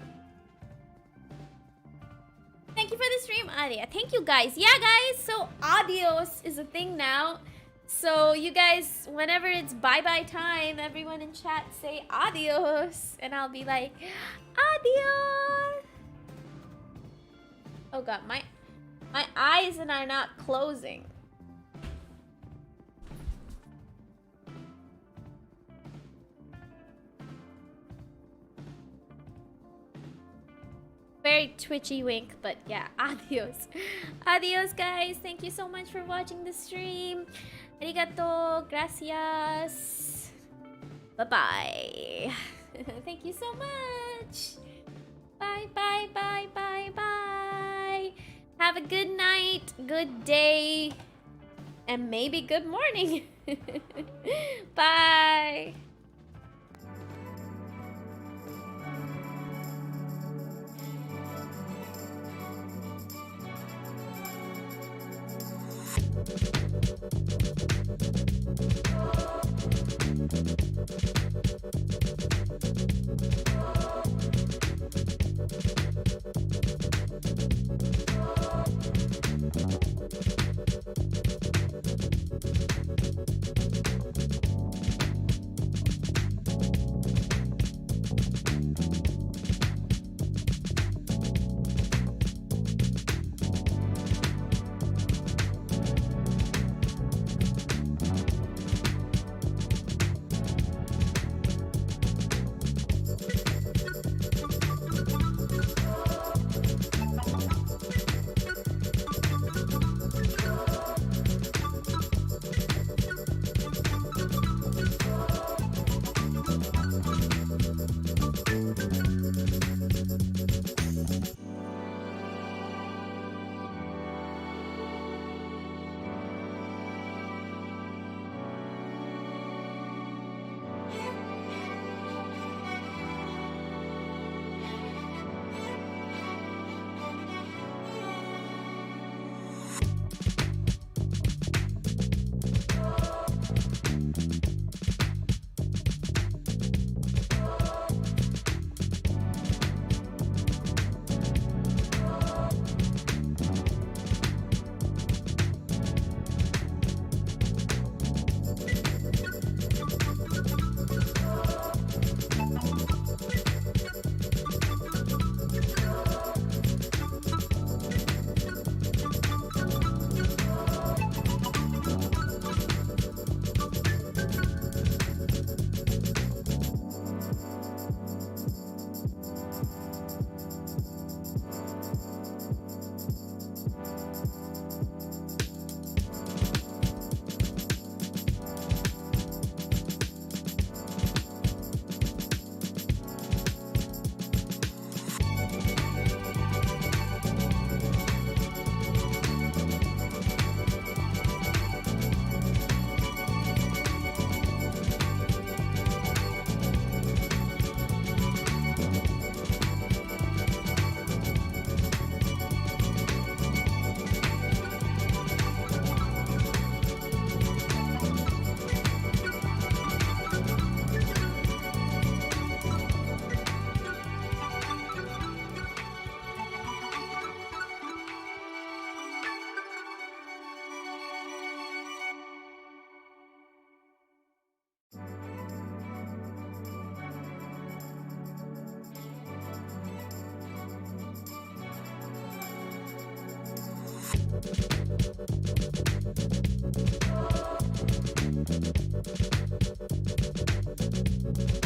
Thank you for the stream, Aadya. Thank you, guys. Yeah, guys, so adios is a thing now. So you guys, whenever it's bye-bye time, everyone in chat say adios. And I'll be like, adios. Oh god, my eyes are not closing. Very twitchy wink, but yeah, adios. Adios, guys. Thank you so much for watching the stream. Arigato, gracias. Bye-bye. Thank you so much. Bye, bye, bye, bye, bye. Have a good night, good day, and maybe good morning. Bye.